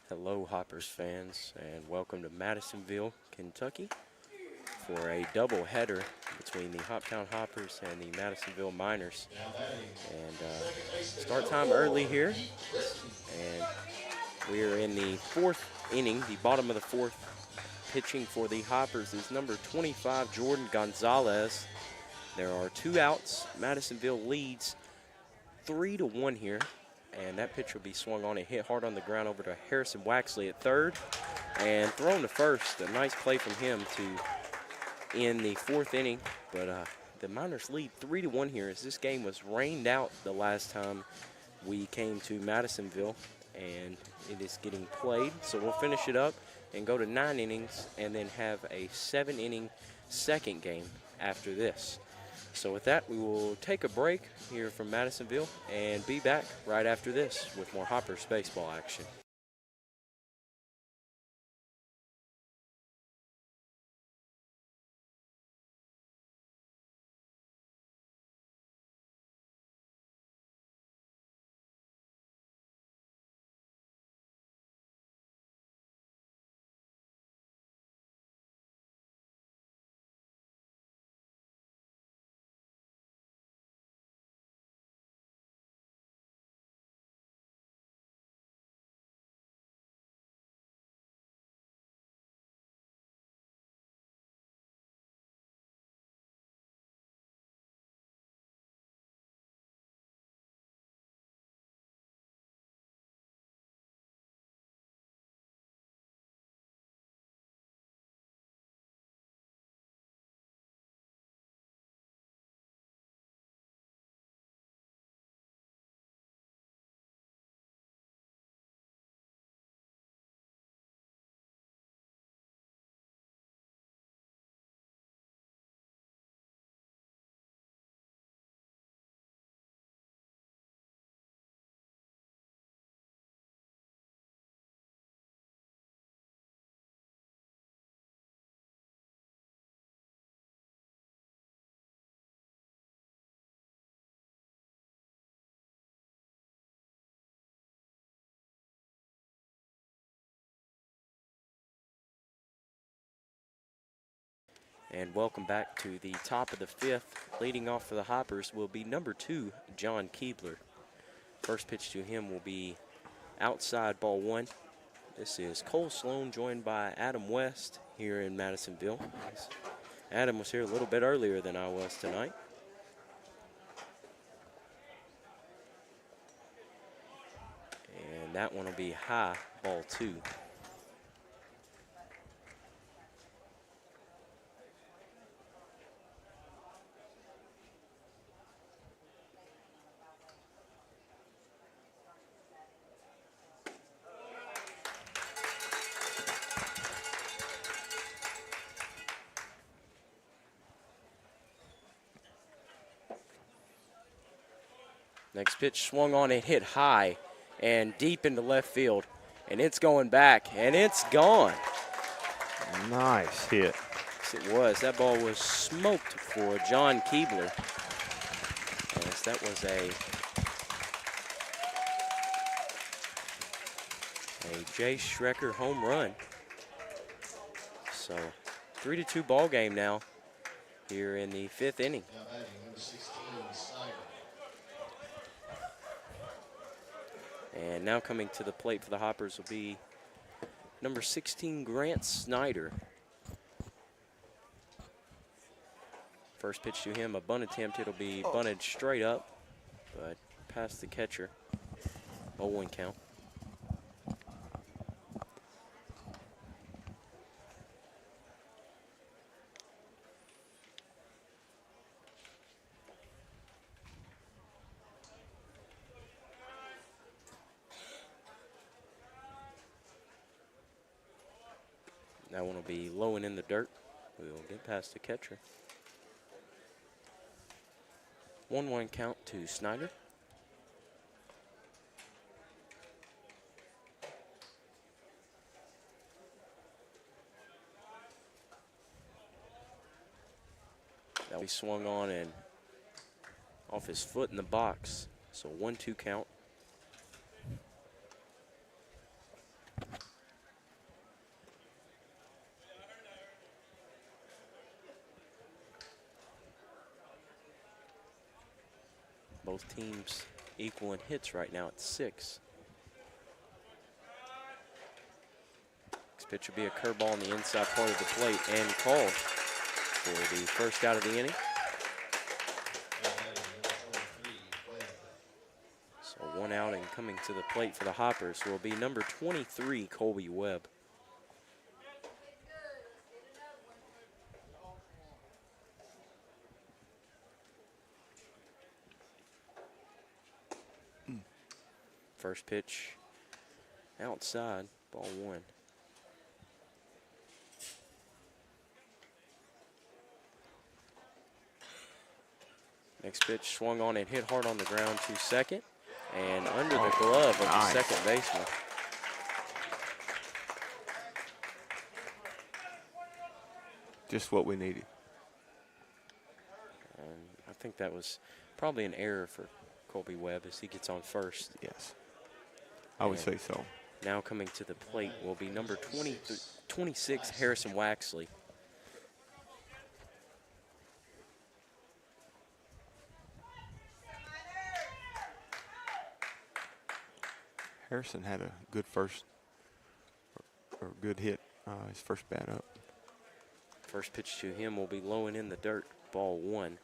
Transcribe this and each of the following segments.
Hello, Hoppers fans, and welcome to Madisonville, Kentucky for a doubleheader between the Hoptown Hoppers and the Madisonville Miners. And start time early here, and we are in the fourth inning, the bottom of the fourth. Pitching for the Hoppers is number 25, Jordan Gonzalez. There are 2 outs. Madisonville leads 3-1 here. And that pitch will be swung on and hit hard on the ground over to Harrison Waxley at third. And thrown to first. A nice play from him to end the fourth inning. But the Miners lead 3-1 here as this game was rained out the last time we came to Madisonville. And it is getting played. So we'll finish it up and go to 9 innings and then have a 7-inning second game after this. So with that, we will take a break here from Madisonville and be back right after this with more Hoppers baseball action. And welcome back to the top of the fifth. Leading off for the Hoppers will be number 2, John Keebler. First pitch to him will be outside, ball 1. This is Cole Sloan joined by Adam West here in Madisonville. Adam was here a little bit earlier than I was tonight. And that one will be high, ball 2. Next pitch swung on and hit high and deep into left field. And it's going back, and it's gone. Nice hit. Yes, it was. That ball was smoked for John Keebler. Yes, that was a Jay Schrecker home run. So 3-2 ball game now here in the 5th inning. And now coming to the plate for the Hoppers will be number 16, Grant Snyder. First pitch to him, a bunt attempt. It'll be bunted straight up, but past the catcher. 0-1 count. That one will be low and in the dirt. We will get past the catcher. 1-1 count to Snyder. That we swung on and off his foot in the box. So 1-2 count. Both teams equal in hits right now at 6. Next pitch will be a curveball on the inside part of the plate and called for the first out of the inning. So 1 out, and coming to the plate for the Hoppers will be number 23, Colby Webb. First pitch outside, ball 1. Next pitch swung on and hit hard on the ground to second and under the glove of the second baseman. Just what we needed. I think that was probably an error for Colby Webb as he gets on first. Yes, I would say so. Now coming to the plate will be number 26, Harrison Waxley. Harrison had a good good hit, his first bat up. First pitch to him will be low and in the dirt, ball 1.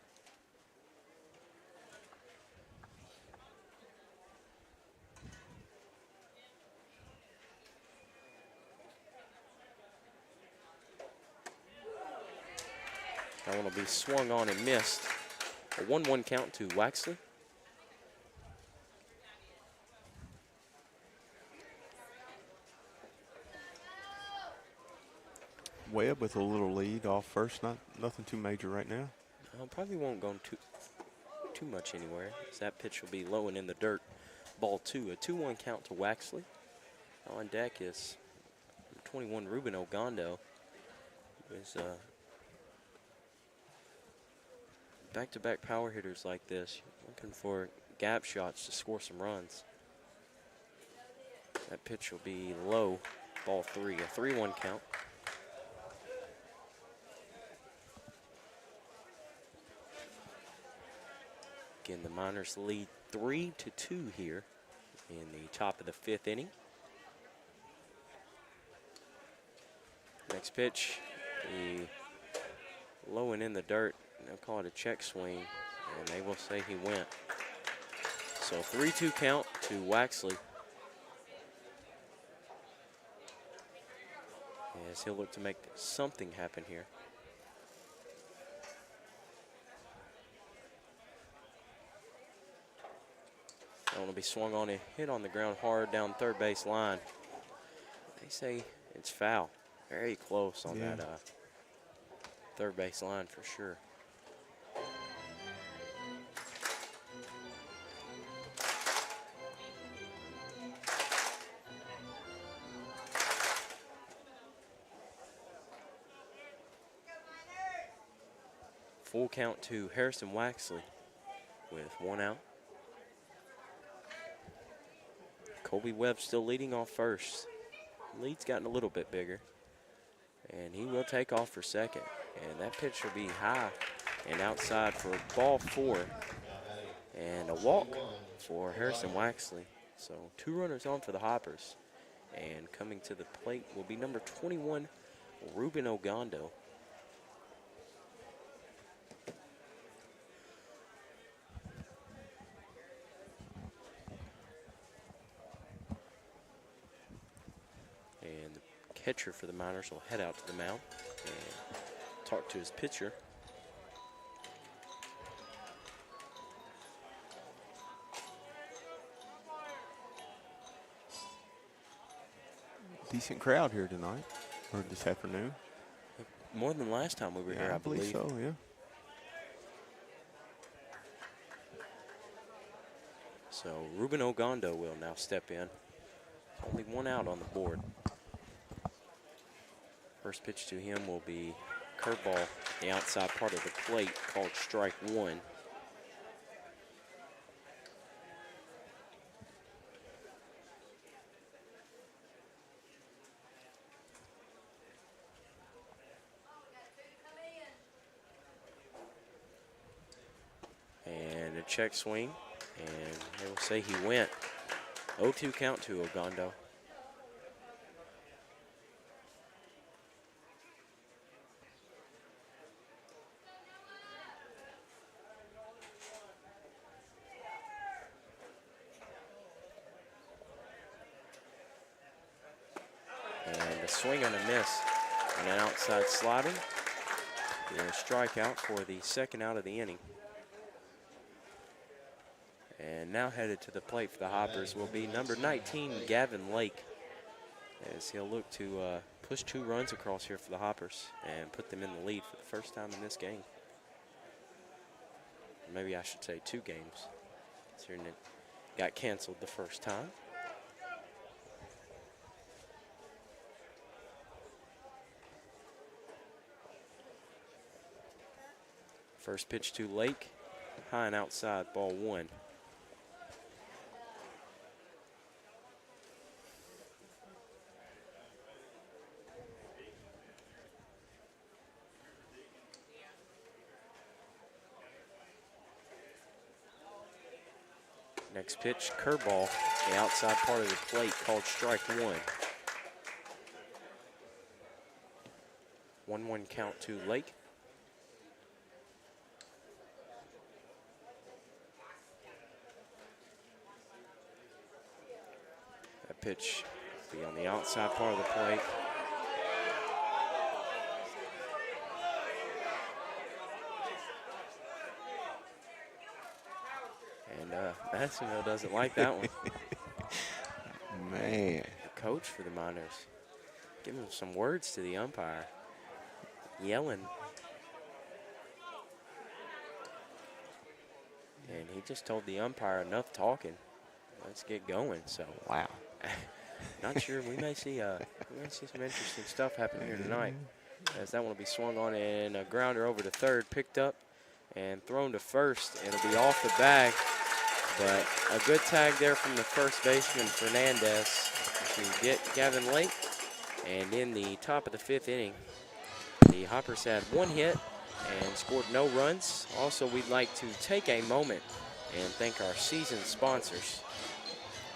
That one will be swung on and missed. A 1-1 count to Waxley. Webb with a little lead off first, nothing too major right now. Probably won't go too much anywhere, as that pitch will be low and in the dirt, ball 2. A 2-1 count to Waxley. On deck is 21, Ruben Ogando. Is back-to-back power hitters like this, looking for gap shots to score some runs. That pitch will be low, ball 3. A 3-1 count. Again, the Miners lead 3-2 here in the top of the 5th inning. Next pitch, the low and in the dirt. They'll call it a check swing, and they will say he went. So 3-2 count to Waxley. As he'll look to make something happen here. That one will be swung on and hit on the ground hard down third base line. They say it's foul. Very close on that third base line for sure. Full count to Harrison Waxley with 1 out. Colby Webb still leading off first. Lead's gotten a little bit bigger. And he will take off for second. And that pitch will be high and outside for ball 4. And a walk for Harrison Waxley. So 2 runners on for the Hoppers. And coming to the plate will be number 21, Ruben Ogando. Catcher for the Miners will head out to the mound and talk to his pitcher. Decent crowd here tonight, or this afternoon. More than last time we were here, I believe. So, yeah. So Ruben Ogando will now step in. Only 1 out on the board. First pitch to him will be curveball, the outside part of the plate, called strike 1. And a check swing And they will say he went. 0-2 count to Ogondo. And a swing and a miss on an outside slider. And a strikeout for the second out of the inning. And now headed to the plate for the Hoppers will be number 19, Gavin Lake, as he'll look to push 2 runs across here for the Hoppers and put them in the lead for the first time in this game. Maybe I should say 2 games. Considering it got canceled the first time. First pitch to Lake, high and outside, ball 1. Next pitch, curveball, the outside part of the plate, called strike 1. 1-1 count to Lake. That pitch will be on the outside part of the plate. Madisonville doesn't like that one. Man. The coach for the Miners giving some words to the umpire, yelling. And he just told the umpire, enough talking. Let's get going. So Wow. not sure. We may see some interesting stuff happen here tonight. As that one will be swung on and a grounder over to third, picked up and thrown to first. It'll be off the bag. But a good tag there from the first baseman, Fernandez, to get Gavin Lake. And in the top of the 5th inning, the Hoppers had 1 hit and scored no runs. Also, we'd like to take a moment and thank our season sponsors.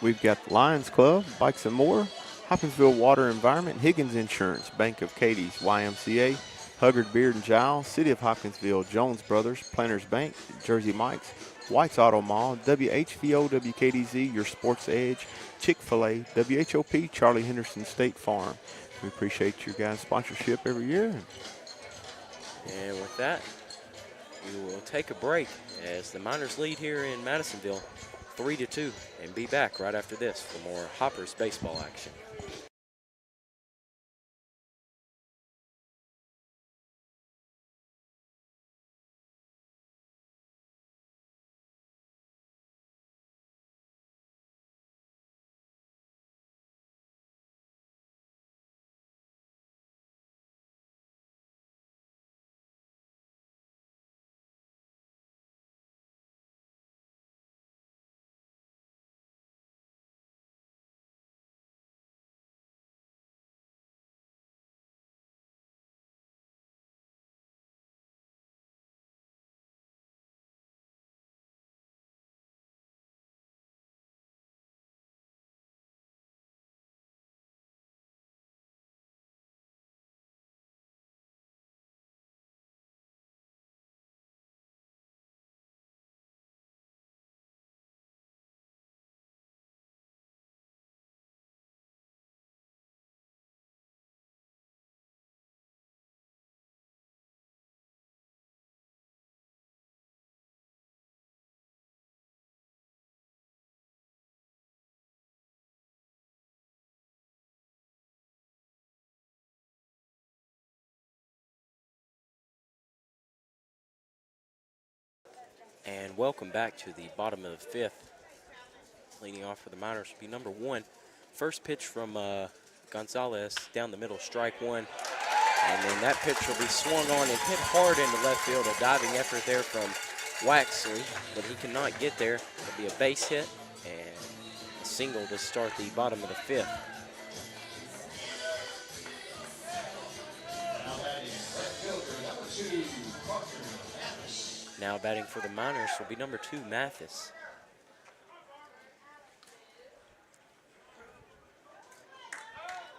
We've got the Lions Club, Bikes and More, Hopkinsville Water Environment, Higgins Insurance, Bank of Katie's, YMCA, Huggard Beard and Giles, City of Hopkinsville, Jones Brothers, Planters Bank, Jersey Mike's, White's Auto Mall, WHVO, WKDZ, Your Sports Edge, Chick-fil-A, WHOP, Charlie Henderson State Farm. We appreciate your guys' sponsorship every year. And with that, we will take a break as the Miners lead here in Madisonville 3-2 and be back right after this for more Hoppers baseball action. And welcome back to the bottom of the 5th. Leading off for the Miners will be number 1. First pitch from Gonzalez down the middle, strike 1. And then that pitch will be swung on and hit hard into left field. A diving effort there from Waxley, but he cannot get there. It'll be a base hit and a single to start the bottom of the 5th. Now batting for the Miners will be number 2, Mathis.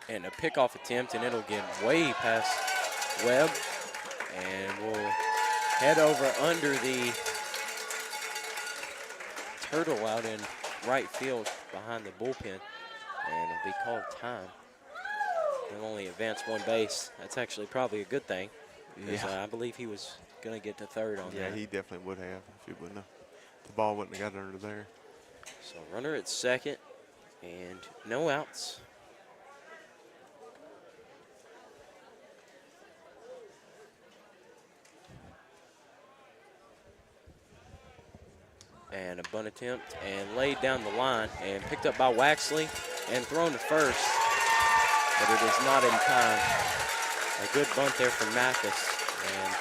And a pickoff attempt, and it'll get way past Webb. And we'll head over under the turtle out in right field behind the bullpen. And it'll be called time. They'll only advance one base. That's actually probably a good thing. Because I believe he was going to get to third on that. Yeah, he definitely would have if he wouldn't have. The ball wouldn't have got under there. So runner at second and no outs. And a bunt attempt and laid down the line and picked up by Waxley and thrown to first. But it is not in time. A good bunt there from Mathis. And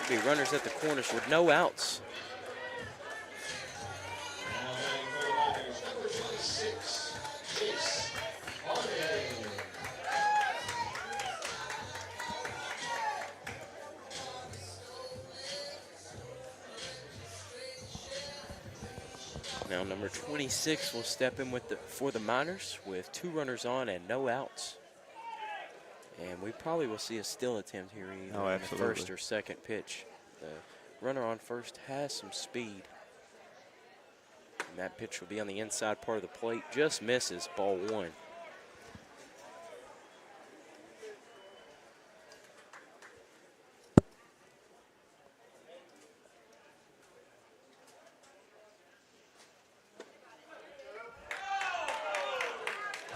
there'll be runners at the corners with no outs. Now number 26 will step in for the Miners with 2 runners on and no outs. And we probably will see a still attempt here either in the first or second pitch. The runner on first has some speed. And that pitch will be on the inside part of the plate. Just misses, ball 1.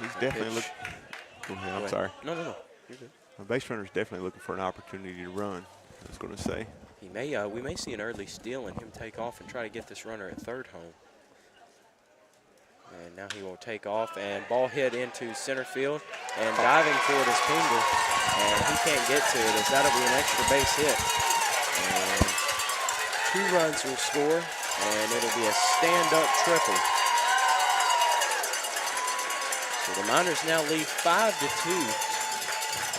He's definitely looking. I'm sorry. No. You're good. The base runner's definitely looking for an opportunity to run, I was going to say. He may, we may see an early steal and him take off and try to get this runner at third home. And now he will take off and ball hit into center field and diving for it is Pingle. And he can't get to it as that'll be an extra base hit. And 2 runs will score and it'll be a stand-up triple. So the Miners now lead 5-2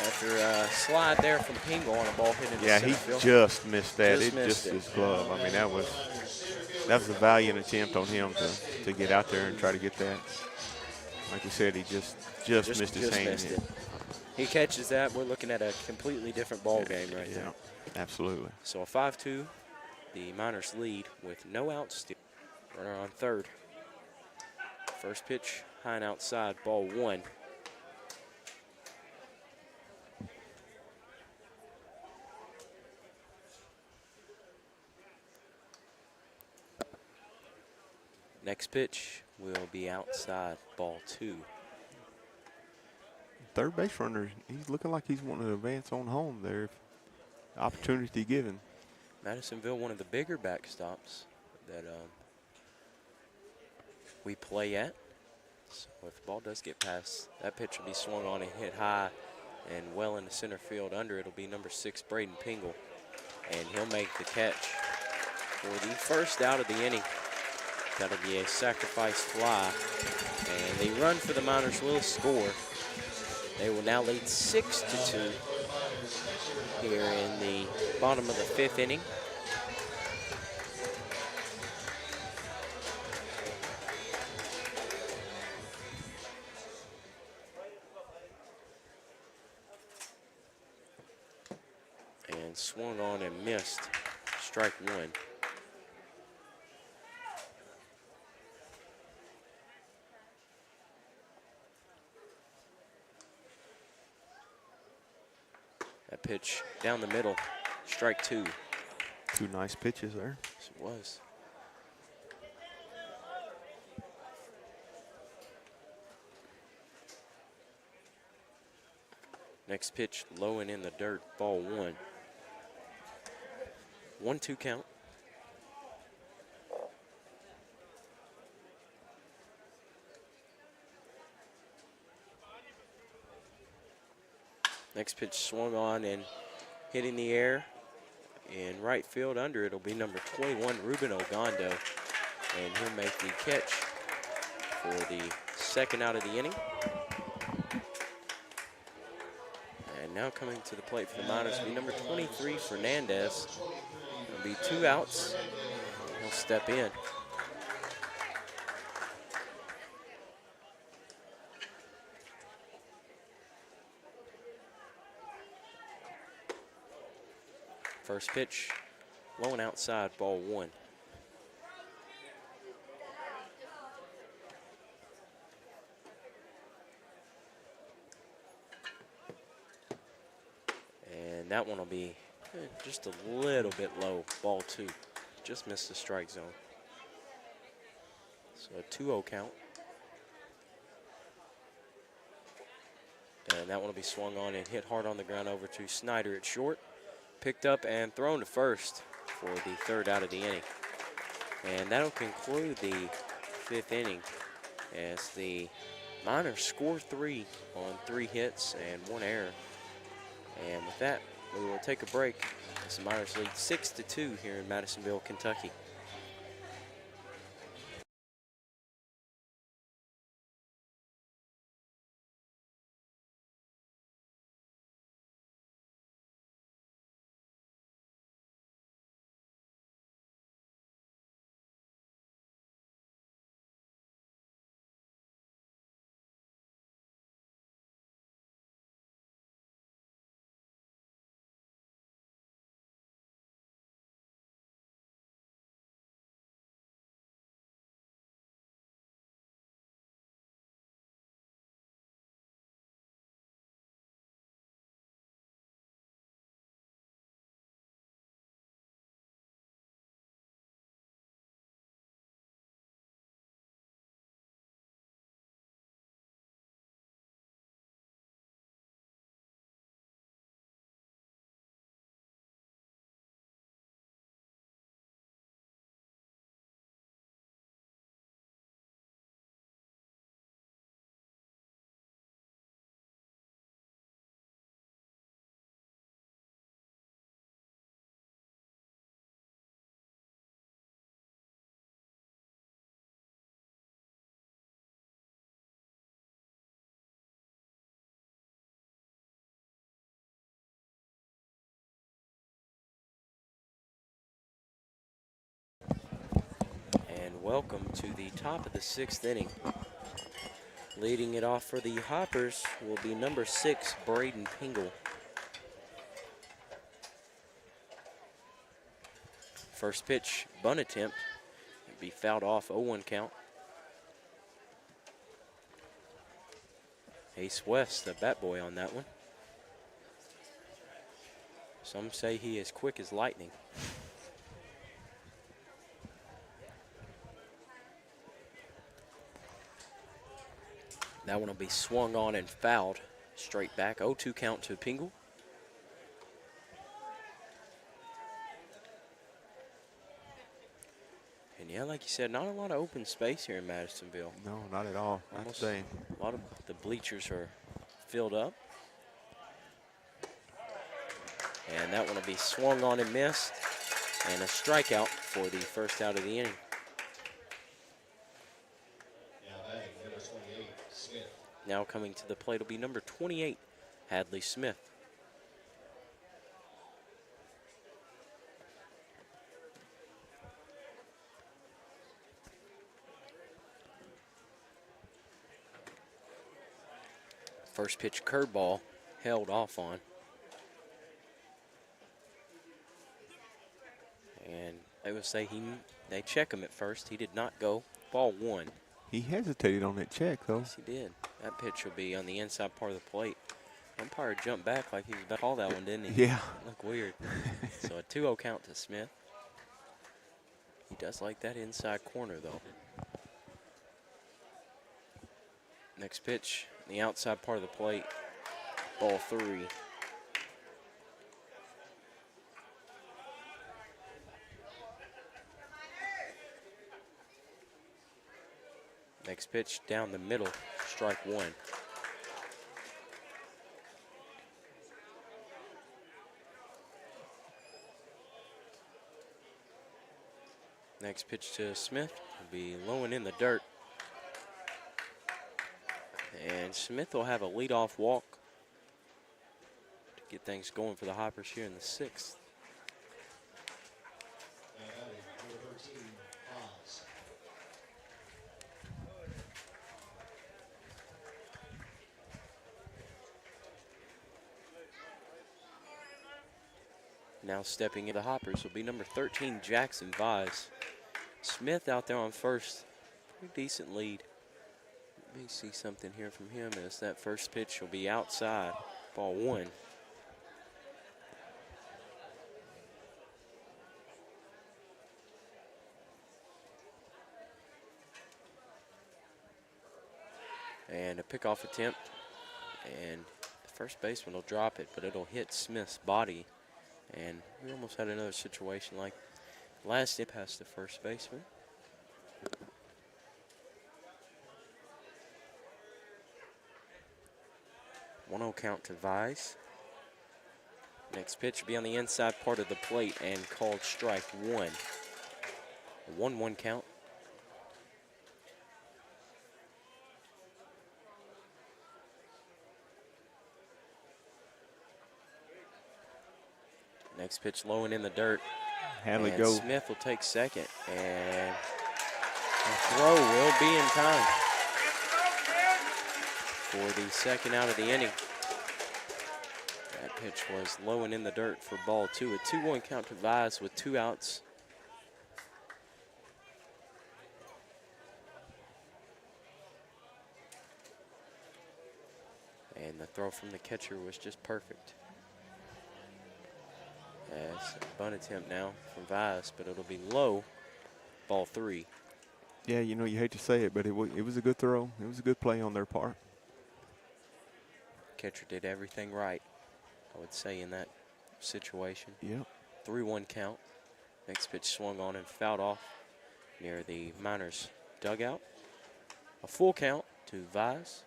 after a slide there from Pingle on a ball hit into center field. Yeah, he just missed that. It just his glove. I mean, that was a valiant attempt on him to get out there and try to get that. Like you said, he just missed his hand. Missed it. He catches that. We're looking at a completely different ball game right there. Yeah, absolutely. So a 5-2, the Miners lead with no outs still. Runner on third. First pitch, high and outside, ball 1. Next pitch will be outside, ball 2. Third base runner, he's looking like he's wanting to advance on home there. Opportunity given. Madisonville, one of the bigger backstops that we play at. So if the ball does get past, that pitch will be swung on and hit high and well into center field. Under it'll be number 6, Braden Pingle. And he'll make the catch for the first out of the inning. That'll be a sacrifice fly. And the run for the Miners will score. They will now lead 6-2 here in the bottom of the 5th inning. And swung on and missed. Strike 1. That pitch down the middle, strike 2. 2 nice pitches there. Yes, it was. Next pitch, low and in the dirt, ball 1. 1-2 count. Next pitch swung on and hitting the air in right field. Under it'll be number 21, Ruben Ogando. And he'll make the catch for the second out of the inning. And now coming to the plate for the Miners will be number 23, Fernandez. It'll be 2 outs. He'll step in. First pitch, low and outside, ball 1. And that one will be just a little bit low, ball 2. Just missed the strike zone. So a 2-0 count. And that one will be swung on and hit hard on the ground over to Snyder at short. Picked up and thrown to first for the 3rd out of the inning. And that'll conclude the 5th inning as the Miners score 3 on 3 hits and 1 error. And with that, we will take a break as the Miners lead 6-2 here in Madisonville, Kentucky. And welcome to the top of the 6th inning. Leading it off for the Hoppers will be number 6, Braden Pingle. First pitch, bunt attempt. It'd be fouled off, 0-1 count. Ace West, the bat boy on that one. Some say he is quick as lightning. That one will be swung on and fouled. Straight back, 0-2 count to Pingle. And yeah, like you said, not a lot of open space here in Madisonville. No, not at all. Almost a lot of the bleachers are filled up. And that one will be swung on and missed. And a strikeout for the 1st out of the inning. Now coming to the plate will be number 28, Hadley Smith. First pitch curveball held off on. And I would say they check him at first. He did not go. Ball 1. He hesitated on that check, though. Yes, he did. That pitch will be on the inside part of the plate. Umpire jumped back like he was about to call that one, didn't he? Yeah. Looked weird. So a 2-0 count to Smith. He does like that inside corner, though. Next pitch, the outside part of the plate. Ball 3. Next pitch down the middle, strike 1. Next pitch to Smith will be low and in the dirt. And Smith will have a leadoff walk to get things going for the Hoppers here in the 6th. Now stepping in the Hoppers will be number 13, Jackson Vise. Smith out there on first. Pretty decent lead. Let me see something here from him as that first pitch will be outside. Ball 1. And a pickoff attempt. And the first baseman will drop it, but it'll hit Smith's body. And we almost had another situation like last hit past the first baseman. 1-0 count to Vise. Next pitch will be on the inside part of the plate and called strike 1. A 1-1 count. Next pitch low and in the dirt. Hanley And go. Smith will take second, and the throw will be in time for the second out of the inning. That pitch was low and in the dirt for ball 2. A 2-1 count to Vise with 2 outs. And the throw from the catcher was just perfect. As a bunt attempt now from Vise, but it'll be low. Ball 3. Yeah, you know, you hate to say it, but it was a good throw. It was a good play on their part. Catcher did everything right, I would say, in that situation. Yep. 3-1 count. Next pitch swung on and fouled off near the Miners dugout. A full count to Vise.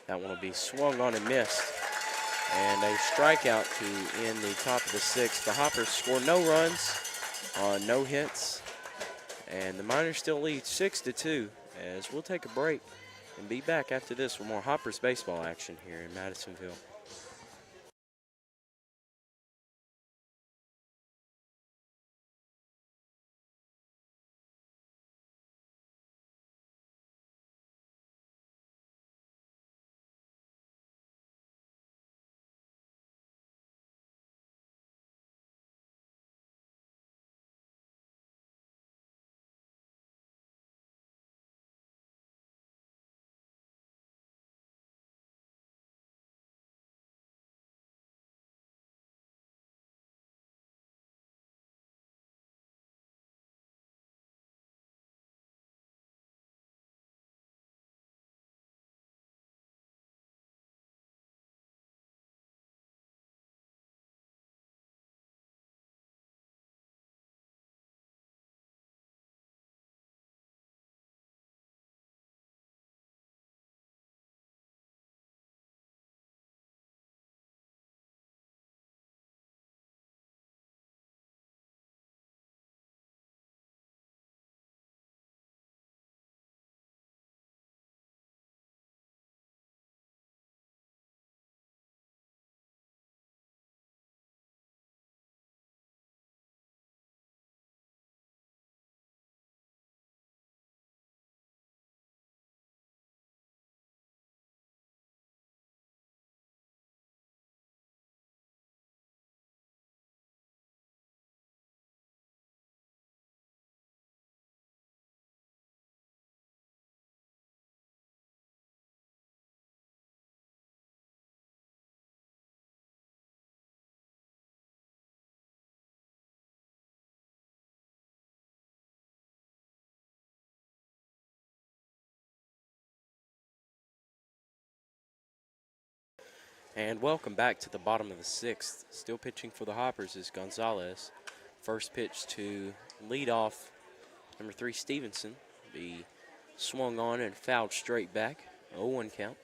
That one will be swung on and missed. And a strikeout to end the top of the 6th. The Hoppers score no runs on no hits. And the Miners still lead 6-2 as we'll take a break and be back after this with more Hoppers baseball action here in Madisonville. And welcome back to the bottom of the 6th. Still pitching for the Hoppers is Gonzalez. First pitch to lead off number 3 Stevenson. Be swung on and fouled straight back. 0-1 count.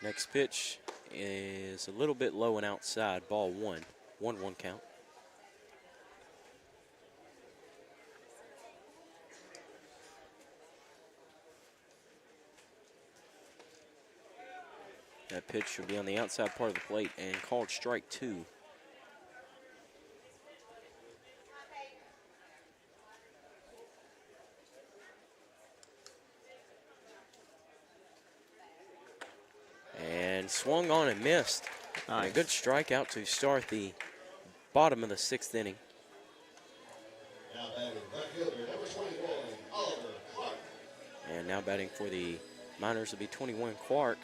Next pitch is a little bit low and outside. Ball 1. 1-1 count. That pitch will be on the outside part of the plate and called strike 2. And swung on and missed. Nice. And a good strikeout to start the bottom of the 6th inning. And now batting for the Miners will be 21 Clark.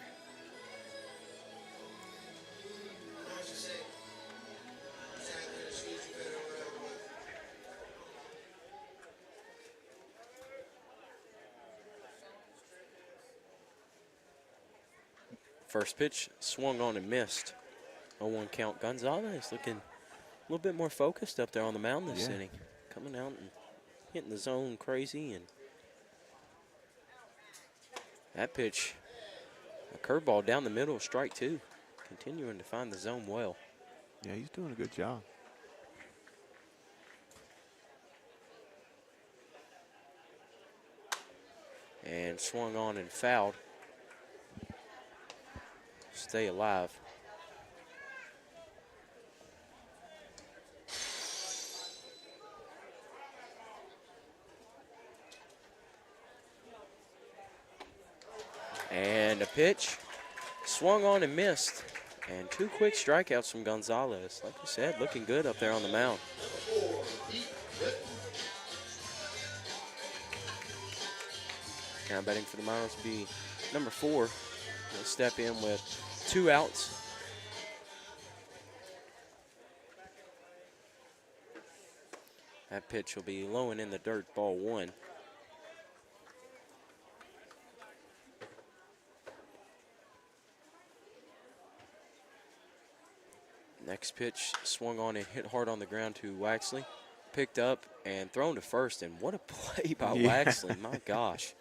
First pitch swung on and missed. 0-1 count. Gonzalez looking a little bit more focused up there on the mound this inning. Coming out and hitting the zone crazy. And that pitch, a curveball down the middle, strike 2. Continuing to find the zone well. Yeah, he's doing a good job. And swung on and fouled. Stay alive. And a pitch, swung on and missed. And 2 quick strikeouts from Gonzalez. Like you said, looking good up there on the mound. Now batting for the Miners will be number 4. He'll step in with 2 outs. That pitch will be low and in the dirt, ball 1. Next pitch swung on and hit hard on the ground to Waxley. Picked up and thrown to first, and what a play by Waxley, my gosh.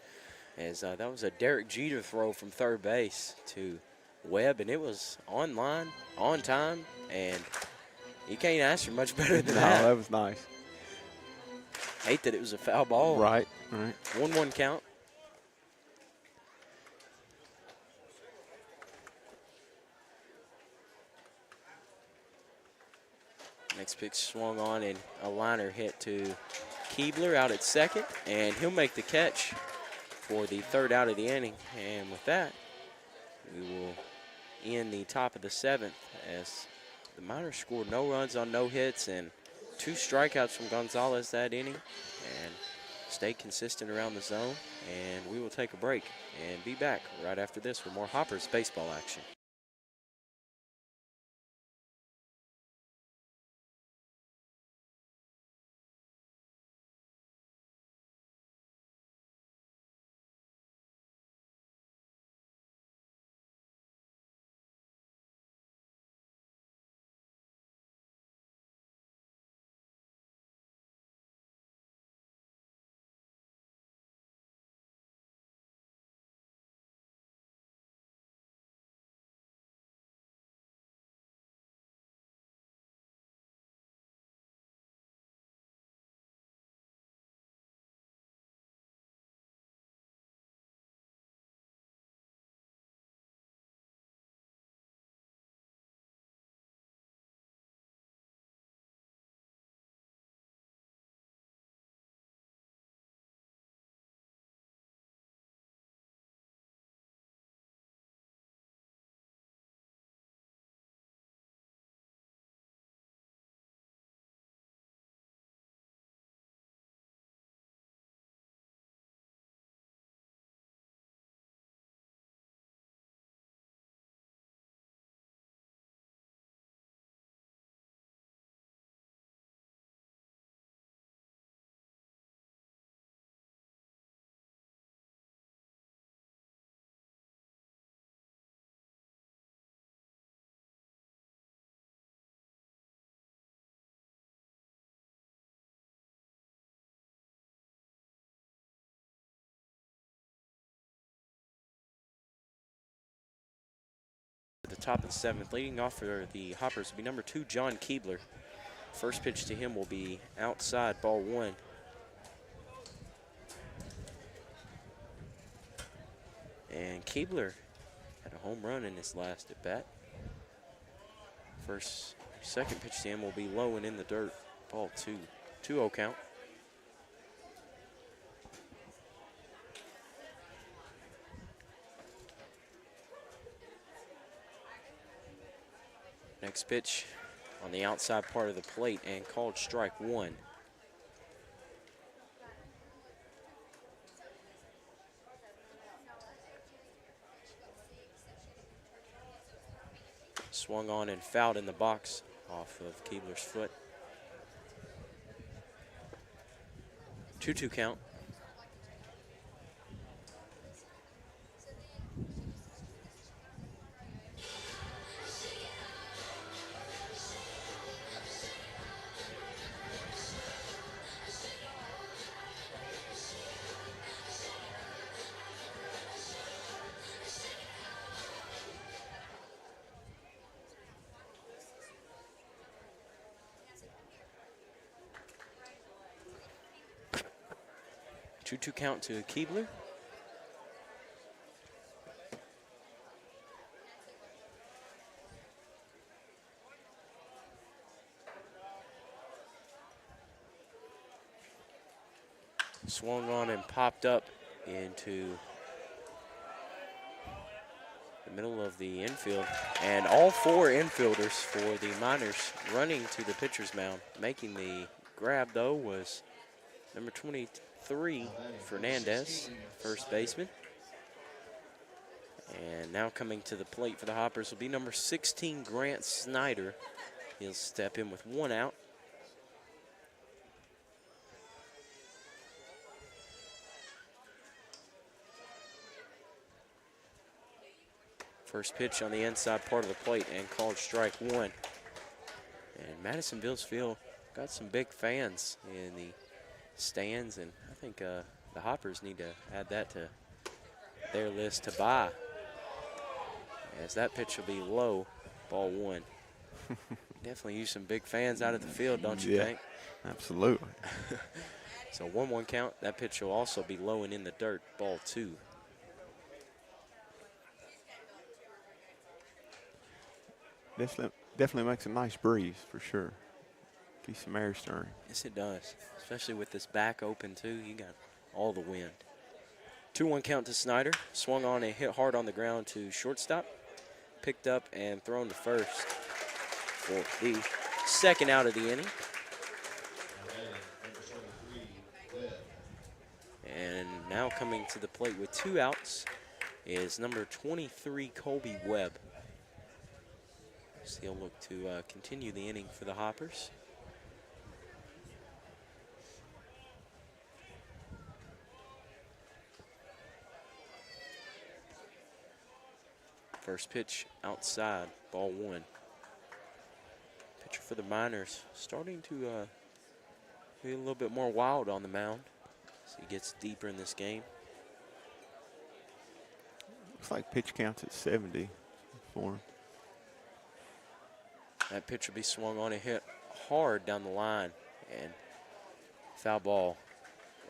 As that was a Derek Jeter throw from third base to Webb, and it was on line, on time, and you can't ask for much better than that. No, that was nice. Hate that it was a foul ball. Right, right. 1-1 count. Next pitch swung on and a liner hit to Keebler out at second, and he'll make the catch for the 3rd out of the inning. And with that, we will end the top of the 7th as the Miners scored no runs on no hits and 2 strikeouts from Gonzalez that inning, and stay consistent around the zone. And we will take a break and be back right after this with more Hoppers baseball action. At the top of the 7th, leading off for the Hoppers will be number 2, John Keebler. First pitch to him will be outside, ball 1. And Keebler had a home run in his last at bat. Second pitch to him will be low and in the dirt. Ball 2. 2-0 count. Next pitch on the outside part of the plate and called strike 1. Swung on and fouled in the box off of Keebler's foot. 2-2 count. Two count to Keebler. Swung on and popped up into the middle of the infield. And all 4 infielders for the Miners running to the pitcher's mound. Making the grab, though, was number 23, Fernandez, first baseman. And now coming to the plate for the Hoppers will be number 16, Grant Snyder. He'll step in with 1 out. First pitch on the inside part of the plate and called strike 1. And Madisonville's field got some big fans in the stands, and I think the Hoppers need to add that to their list to buy, as that pitch will be low, ball 1. Definitely use some big fans out at the field, don't you think? Absolutely. So 1-1 count. That pitch will also be low and in the dirt, ball 2. Definitely makes a nice breeze for sure. Keeps some air stirring. Yes, it does. Especially with this back open, too. You got all the wind. 2-1 count to Snyder. Swung on and hit hard on the ground to shortstop. Picked up and thrown to first for the second out of the inning. And now coming to the plate with 2 outs is number 23, Colby Webb. So he'll look to continue the inning for the Hoppers. First pitch outside, ball 1. Pitcher for the Miners starting to be a little bit more wild on the mound as he gets deeper in this game. Looks like pitch counts at 70 for him. That pitch will be swung on and hit hard down the line, and foul ball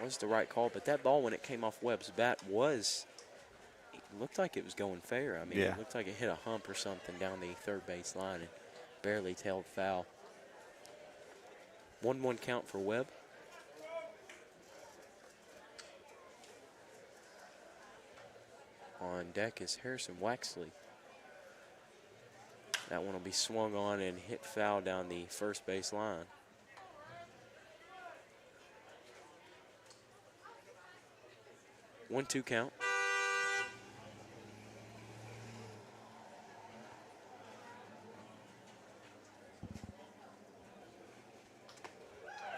was the right call, but that ball, when it came off Webb's bat, it looked like it was going fair. I mean, It looked like it hit a hump or something down the third base line and barely tailed foul. 1-1 count for Webb. On deck is Harrison Waxley. That one will be swung on and hit foul down the first base line. 1-2 count.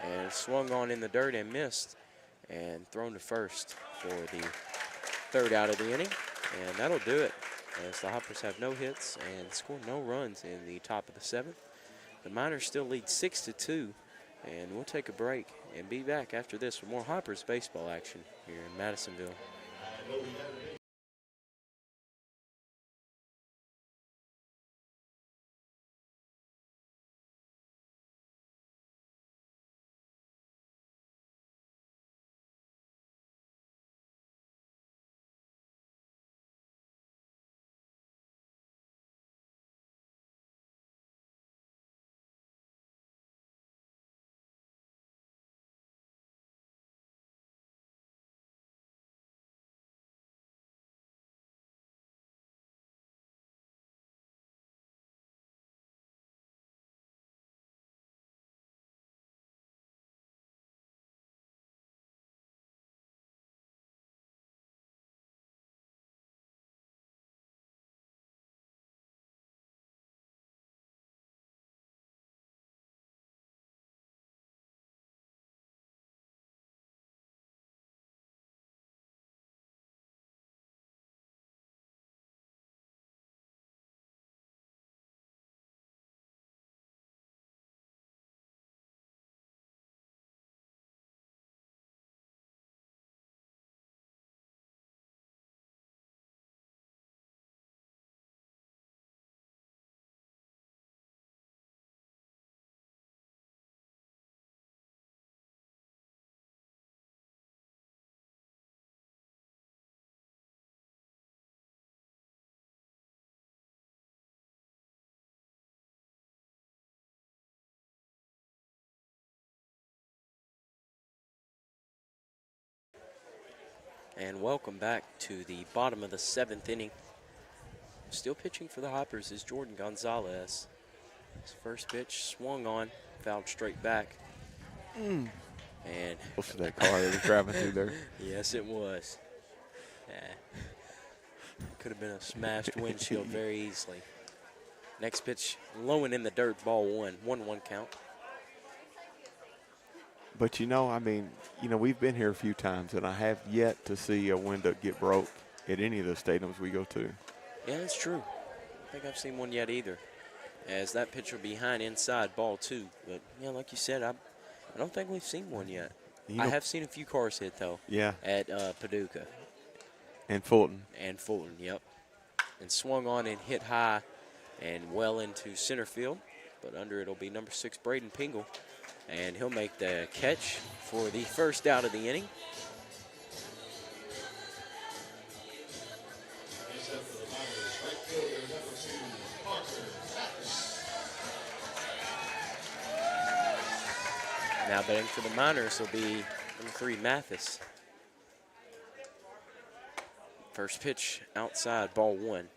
And swung on in the dirt and missed, and thrown to first for the third out of the inning. And that'll do it, as the Hoppers have no hits and score no runs in the top of the 7th. The Miners still lead 6-2, and we'll take a break and be back after this with more Hoppers baseball action here in Madisonville. And welcome back to the bottom of the 7th inning. Still pitching for the Hoppers is Jordan Gonzalez. His first pitch swung on, fouled straight back. And Close to that car that was driving through there. yes, it was. Could have been a smashed windshield very easily. Next pitch, low and in the dirt, ball 1. 1-1 count. But we've been here a few times, and I have yet to see a window get broke at any of the stadiums we go to. Yeah, that's true. I don't think I've seen one yet either. As that pitcher behind inside, ball 2. But, yeah, like you said, I don't think we've seen one yet. I have seen a few cars hit, though. Yeah. At Paducah. And Fulton. And Fulton, yep. And swung on and hit high and well into center field. But under it will be number 6, Braden Pingle. And he'll make the catch for the first out of the inning. Now batting for the Miners will be number 3, Mathis. First pitch outside, ball 1.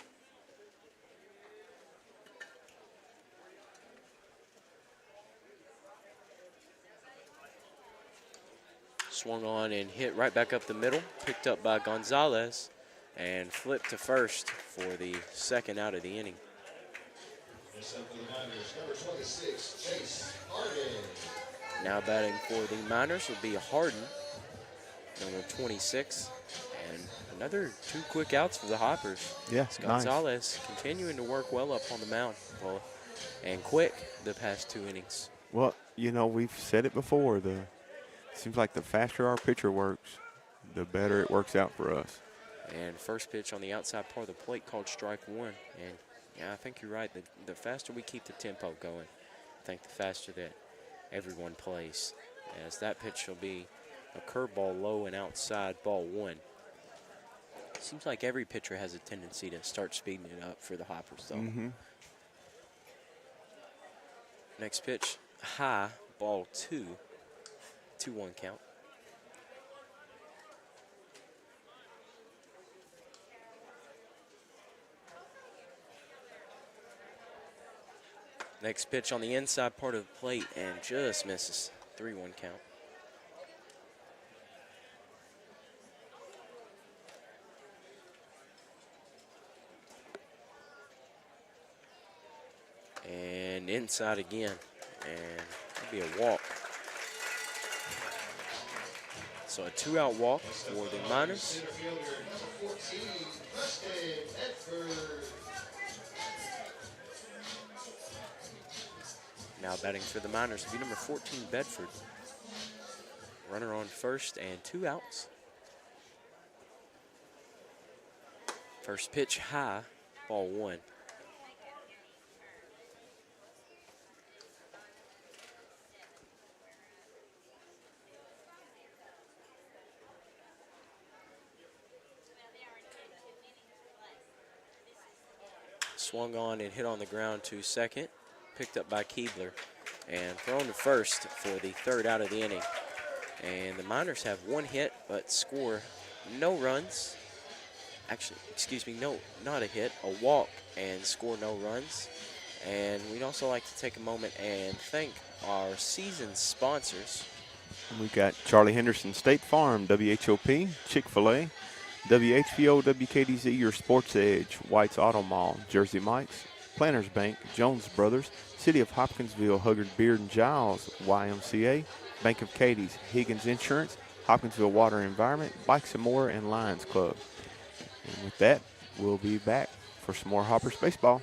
Swung on and hit right back up the middle. Picked up by Gonzalez and flipped to first for the second out of the inning. Now batting for the Miners will be Harden, number 26. And another 2 quick outs for the Hoppers. Yeah, Gonzalez continuing to work well up on the mound. Well, and quick the past 2 innings. Well, we've said it before. Seems like the faster our pitcher works, the better it works out for us. And first pitch on the outside part of the plate called strike 1. And, yeah, I think you're right. The faster we keep the tempo going, I think the faster that everyone plays. As that pitch will be a curveball low and outside, ball 1. Seems like every pitcher has a tendency to start speeding it up for the Hoppers, though. Next pitch, high, ball 2. 2-1 count. Next pitch on the inside part of the plate and just misses. 3-1 count. And inside again. And it'll be a walk. So a 2-out walk for the Miners. Now batting for the Miners will be number 14, Bedford. Runner on first and 2 outs. First pitch high, ball 1. Swung on and hit on the ground to second. Picked up by Keebler. And thrown to first for the 3rd out of the inning. And the Miners have 1 hit, but score no runs. Actually, excuse me, no, not a hit, a walk, and score no runs. And we'd also like to take a moment and thank our season sponsors. We've got Charlie Henderson State Farm, WHOP, Chick-fil-A, WHPO, WKDZ, Your Sports Edge, White's Auto Mall, Jersey Mike's, Planters Bank, Jones Brothers, City of Hopkinsville, Huggard Beard and Giles, YMCA, Bank of Katie's, Higgins Insurance, Hopkinsville Water and Environment, Bikes and More, and Lions Club. And with that, we'll be back for some more Hoppers baseball.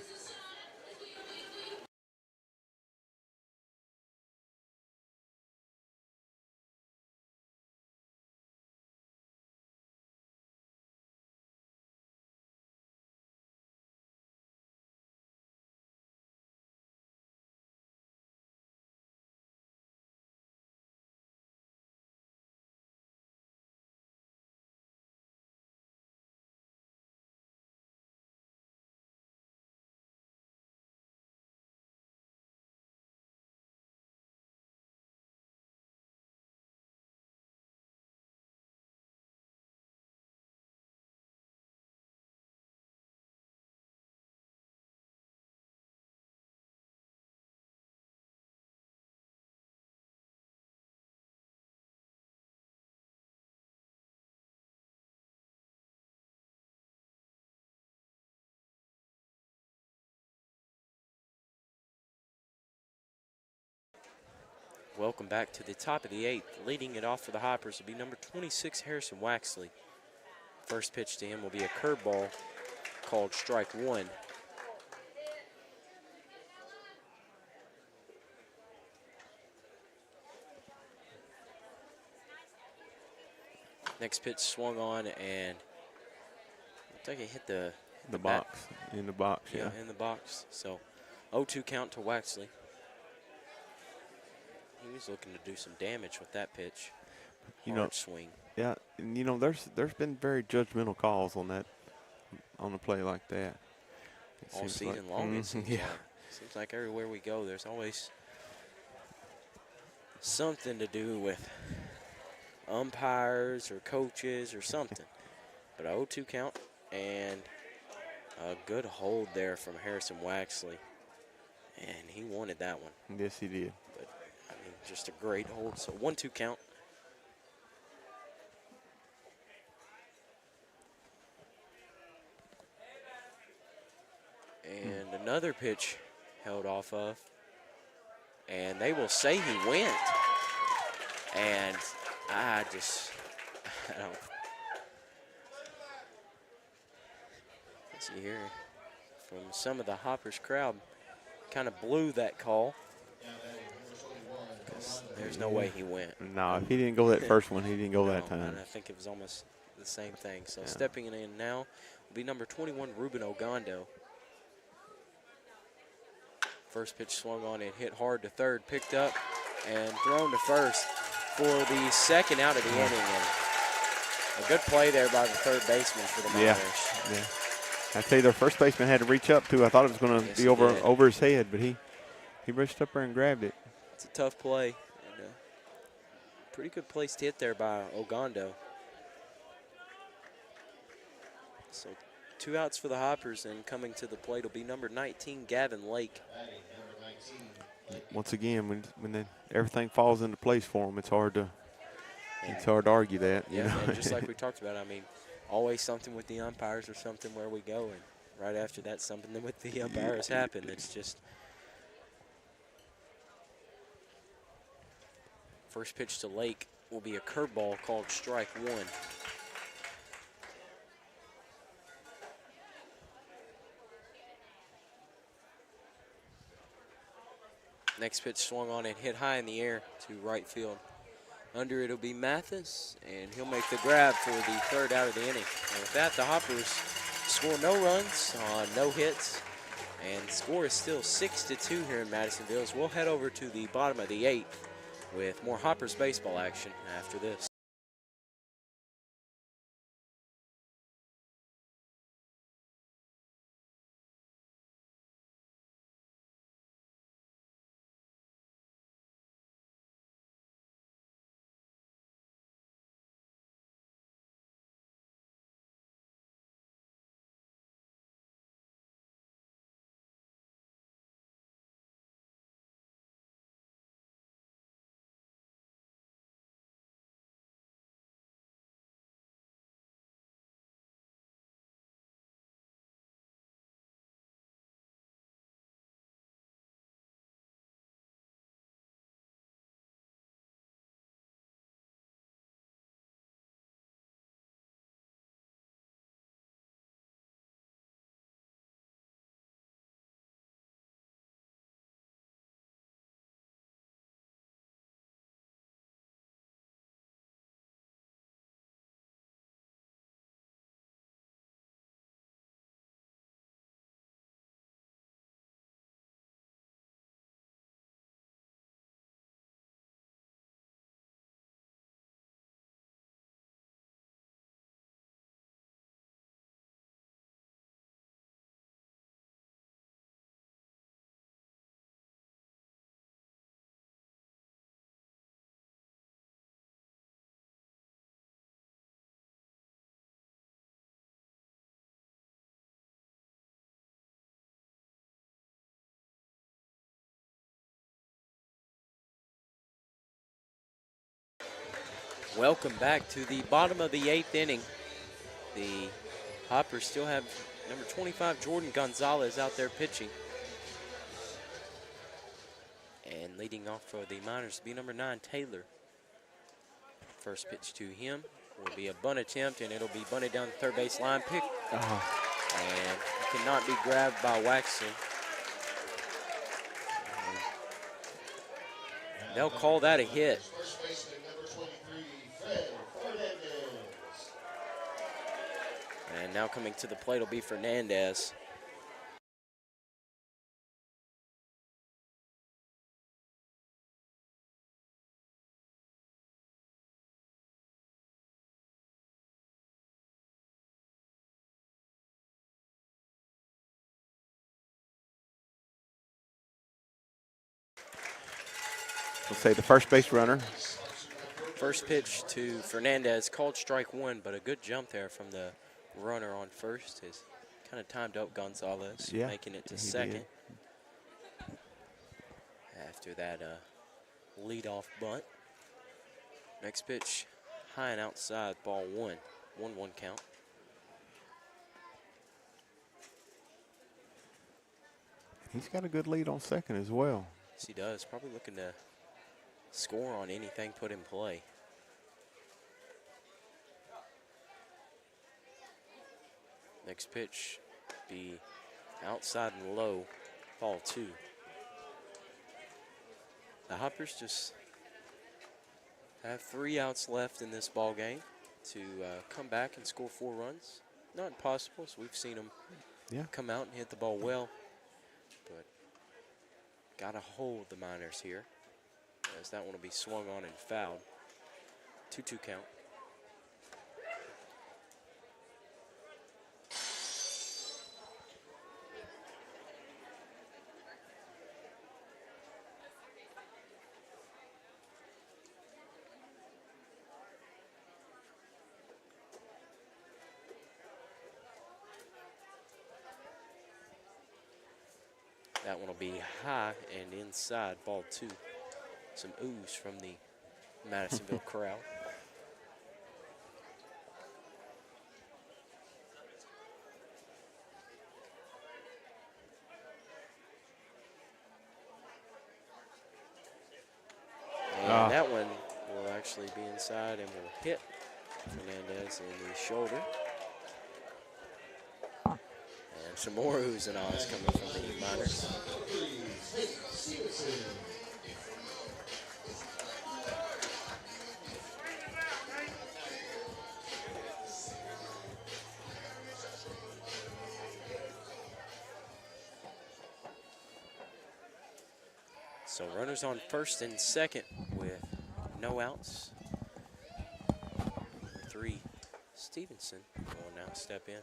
welcome back to the top of the 8th. Leading it off for the Hoppers will be number 26, Harrison Waxley. First pitch to him will be a curveball called strike 1. Next pitch swung on, and I think it hit the box. In the box, yeah. In the box. So 0-2 count to Waxley. He was looking to do some damage with that pitch. Hard swing. Yeah, and there's been very judgmental calls on a play like that. All season long, it seems like. Seems like everywhere we go, there's always something to do with umpires or coaches or something. But a 0-2 count and a good hold there from Harrison Waxley. And he wanted that one. Yes, he did. But, I mean, just a great hold. So 1-2 count. And another pitch held off of. And they will say he went. And I don't see here from some of the Hoppers crowd kind of blew that call. There's no way he went. No, if he didn't go that first one, he didn't go that time. And I think it was almost the same thing. So stepping in now will be number 21, Ruben Ogando. First pitch swung on and hit hard to third, picked up and thrown to first for the second out of the inning. And a good play there by the third baseman for the Miners. Yeah. I tell you, their first baseman had to reach up to. I thought it was going to be over his head, but he reached up there and grabbed it. It's a tough play. And a pretty good place to hit there by Ogando. So 2 outs for the Hoppers, and coming to the plate will be number 19, Gavin Lake. Once again, when everything falls into place for them, it's hard to argue that. Yeah, and just like we talked about, I mean, always something with the umpires or something where we go, and right after that, something with the umpires happen. It's just first pitch to Lake will be a curveball called strike 1. Next pitch swung on and hit high in the air to right field. Under it will be Mathis, and he'll make the grab for the third out of the inning. And with that, the Hoppers score no runs on no hits, and the score is still 6-2 here in Madisonville. As we'll head over to the bottom of the 8th with more Hoppers baseball action after this. Welcome back to the bottom of the 8th inning. The Hoppers still have number 25, Jordan Gonzalez, out there pitching. And leading off for the Miners will be number 9, Taylor. First pitch to him will be a bunt attempt, and it'll be bunted down the third base line. Pick. And it cannot be grabbed by Waxon. They'll call that a hit. And now coming to the plate will be Fernandez. We'll say the first base runner. First pitch to Fernandez, called strike one, but a good jump there from the runner on first. Is kind of timed up Gonzalez, making it to second. After that leadoff bunt. Next pitch, high and outside, ball 1. 1-1 count. He's got a good lead on second as well. Yes, he does. Probably looking to score on anything put in play. Next pitch be outside and low, ball 2. The Hoppers just have 3 outs left in this ball game to come back and score 4 runs. Not impossible, so we've seen them come out and hit the ball well, but got to hold the Miners here, as that one will be swung on and fouled. 2-2 count. That one will be high and inside, ball 2. Some oohs from the Madisonville crowd. And that one will actually be inside and will hit Fernandez in the shoulder. And some more oohs and ahs coming from the Miners. So runners on first and second with no outs. Number 3, Stevenson will now step in.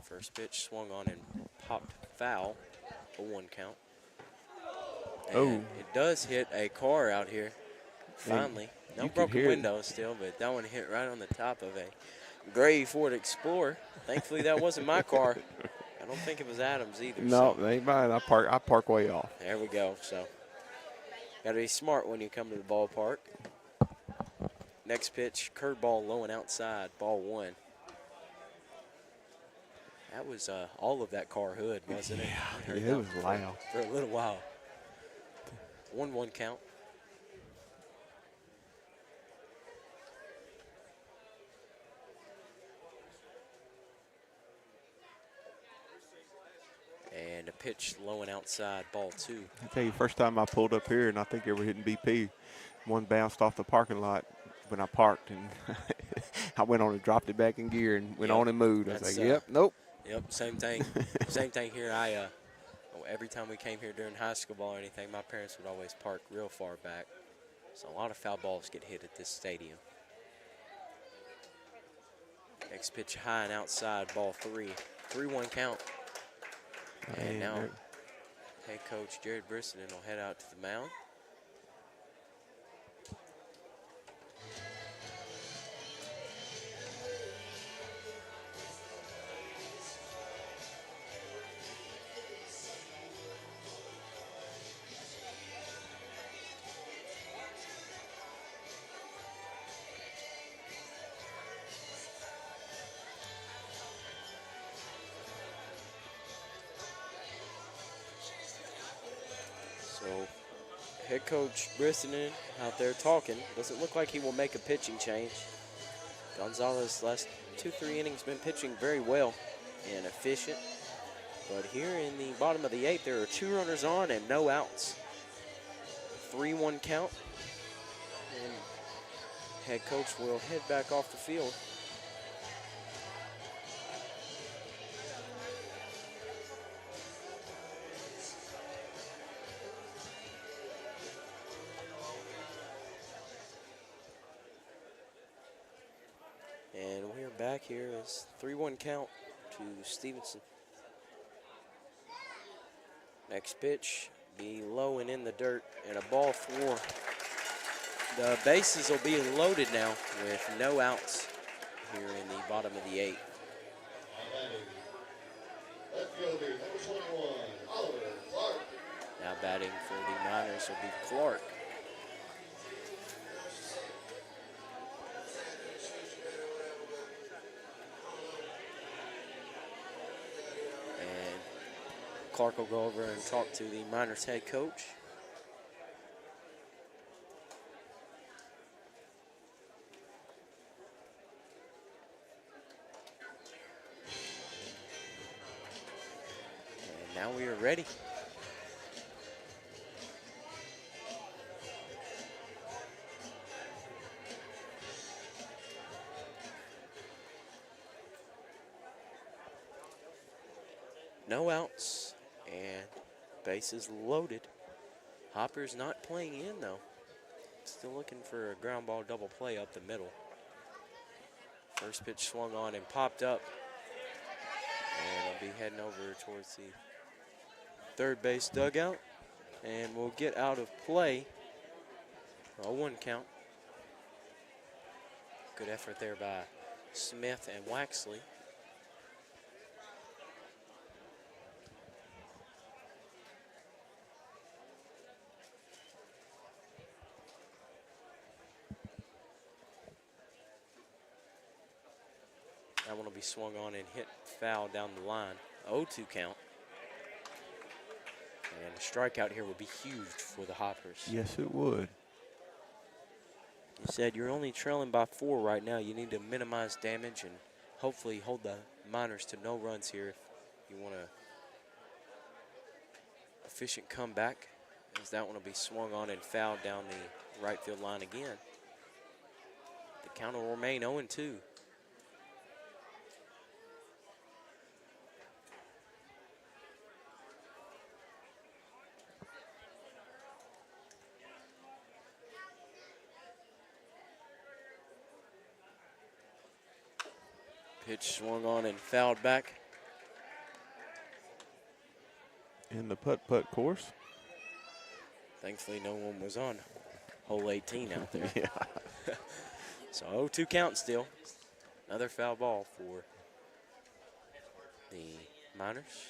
First pitch swung on and popped foul, a 1 count. And it does hit a car out here, finally. No broken windows still, but that one hit right on the top of a gray Ford Explorer. Thankfully, that wasn't my car. I don't think it was Adam's either. No, they ain't mine. I park way off. There we go. So, got to be smart when you come to the ballpark. Next pitch, curveball low and outside, ball 1. That was all of that car hood, wasn't it? Yeah, it was loud. For a little while. 1-1 count. And a pitch low and outside, ball 2. I tell you, first time I pulled up here, and I think ever hitting BP, one bounced off the parking lot when I parked, and I went on and dropped it back in gear and went on and moved. I was like, nope. Yep, same thing. Same thing here. Every time we came here during high school ball or anything, my parents would always park real far back. So a lot of foul balls get hit at this stadium. Next pitch high and outside, ball 3. 3-1 count. And now head coach Jared Brissenden will head out to the mound. So Head coach Brissenden out there talking. Doesn't look like he will make a pitching change. Gonzalez last 2-3 innings been pitching very well and efficient. But here in the bottom of the 8th, there are 2 runners on and no outs. 3-1 count. And head coach will head back off the field. And we're back here as 3-1 count to Stevenson. Next pitch, be low and in the dirt, and a ball 4. The bases will be loaded now with no outs here in the bottom of the 8th. Now batting for the Miners will be Clark. And Clark will go over and talk to the Miners head coach. And now we are ready. No outs and bases loaded. Hopper's not playing in though. Still looking for a ground ball double play up the middle. First pitch swung on and popped up. And I'll be heading over towards the third base dugout. And we'll get out of play. A 1 count. Good effort there by Smith and Waxley. That one will be swung on and hit foul down the line. 0-2 count. And a strikeout here would be huge for the Hoppers. Yes, it would. You said you're only trailing by 4 right now. You need to minimize damage and hopefully hold the Miners to no runs here if you want a efficient comeback, as that one will be swung on and fouled down the right field line again. The count will remain 0-2. Pitch swung on and fouled back. In the putt-putt course. Thankfully, no one was on hole 18 out there. Yeah. So 0-2 count still. Another foul ball for the Miners.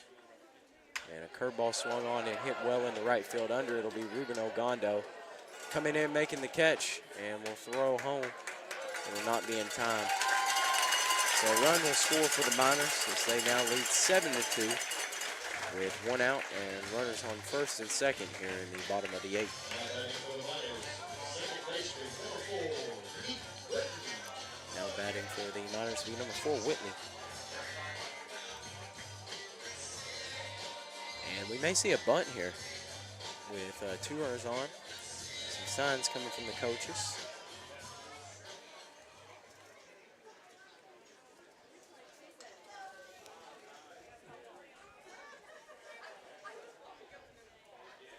And a curveball swung on and hit well in the right field under. It'll be Ruben Ogondo coming in, making the catch, and will throw home. It will not be in time. So a run will score for the Miners as they now lead 7-2 with 1 out and runners on first and second here in the bottom of the 8th. Now batting for the Miners will be number 4, Whitney. And we may see a bunt here with 2 runners on. Some signs coming from the coaches.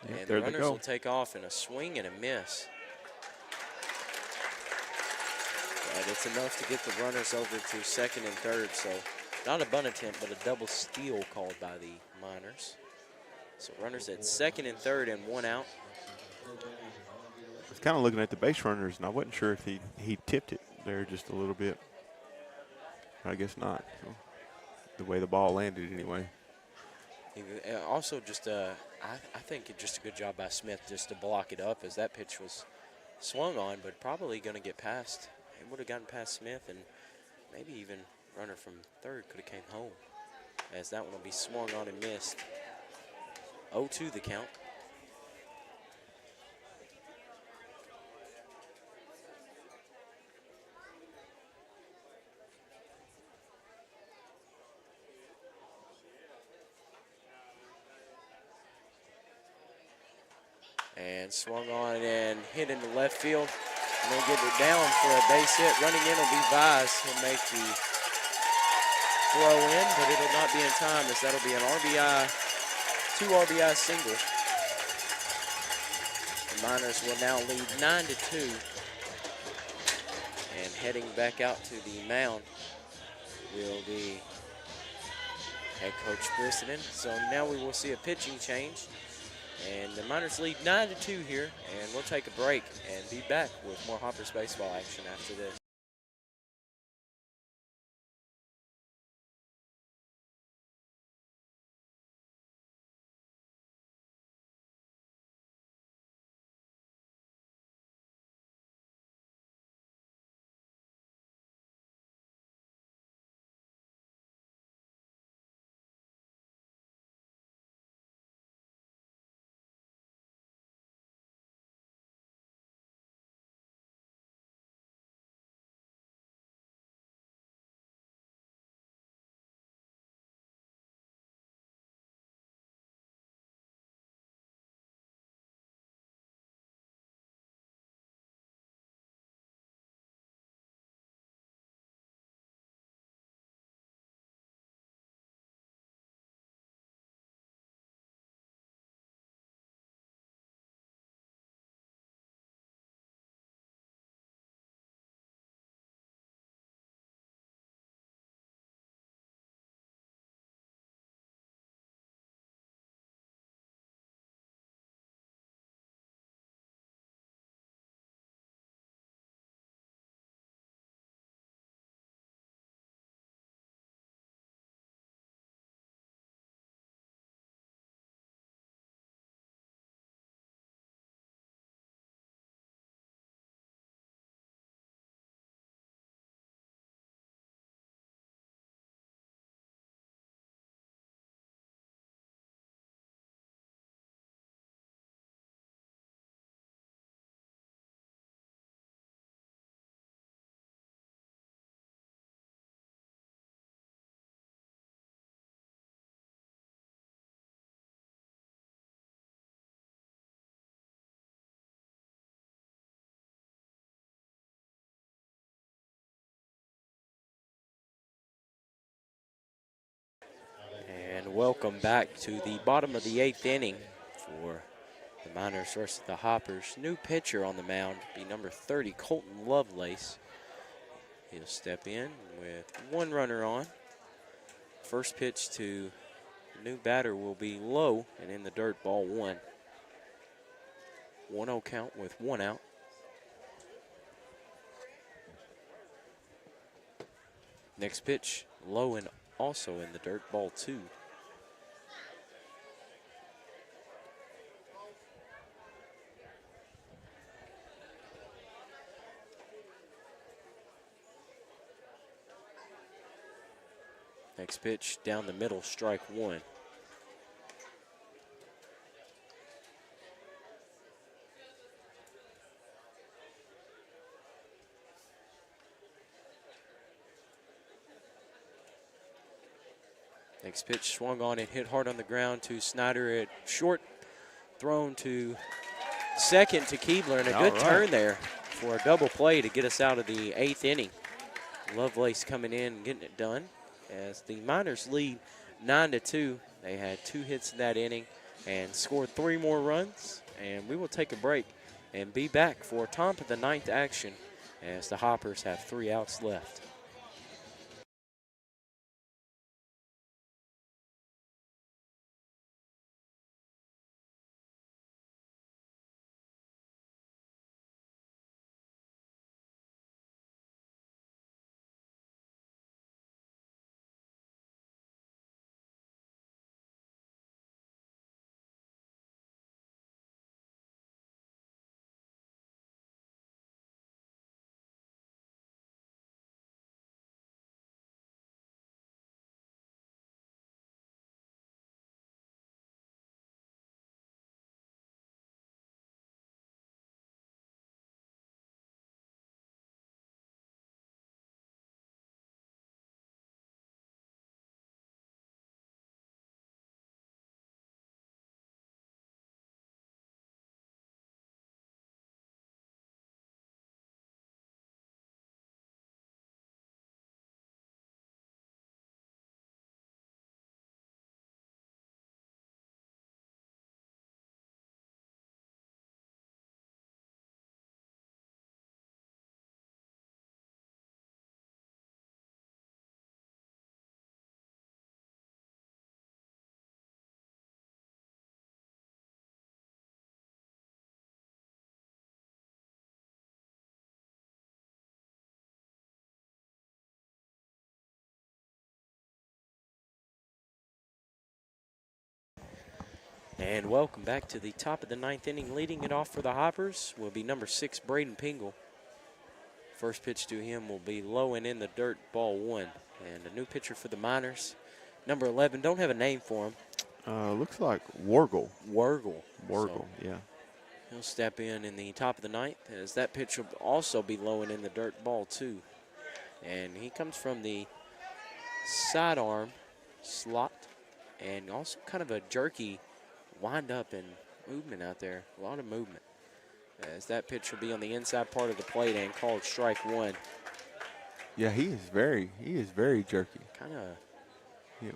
And the runners will take off in a swing and a miss. But it's enough to get the runners over to second and third. So not a bunt attempt, but a double steal called by the Miners. So runners at second and third and 1 out. I was kind of looking at the base runners, and I wasn't sure if he tipped it there just a little bit. I guess not. So, the way the ball landed anyway. Also, just I think just a good job by Smith just to block it up, as that pitch was swung on, but probably going to get past. It would have gotten past Smith, and maybe even runner from third could have came home, as that one will be swung on and missed. 0-2 the count. And swung on and hit into left field. And they'll get it down for a base hit. Running in will be Vise. He'll make the throw in, but it'll not be in time as that'll be an RBI, 2 RBI single. The Miners will now lead 9-2. And heading back out to the mound will be head coach Brissenden. So now we will see a pitching change. And the Miners lead 9-2 here, and we'll take a break and be back with more Hoppers baseball action after this. And welcome back to the bottom of the 8th inning for the Miners versus the Hoppers. New pitcher on the mound be number 30, Colton Lovelace. He'll step in with 1 runner on. First pitch to the new batter will be low and in the dirt, ball 1. 1-0 count with 1 out. Next pitch, low and also in the dirt, ball 2. Next pitch down the middle, strike 1. Next pitch swung on and hit hard on the ground to Snyder at short. Thrown to second to Keebler, and a good turn there for a double play to get us out of the 8th inning. Lovelace coming in and getting it done as the Miners lead 9-2. They had 2 hits in that inning and scored 3 more runs. And we will take a break and be back for top of the 9th action as the Hoppers have 3 outs left. And welcome back to the top of the 9th inning. Leading it off for the Hoppers will be number 6, Braden Pingle. First pitch to him will be low and in the dirt, ball 1. And a new pitcher for the Miners, number 11. Don't have a name for him. Looks like Wargle. Wargle. Wargle, So yeah. he'll step in the top of the 9th, as that pitch will also be low and in the dirt, ball 2. And he comes from the sidearm slot, and also kind of a jerky wind up and movement out there. A lot of movement. As that pitch will be on the inside part of the plate and called strike 1. Yeah, he is very jerky. Kind of, Yep.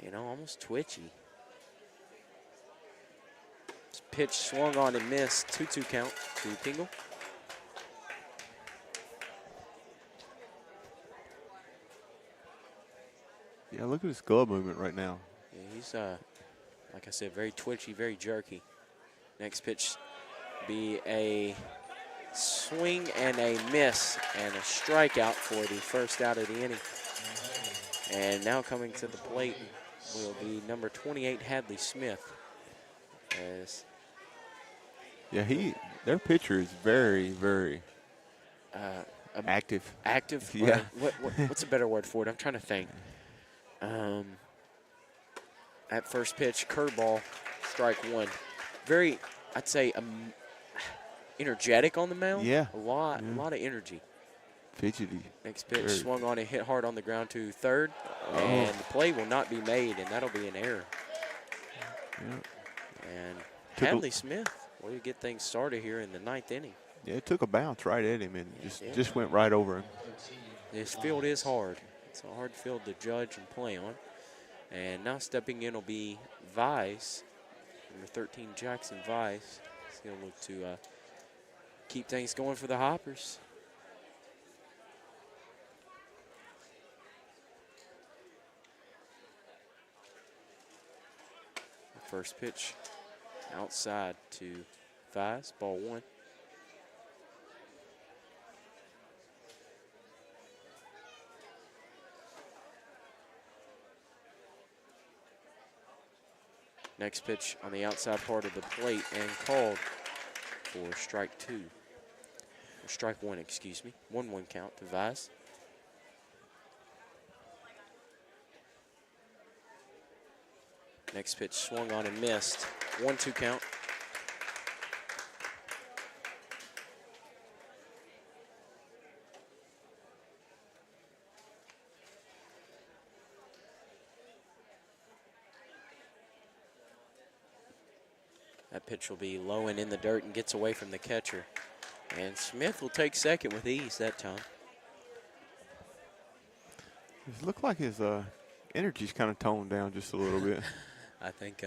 you know, almost twitchy. This pitch swung on and missed. 2-2 count to Pingle. Yeah, look at his glove movement right now. Yeah, he's, like I said, very twitchy, very jerky. Next pitch be a swing and a miss and a strikeout for the first out of the inning. And now coming to the plate will be number 28, Hadley Smith. Yeah, their pitcher is very active. Active? Yeah. What's a better word for it? I'm trying to think. At first pitch, curveball, strike 1. Very, I'd say, energetic on the mound. Yeah. A lot of energy. Fidgety. Next pitch swung on and hit hard on the ground to third. And the play will not be made, and that'll be an error. Yeah. And Hadley Smith will get things started here in the 9th inning. Yeah, it took a bounce right at him and just went right over him. This field is hard. It's a hard field to judge and play on. And now stepping in will be Vice, number 13, Jackson Vice. He's going to look to keep things going for the Hoppers. First pitch outside to Vice, ball 1. Next pitch on the outside part of the plate and called for strike 2. Or strike 1, excuse me. 1-1 count to Vice. Next pitch swung on and missed. 1-2 count. That pitch will be low and in the dirt and gets away from the catcher. And Smith will take second with ease that time. It looked like his energy's kind of toned down just a little bit. I think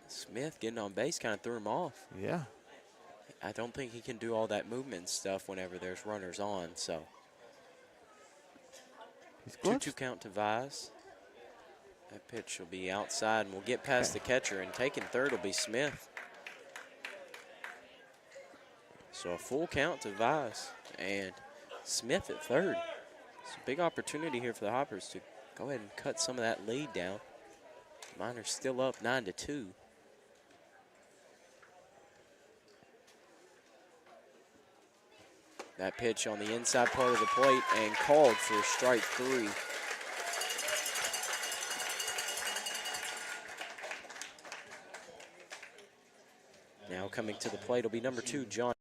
Smith getting on base kind of threw him off. Yeah. I don't think he can do all that movement and stuff whenever there's runners on, so. 2-2 count to Vise. That pitch will be outside and will get past the catcher, and taking third will be Smith. So a full count to Vise and Smith at third. It's a big opportunity here for the Hoppers to go ahead and cut some of that lead down. Miners still up 9-2. That pitch on the inside part of the plate and called for strike 3. Now coming to the plate will be number 2, John.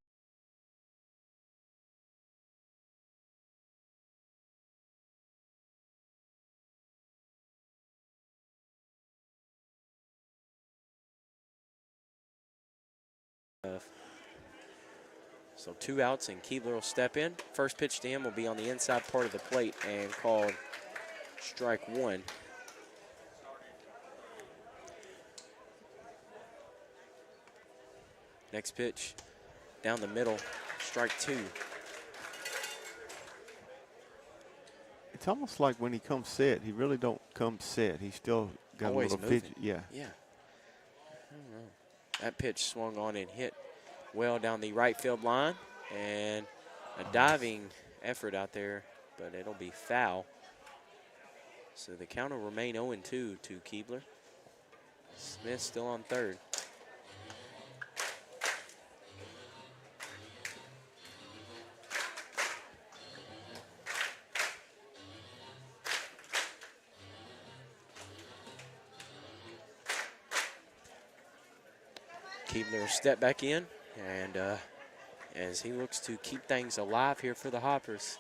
So 2 outs and Keebler will step in. First pitch to him will be on the inside part of the plate and called strike 1. Next pitch down the middle, strike 2. It's almost like when he comes set, he really don't come set. He still got Always a little moving. fidget. Yeah. Yeah. I don't know. That pitch swung on and hit well down the right field line, and a diving effort out there, but it'll be foul. So the count will remain 0-2 to Keebler. Smith still on third. Keebler step back in, and as he looks to keep things alive here for the Hoppers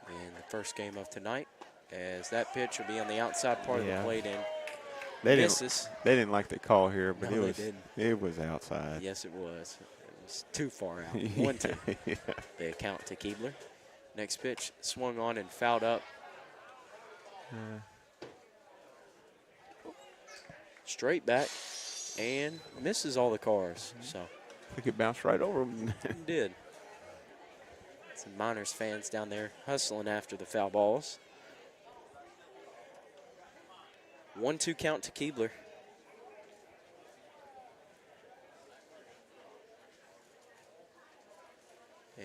in the first game of tonight, as that pitch will be on the outside part of the plate and misses. They didn't like the call here, but No, it was outside. Yes, it was. It was too far out. 1-2. Yeah. The account to Keebler. Next pitch swung on and fouled up. Straight back and misses all the cars. So I think it bounced right over him. it did. Some Miners fans down there hustling after the foul balls. 1-2 count to Keebler.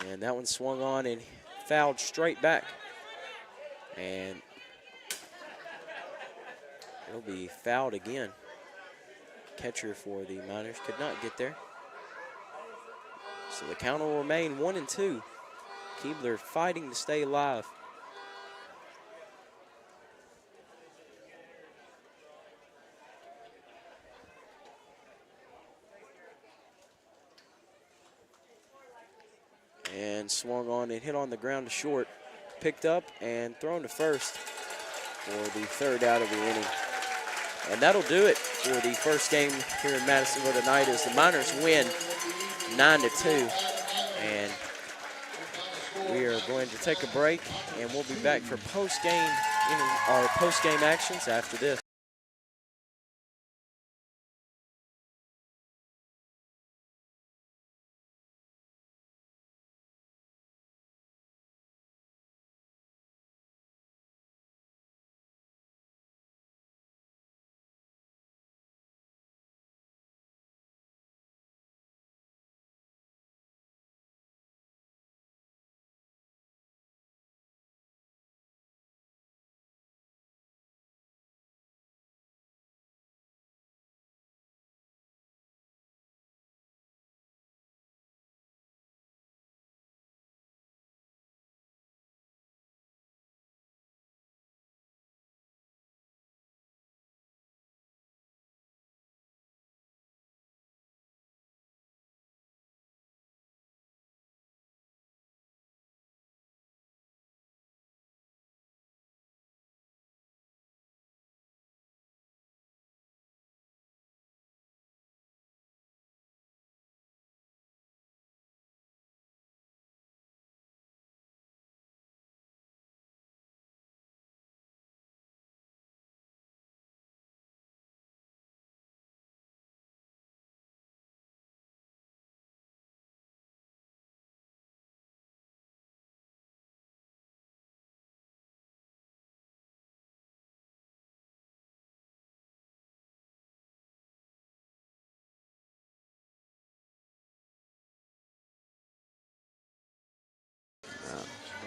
And that one swung on and fouled straight back. And it'll be fouled again. Catcher for the Miners could not get there. So the count will remain 1-2. Keebler fighting to stay alive. And swung on and hit on the ground to short. Picked up and thrown to first for the third out of the inning. And that'll do it for the first game here in Madisonville tonight as the Miners win 9-2. And we are going to take a break, and we'll be back for post-game actions after this.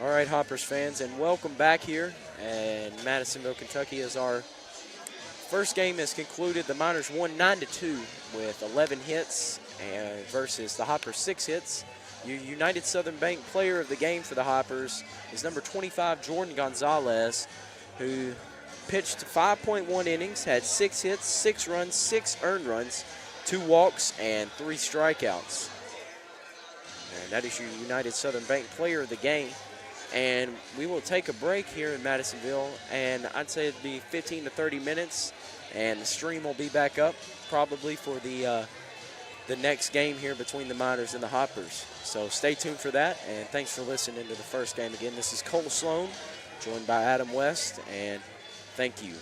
All right, Hoppers fans, and welcome back here in Madisonville, Kentucky, as our first game has concluded. The Miners won 9-2 with 11 hits and versus the Hoppers 6 hits. Your United Southern Bank player of the game for the Hoppers is number 25, Jordan Gonzalez, who pitched 5.1 innings, had 6 hits, 6 runs, 6 earned runs, 2 walks, and 3 strikeouts. And that is your United Southern Bank player of the game. And we will take a break here in Madisonville, and I'd say it'd be 15 to 30 minutes, and the stream will be back up probably for the next game here between the Miners and the Hoppers. So stay tuned for that, and thanks for listening to the first game. Again, this is Cole Sloan, joined by Adam West, and thank you.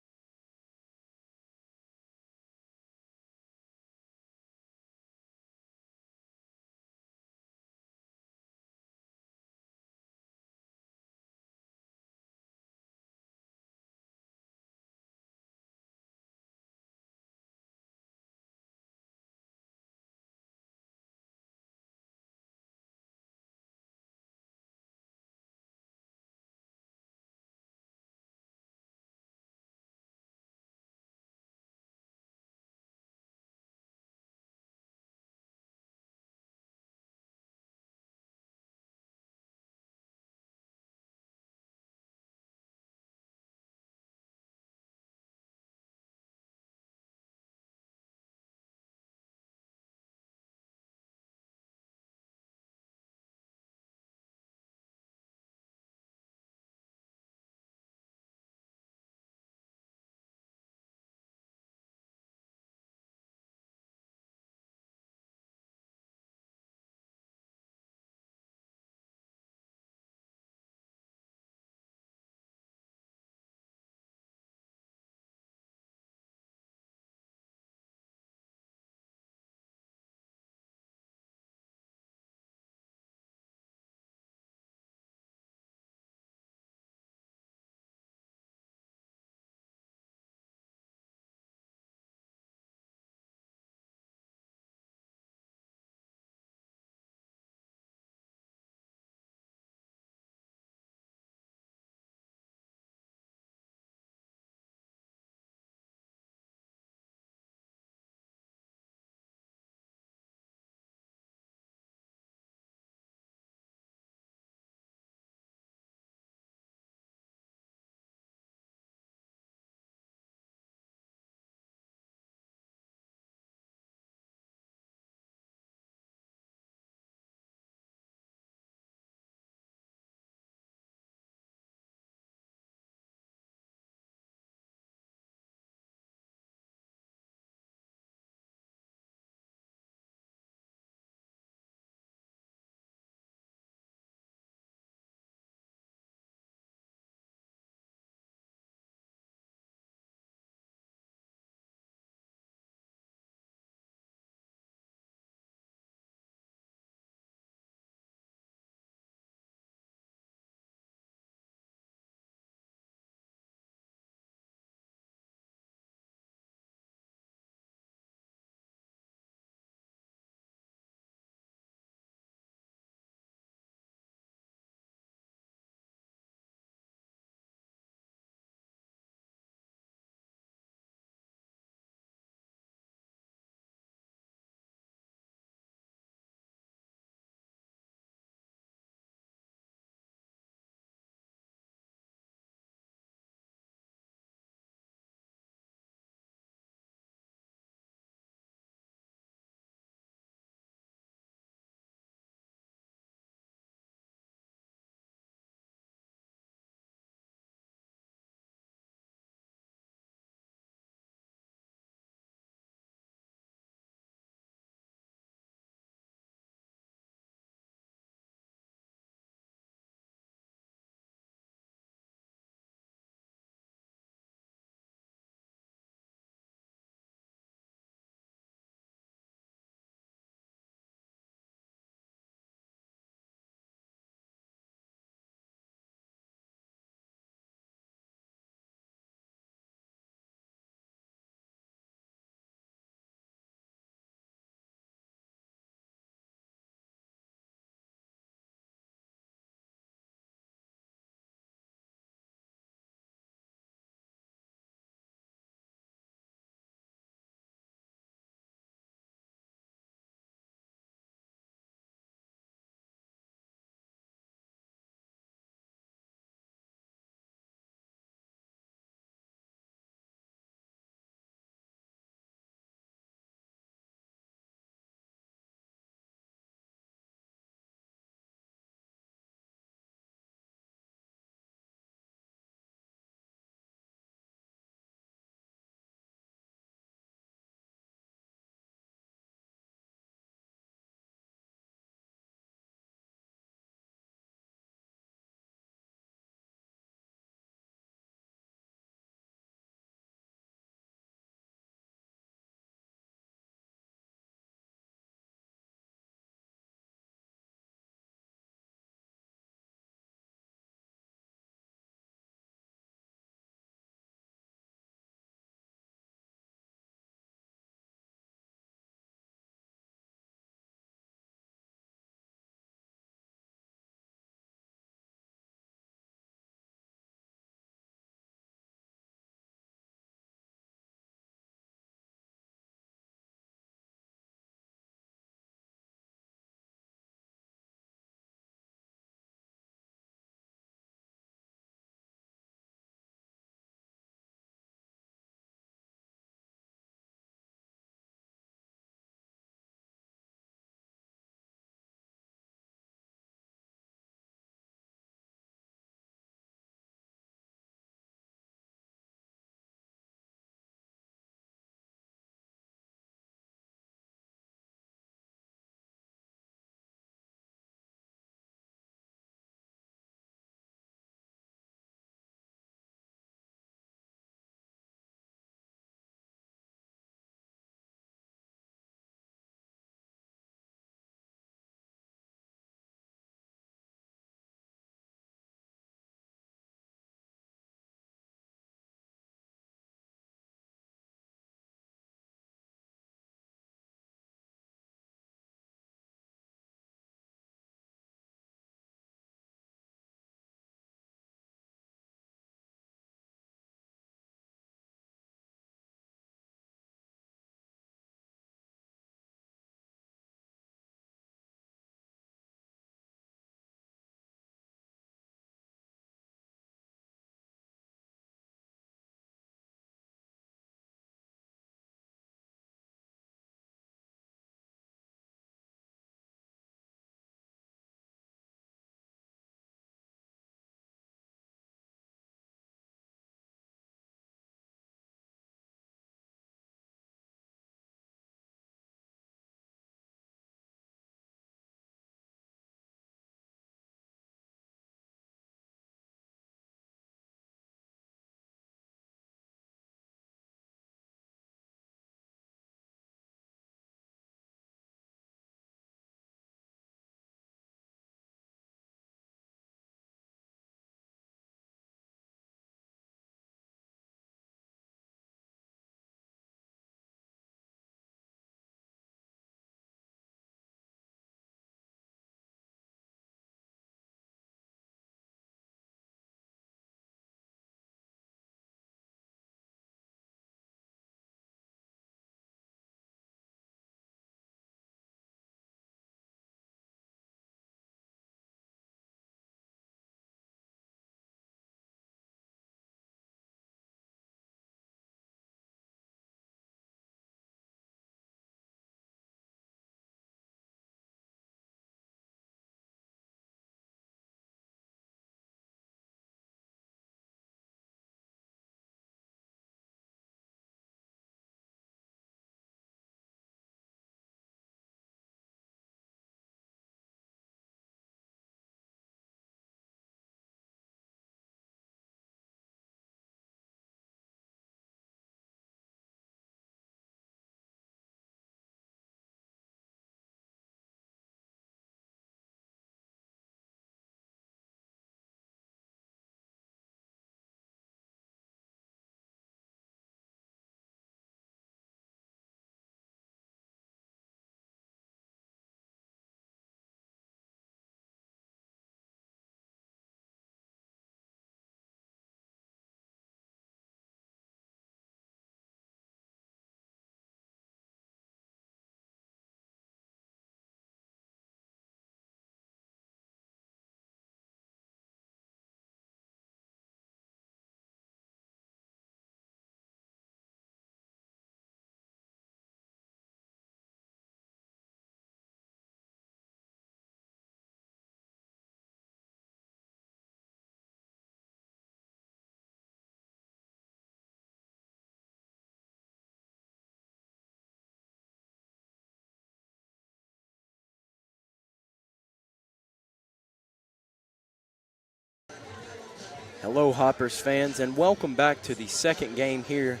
Hello, Hoppers fans, and welcome back to the second game here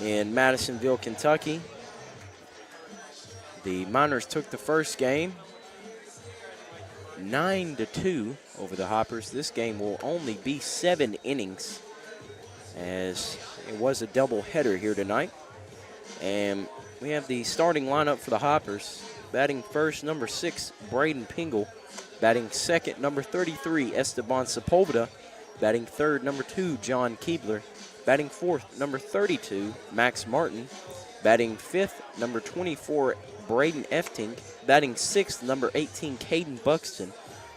in Madisonville, Kentucky. The Miners took the first game 9-2 over the Hoppers. This game will only be 7 innings, as it was a doubleheader here tonight. And we have the starting lineup for the Hoppers. Batting first, number 6, Braden Pingle. Batting second, number 33, Esteban Sepulveda. Batting third, number 2, John Keebler. Batting fourth, number 32, Max Martin. Batting fifth, number 24, Braden Efting. Batting sixth, number 18, Caden Buxton.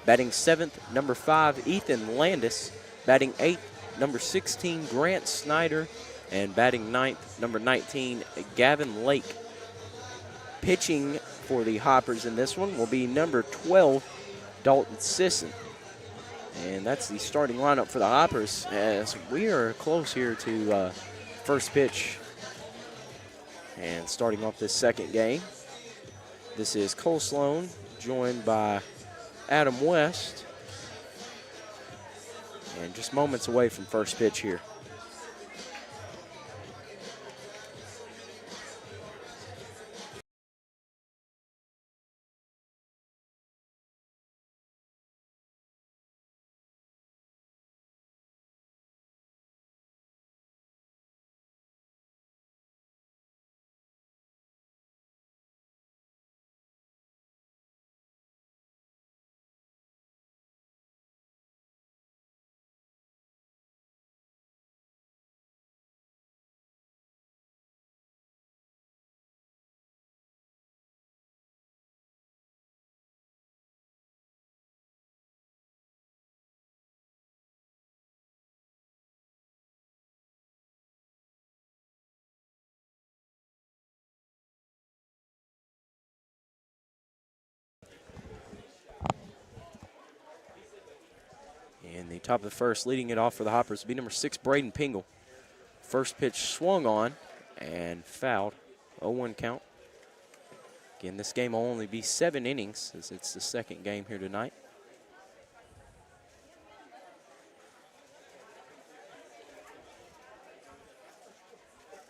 Batting seventh, number 5, Ethan Landis. Batting eighth, number 16, Grant Snyder. And batting ninth, number 19, Gavin Lake. Pitching for the Hoppers in this one will be number 12, Dalton Sisson. And that's the starting lineup for the Hoppers, as we are close here to first pitch. And starting off this second game, this is Cole Sloan, joined by Adam West. And just moments away from first pitch here. And the top of the first, leading it off for the Hoppers, will be number 6, Braden Pingle. First pitch swung on and fouled. 0-1 count. Again, this game will only be 7 innings, as it's the second game here tonight.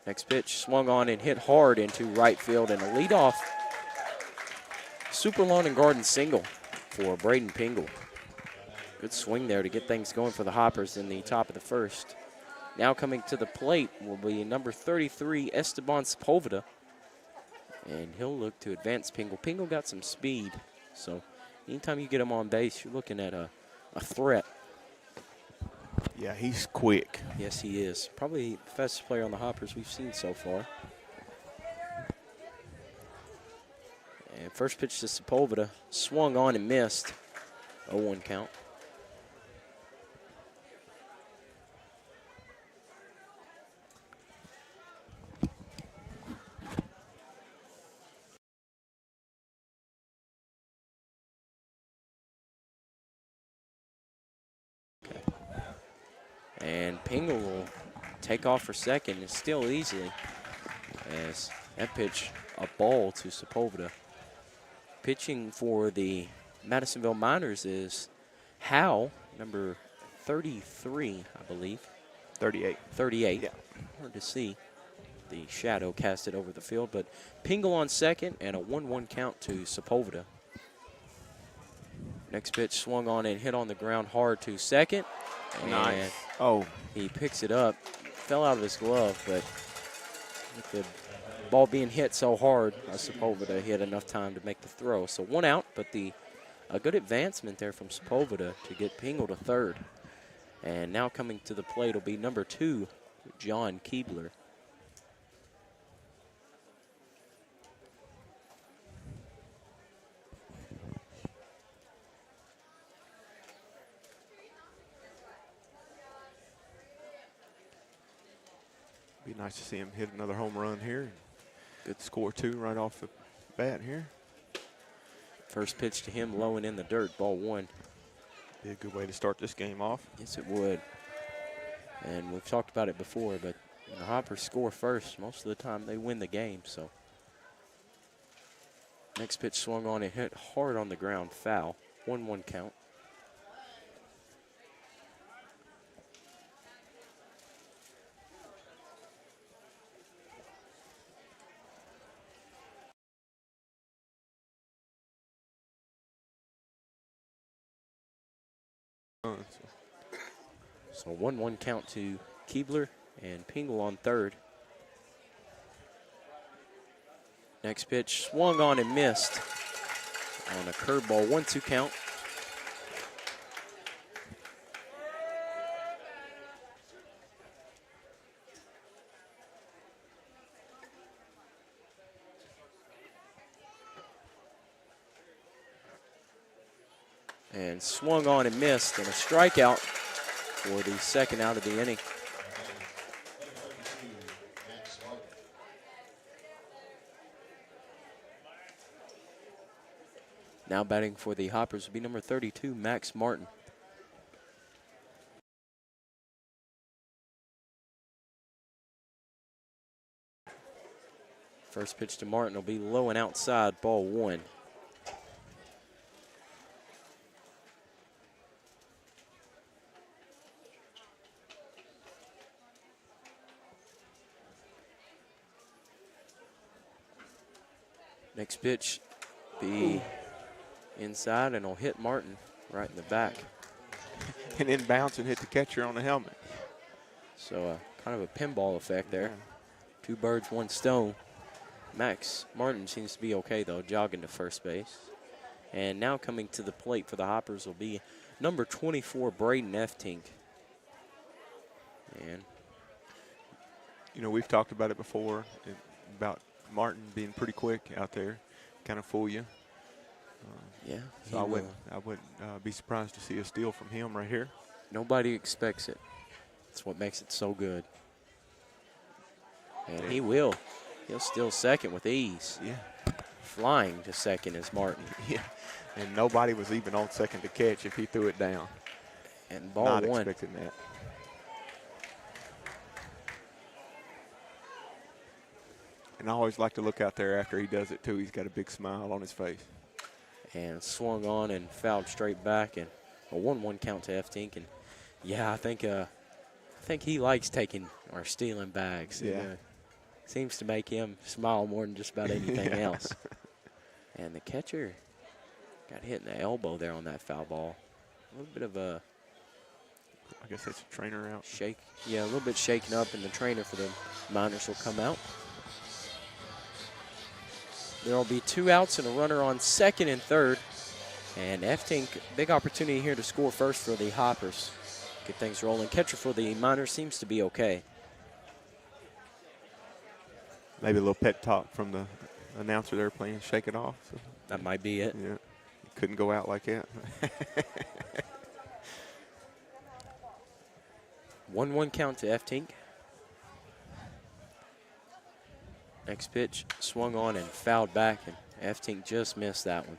Next pitch swung on and hit hard into right field, and a leadoff super lawn and garden single for Braden Pingle. Good swing there to get things going for the Hoppers in the top of the first. Now coming to the plate will be number 33, Esteban Sepulveda. And he'll look to advance Pingle. Pingle got some speed, so anytime you get him on base, you're looking at a threat. Yeah, he's quick. Yes, he is. Probably the fastest player on the Hoppers we've seen so far. And first pitch to Sepulveda, swung on and missed. 0-1 count. And Pingle will take off for second and steal easily, as that pitch, a ball to Sepulveda. Pitching for the Madisonville Miners is Howe, number 33, I believe. 38. 38. Yeah. Hard to see the shadow casted over the field, but Pingle on second and a 1-1 count to Sepulveda. Next pitch swung on and hit on the ground hard to second. Nice. Oh. He picks it up, fell out of his glove, but with the ball being hit so hard, Sepulveda, he had enough time to make the throw. So 1 out, but a good advancement there from Sepulveda to get Pingle to third. And now coming to the plate will be number 2, John Keebler. Be nice to see him hit another home run here. Good score, too, right off the bat here. First pitch to him, low and in the dirt, ball 1. Be a good way to start this game off. Yes, it would. And we've talked about it before, but when the Hoppers score first, most of the time they win the game. So next pitch swung on and hit hard on the ground, foul. 1-1 count. So 1-1 count to Keebler and Pingle on third. Next pitch swung on and missed on a curveball, 1-2 count. And swung on and missed, and a strikeout for the second out of the inning. Now batting for the Hoppers will be number 32, Max Martin. First pitch to Martin will be low and outside, ball 1. Next pitch be inside, and will hit Martin right in the back. And then bounce and hit the catcher on the helmet. So kind of a pinball effect there. 2 birds, 1 stone. Max Martin seems to be okay, though, jogging to first base. And now coming to the plate for the Hoppers will be number 24, Braden Eftink. And you know, we've talked about it before, about Martin being pretty quick out there, kind of fool you. Yeah. So I wouldn't be surprised to see a steal from him right here. Nobody expects it. That's what makes it so good. And he will. He'll steal second with ease. Yeah. Flying to second is Martin. Yeah. And nobody was even on second to catch if he threw it down. And ball Not 1. expecting that. And I always like to look out there after he does it, too. He's got a big smile on his face. And swung on and fouled straight back, and a 1-1 count to Eftink. And yeah, I think he likes taking or stealing bags. Yeah. Seems to make him smile more than just about anything else. And the catcher got hit in the elbow there on that foul ball. A little bit of a, I guess that's a trainer out. Shake. Yeah, a little bit shaken up, and the trainer for the Miners will come out. There will be 2 outs and a runner on second and third. And Eftink, big opportunity here to score first for the Hoppers. Get things rolling. Catcher for the Miners seems to be okay. Maybe a little pet talk from the announcer there playing Shake It Off. So. That might be it. Yeah, he couldn't go out like that. 1-1 count to Eftink. Next pitch swung on and fouled back, and Eftink just missed that one.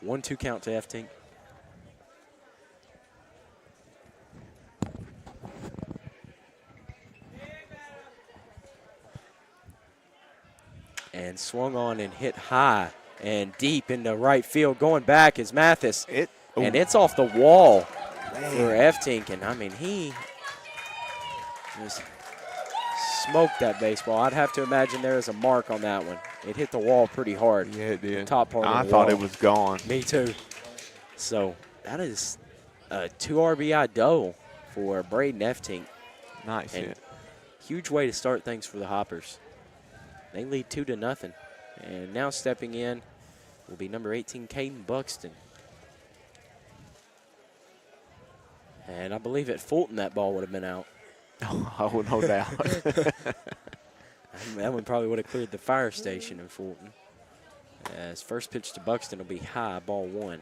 One-two count to Eftink. And swung on and hit high and deep into right field. Going back is Mathis. And it's off the wall for Eftink. And, I mean, he just smoked that baseball. I'd have to imagine there is a mark on that one. It hit the wall pretty hard. Yeah, it did. The top part of the I thought it was gone. Me too. So that is a 2 RBI double for Braden Eftink. Nice and hit. Huge way to start things for the Hoppers. They lead 2-0. And now stepping in will be number 18, Caden Buxton. And I believe at Fulton that ball would have been out. Oh, no doubt. That one probably would have cleared the fire station in Fulton. As first pitch to Buxton will be high, ball 1.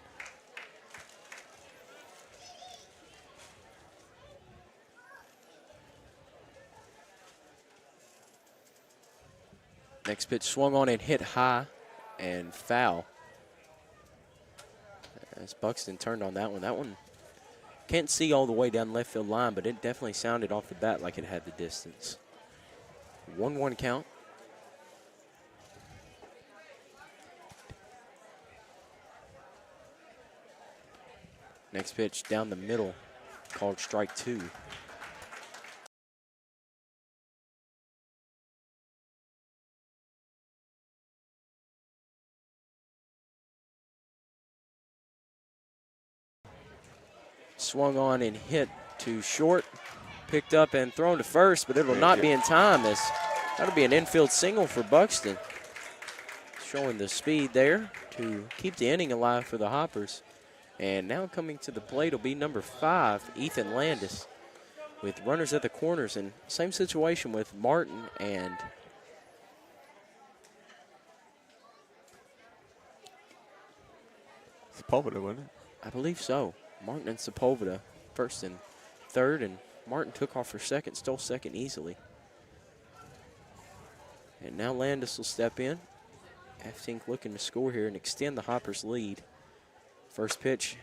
Next pitch swung on and hit high and foul. As Buxton turned on that one. That one can't see all the way down left field line, but it definitely sounded off the bat like it had the distance. 1-1 count. Next pitch down the middle, called strike 2. swung on and hit to short. Picked up and thrown to first, but it will not be in time as that'll be an infield single for Buxton. Showing the speed there to keep the inning alive for the Hoppers. And now coming to the plate will be number 5, Ethan Landis, with runners at the corners. And same situation with Martin and Sepulveda, wasn't it? I believe so. Martin and Sepulveda, first and third, and Martin took off for second, stole second easily. And now Landis will step in. F-Tink looking to score here and extend the Hoppers' lead. First pitch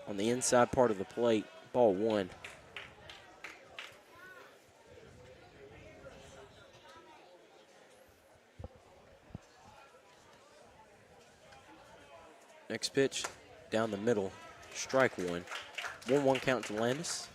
on the inside part of the plate, ball 1. Next pitch down the middle, strike 1. 1-1 count to Landis.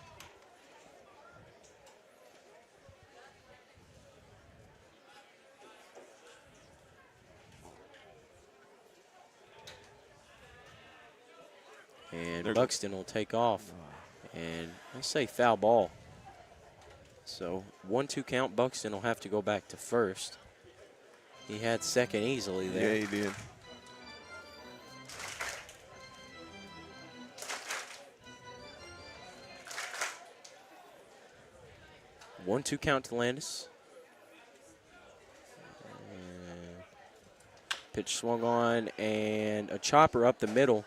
And Buxton will take off. And I say foul ball. So 1-2 count. Buxton will have to go back to first. He had second easily there. Yeah, he did. One-two count to Landis. Pitch swung on, and a chopper up the middle.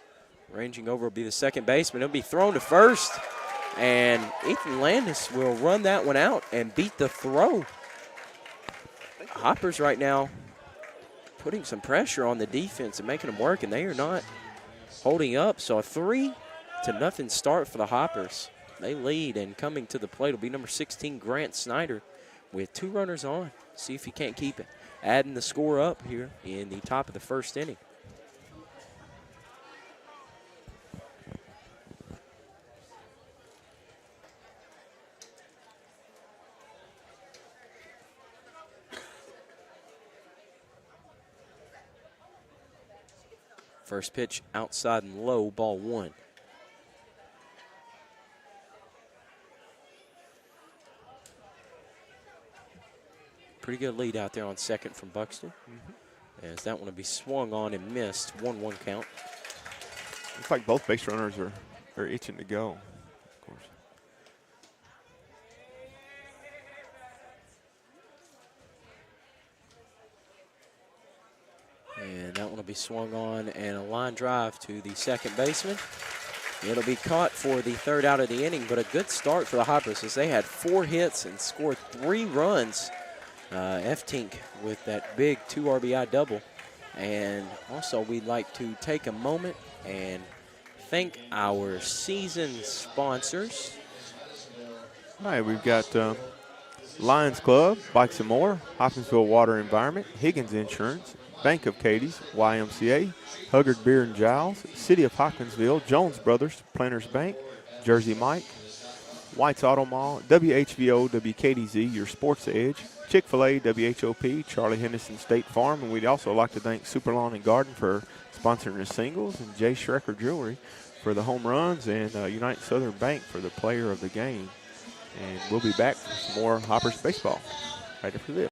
Ranging over will be the second baseman. It'll be thrown to first, and Ethan Landis will run that one out and beat the throw. Hoppers right now putting some pressure on the defense and making them work, and they are not holding up. So a 3-0 start for the Hoppers. They lead, and coming to the plate will be number 16, Grant Snyder, with 2 runners on. See if he can't keep it. Adding the score up here in the top of the first inning. First pitch outside and low, ball 1. Pretty good lead out there on second from Buxton. As that one will be swung on and missed. 1-1 count. Looks like both base runners are itching to go, of course. And that one will be swung on and a line drive to the second baseman. It'll be caught for the 3rd out of the inning, but a good start for the Hoppers as they had 4 hits and scored 3 runs. F-Tink with that big 2 RBI double. And also we'd like to take a moment and thank our season sponsors. All right, we've got Lions Club, Bikes and More, Hopkinsville Water Environment, Higgins Insurance, Bank of Katie's, YMCA, Huggard Beer and Giles, City of Hopkinsville, Jones Brothers, Planters Bank, Jersey Mike, White's Auto Mall, WHVO, WKDZ, Your Sports Edge, Chick-fil-A, WHOP, Charlie Henderson State Farm, and we'd also like to thank Super Lawn and Garden for sponsoring the singles, and Jay Schrecker Jewelry for the home runs, and United Southern Bank for the player of the game. And we'll be back for some more Hoppers baseball right after this.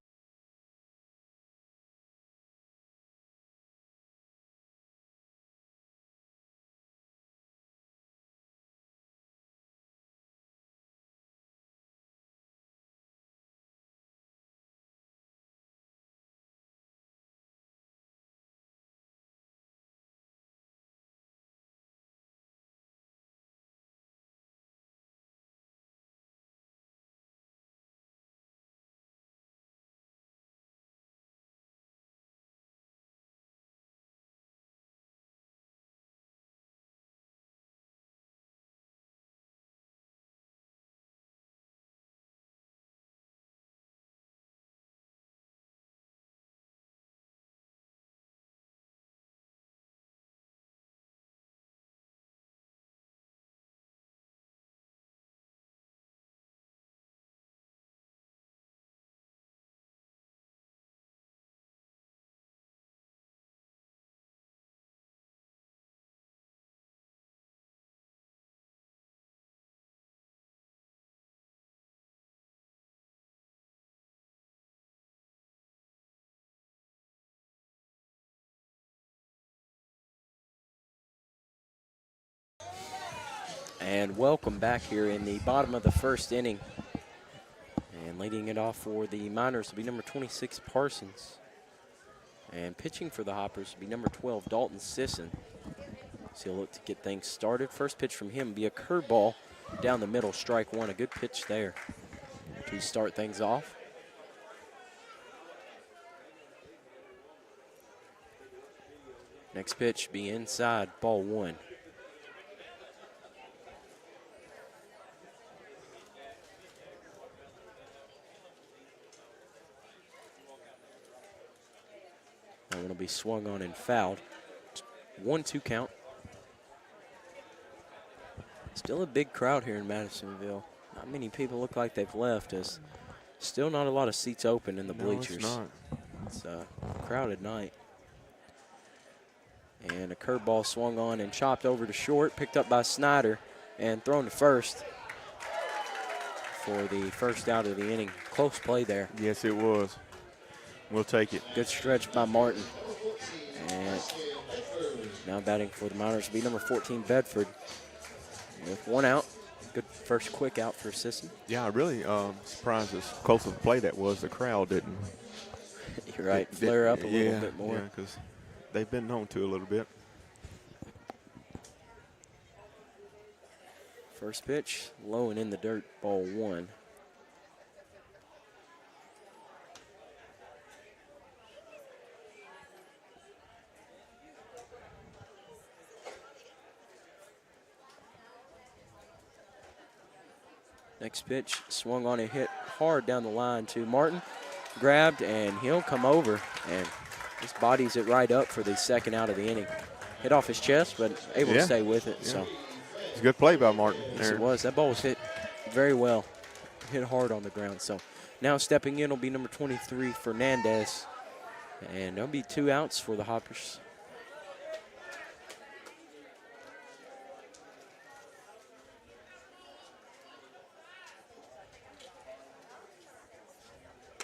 And welcome back here in the bottom of the first inning. And leading it off for the Miners will be number 26, Parsons. And pitching for the Hoppers will be number 12, Dalton Sisson. So he'll look to get things started. First pitch from him will be a curveball down the middle, strike one. A good pitch there to start things off. Next pitch be inside, ball one. That one will be swung on and fouled. 1-2 count. Still a big crowd here in Madisonville. Not many people look like they've left, as still not a lot of seats open in the bleachers. No, It's it's not. a crowded night. And a curveball swung on and chopped over to short, picked up by Snyder and thrown to first for the first out of the inning. Close play there. Yes, it was. We'll take it. Good stretch by Martin. And now batting for the Miners will be number 14, Bedford. With one out. Good first quick out for Sisson. Yeah, I really surprised as close of a play that was. The crowd didn't. You're right. Flare up a little bit more. Yeah, because they've been known to a little bit. First pitch, low and in the dirt, ball one. Next pitch, swung on and hit hard down the line to Martin. Grabbed, and he'll come over, and just bodies it right up for the second out of the inning. Hit off his chest, but able to stay with it. Yeah. So It's a good play by Martin. yes, it was. That ball was hit very well. Hit hard on the ground. So now stepping in will be number 23, Fernandez. And there'll be 2 outs for the Hoppers.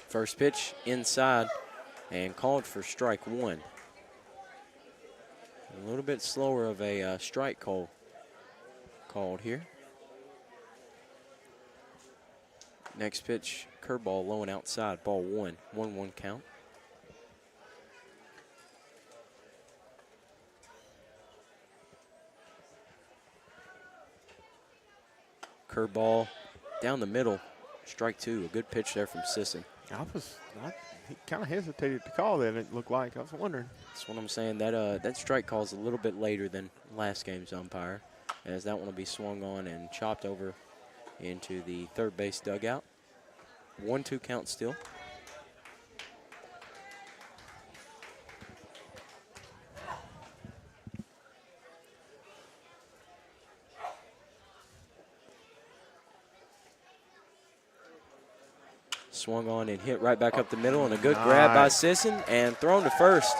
First pitch inside and called for strike one. A little bit slower of a strike called here. Next pitch, curveball low and outside, ball one. 1-1 count. Curveball down the middle, strike two. A good pitch there from Sisson. He kind of hesitated to call that, it looked like. I was wondering. That's what I'm saying. That strike call is a little bit later than last game's umpire, as that one will be swung on and chopped over into the third base dugout. 1-2 count still. Swung on and hit right back up the middle, and a good grab by Sisson and thrown to first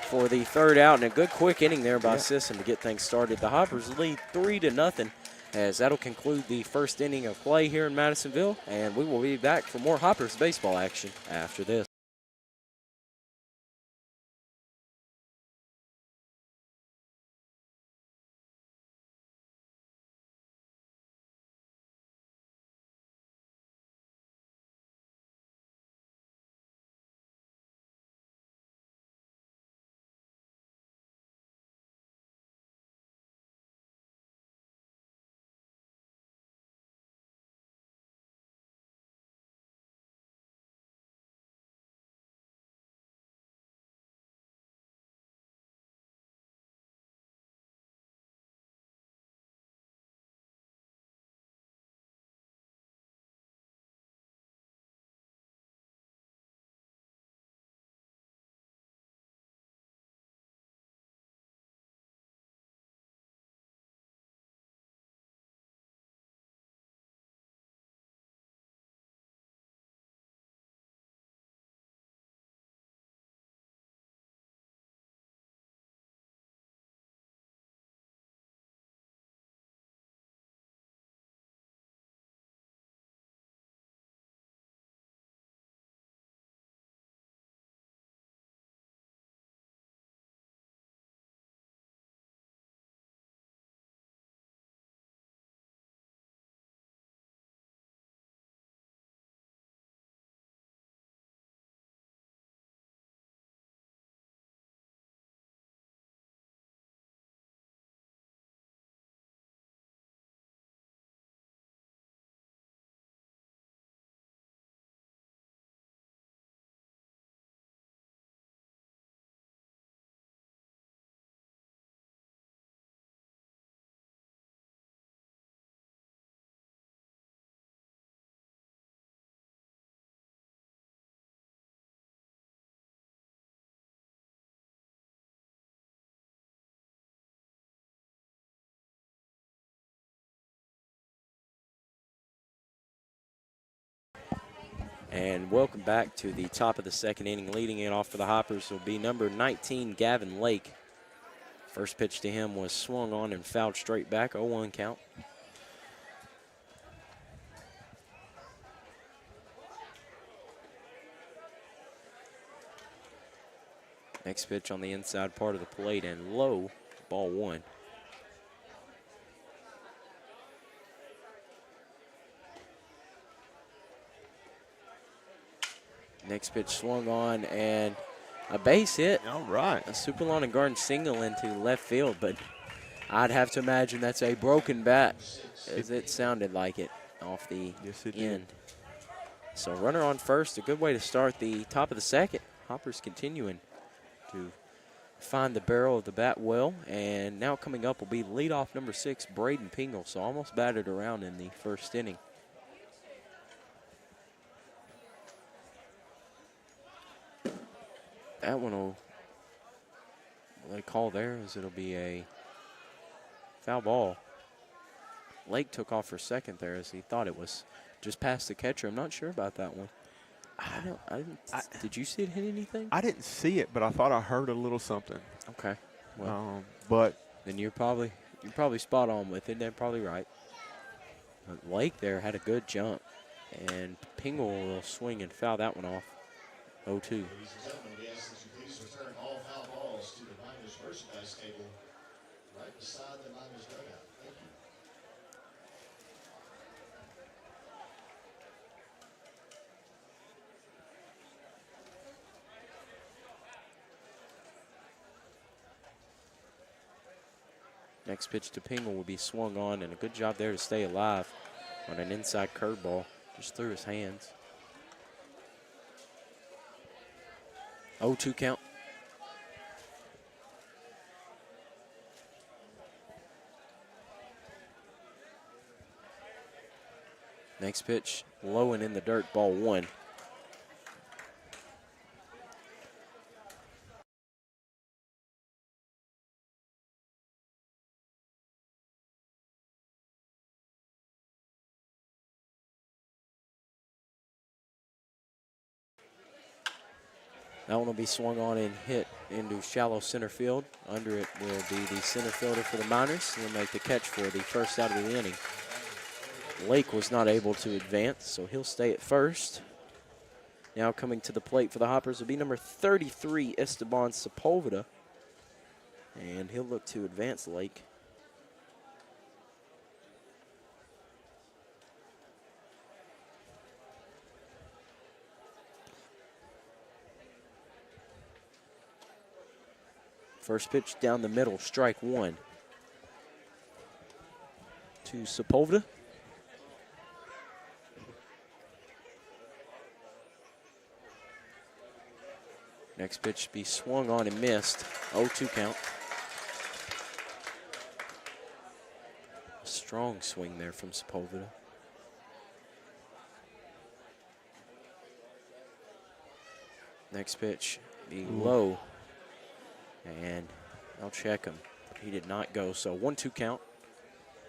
for the third out. And a good quick inning there by Sisson to get things started. The Hoppers lead 3-0, as that'll conclude the first inning of play here in Madisonville. And we will be back for more Hoppers baseball action after this. And welcome back to the top of the second inning. Leading it off for the Hoppers will be number 19, Gavin Lake. First pitch to him was swung on and fouled straight back, 0-1 count. Next pitch on the inside part of the plate and low, ball 1. Next pitch swung on and a base hit. All right. A super lawn and garden single into left field, but I'd have to imagine that's a broken bat, as it sounded like it off the end. So runner on first, a good way to start the top of the second. Hoppers continuing to find the barrel of the bat well, and now coming up will be leadoff number 6, Braden Pingle. So almost batted around in the first inning. That one will let a call there, as it'll be a foul ball. Lake took off for second there, as he thought it was just past the catcher. I'm not sure about that one. Did you see it hit anything? I didn't see it, but I thought I heard a little something. Okay. Well, but then you're probably spot on with it. They're probably right. But Lake there had a good jump, and Pingle will swing and foul that one off. 0-2. Next pitch to Pingle will be swung on, and a good job there to stay alive on an inside curveball, just through his hands. 0-2 count. Next pitch, low and in the dirt, ball 1. That one will be swung on and hit into shallow center field. Under it will be the center fielder for the Miners. He'll make the catch for the first out of the inning. Lake was not able to advance, so he'll stay at first. Now coming to the plate for the Hoppers will be number 33, Esteban Sepulveda. And he'll look to advance Lake. First pitch down the middle, strike 1. To Sepulveda. Next pitch be swung on and missed. 0-2 count. Strong swing there from Sepulveda. Next pitch be low. And I'll check him. He did not go, so 1-2 count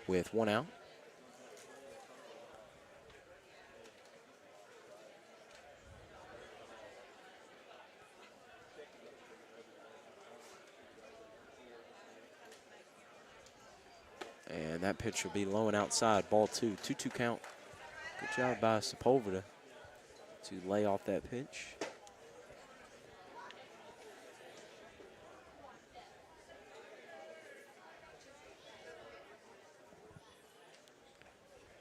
with 1 out. And that pitch will be low and outside, ball 2, 2-2 count. Good job by Sepulveda to lay off that pitch.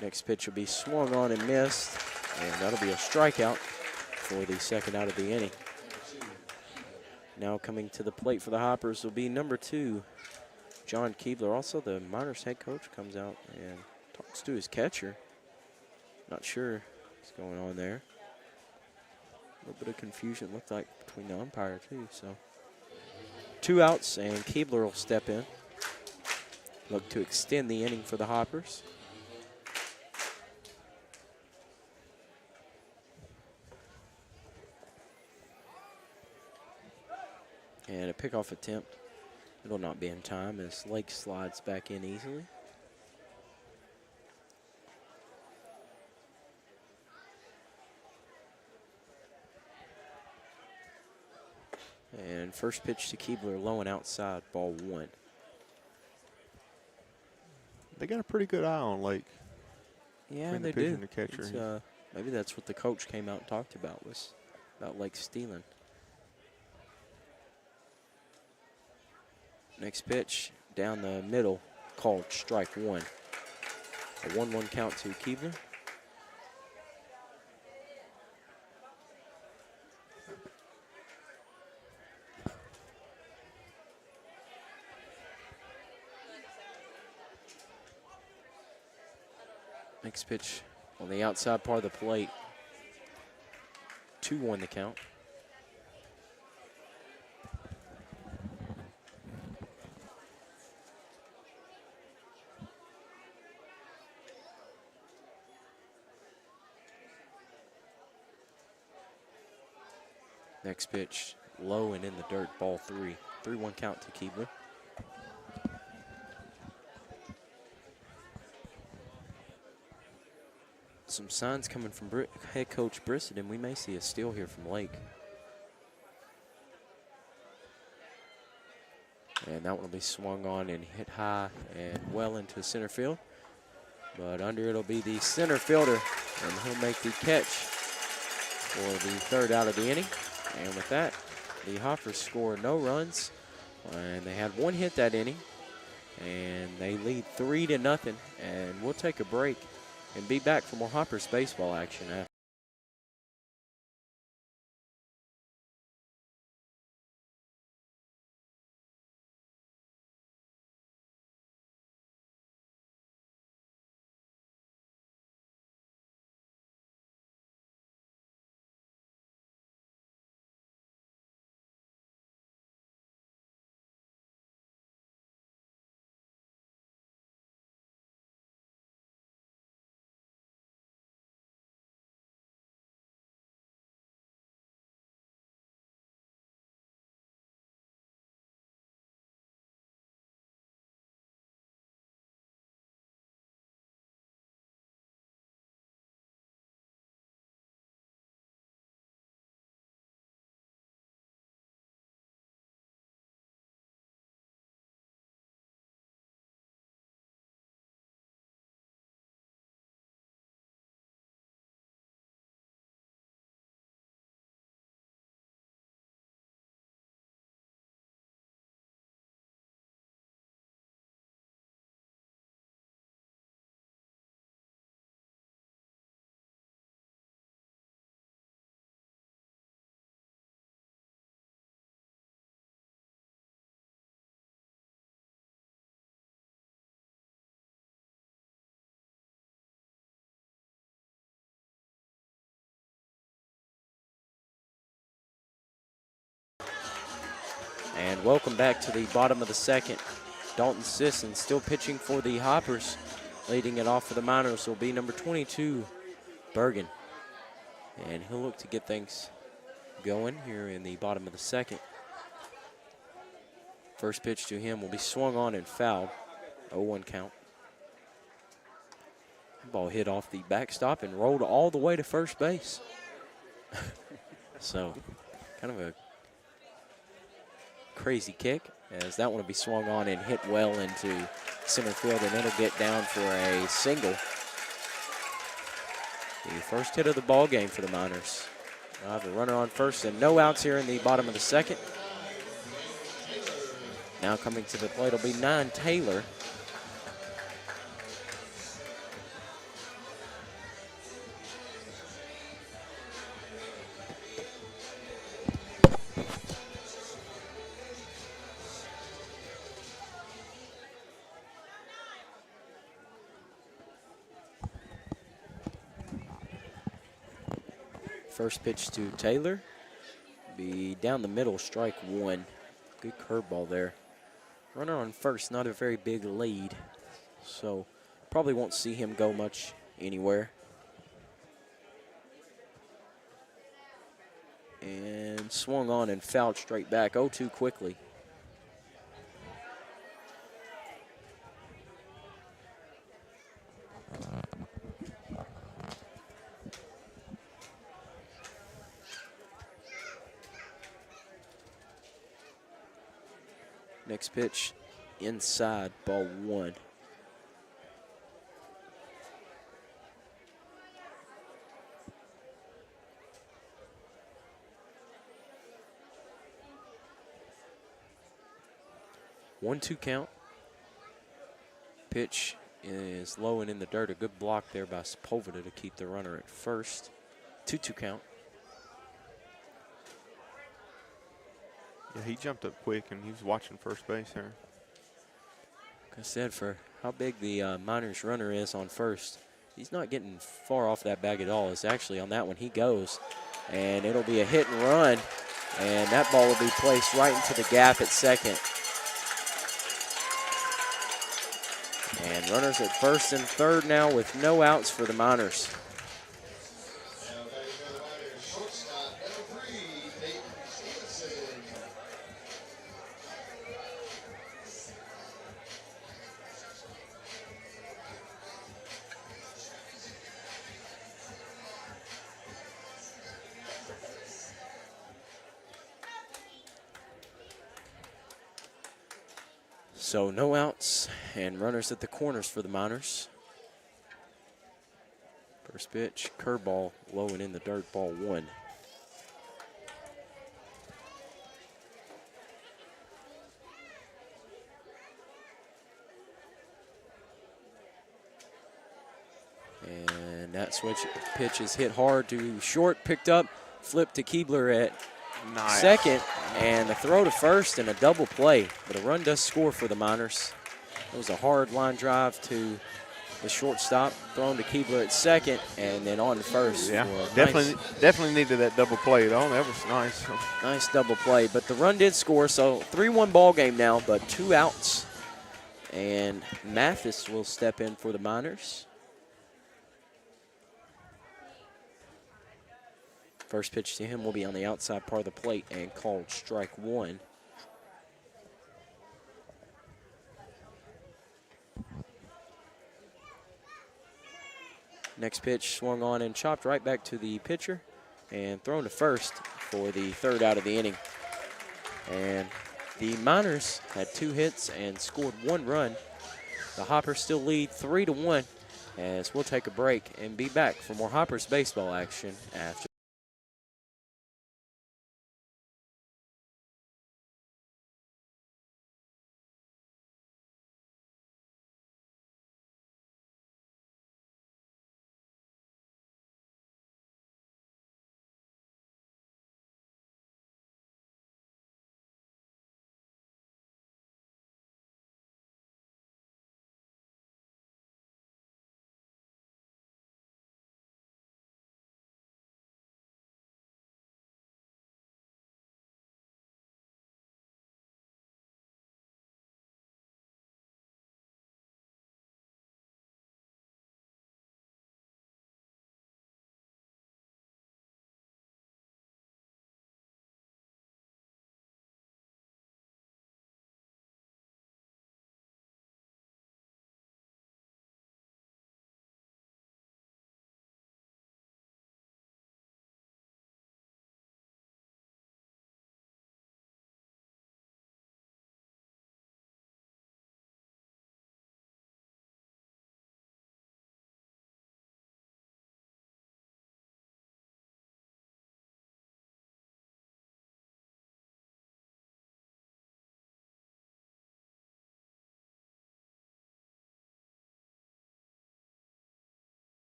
Next pitch will be swung on and missed, and that'll be a strikeout for the second out of the inning. Now coming to the plate for the Hoppers will be number 2, John Keebler. Also, the Miners head coach comes out and talks to his catcher. Not sure what's going on there. A little bit of confusion, looked like, between the umpire, too. So 2 outs, and Keebler will step in. Look to extend the inning for the Hoppers. And a pickoff attempt. It'll not be in time as Lake slides back in easily. And first pitch to Keebler, low and outside, ball 1. They got a pretty good eye on Lake. Yeah, the they pitcher do. and the catcher. It's, maybe that's what the coach came out and talked about, was about Lake stealing. Next pitch down the middle, called strike 1. A 1-1 count to Keebler. Next pitch on the outside part of the plate. 2-1 the count. Next pitch, low and in the dirt, ball 3. 3-1 count to Keebler. Some signs coming from head coach Brissenden. We may see a steal here from Lake. And that one will be swung on and hit high and well into center field. But under it'll be the center fielder, and he'll make the catch for the 3rd out of the inning. And with that, the Hoppers score no runs, and they had 1 hit that inning, and they lead 3-0. And we'll take a break and be back for more Hoppers baseball action after. And welcome back to the bottom of the 2nd. Dalton Sisson still pitching for the Hoppers. Leading it off for the Miners will be number 22, Bergen. And he'll look to get things going here in the bottom of the 2nd. First pitch to him will be swung on and fouled. 0-1 count. Ball hit off the backstop and rolled all the way to first base. So, kind of a crazy kick, as that one will be swung on and hit well into center field, and it'll get down for a single. The first hit of the ball game for the Miners. We'll have a runner on first and no outs here in the bottom of the 2nd. Now coming to the plate will be 9, Taylor. First pitch to Taylor. Be down the middle, strike 1. Good curveball there. Runner on first, not a very big lead, so probably won't see him go much anywhere. And swung on and fouled straight back. 0-2 quickly. Next pitch inside, ball 1. One-two count. Pitch is low and in the dirt. A good block there by Sepulveda to keep the runner at first. 2-2 count. Yeah, he jumped up quick, and he was watching first base there. Like I said, for how big the Miners runner is on first, he's not getting far off that bag at all. It's actually on that one he goes, and it'll be a hit and run, and that ball will be placed right into the gap at second. And runners at first and third now with no outs for the Miners. So no outs and runners at the corners for the Miners. First pitch, curveball, low and in the dirt, ball 1. And that switch pitch is hit hard to short, picked up, flipped to Keebler at second, and a throw to first and a double play. But a run does score for the Miners. It was a hard line drive to the shortstop, thrown to Keebler at second, and then on to first. Yeah, definitely needed that double play, though. That was nice. Nice double play, but the run did score, so 3-1 ball game now, but 2 outs. And Mathis will step in for the Miners. First pitch to him will be on the outside part of the plate and called strike 1. Next pitch swung on and chopped right back to the pitcher and thrown to first for the 3rd out of the inning. And the Miners had 2 hits and scored 1 run. The Hoppers still lead 3-1 as we'll take a break and be back for more Hoppers baseball action after.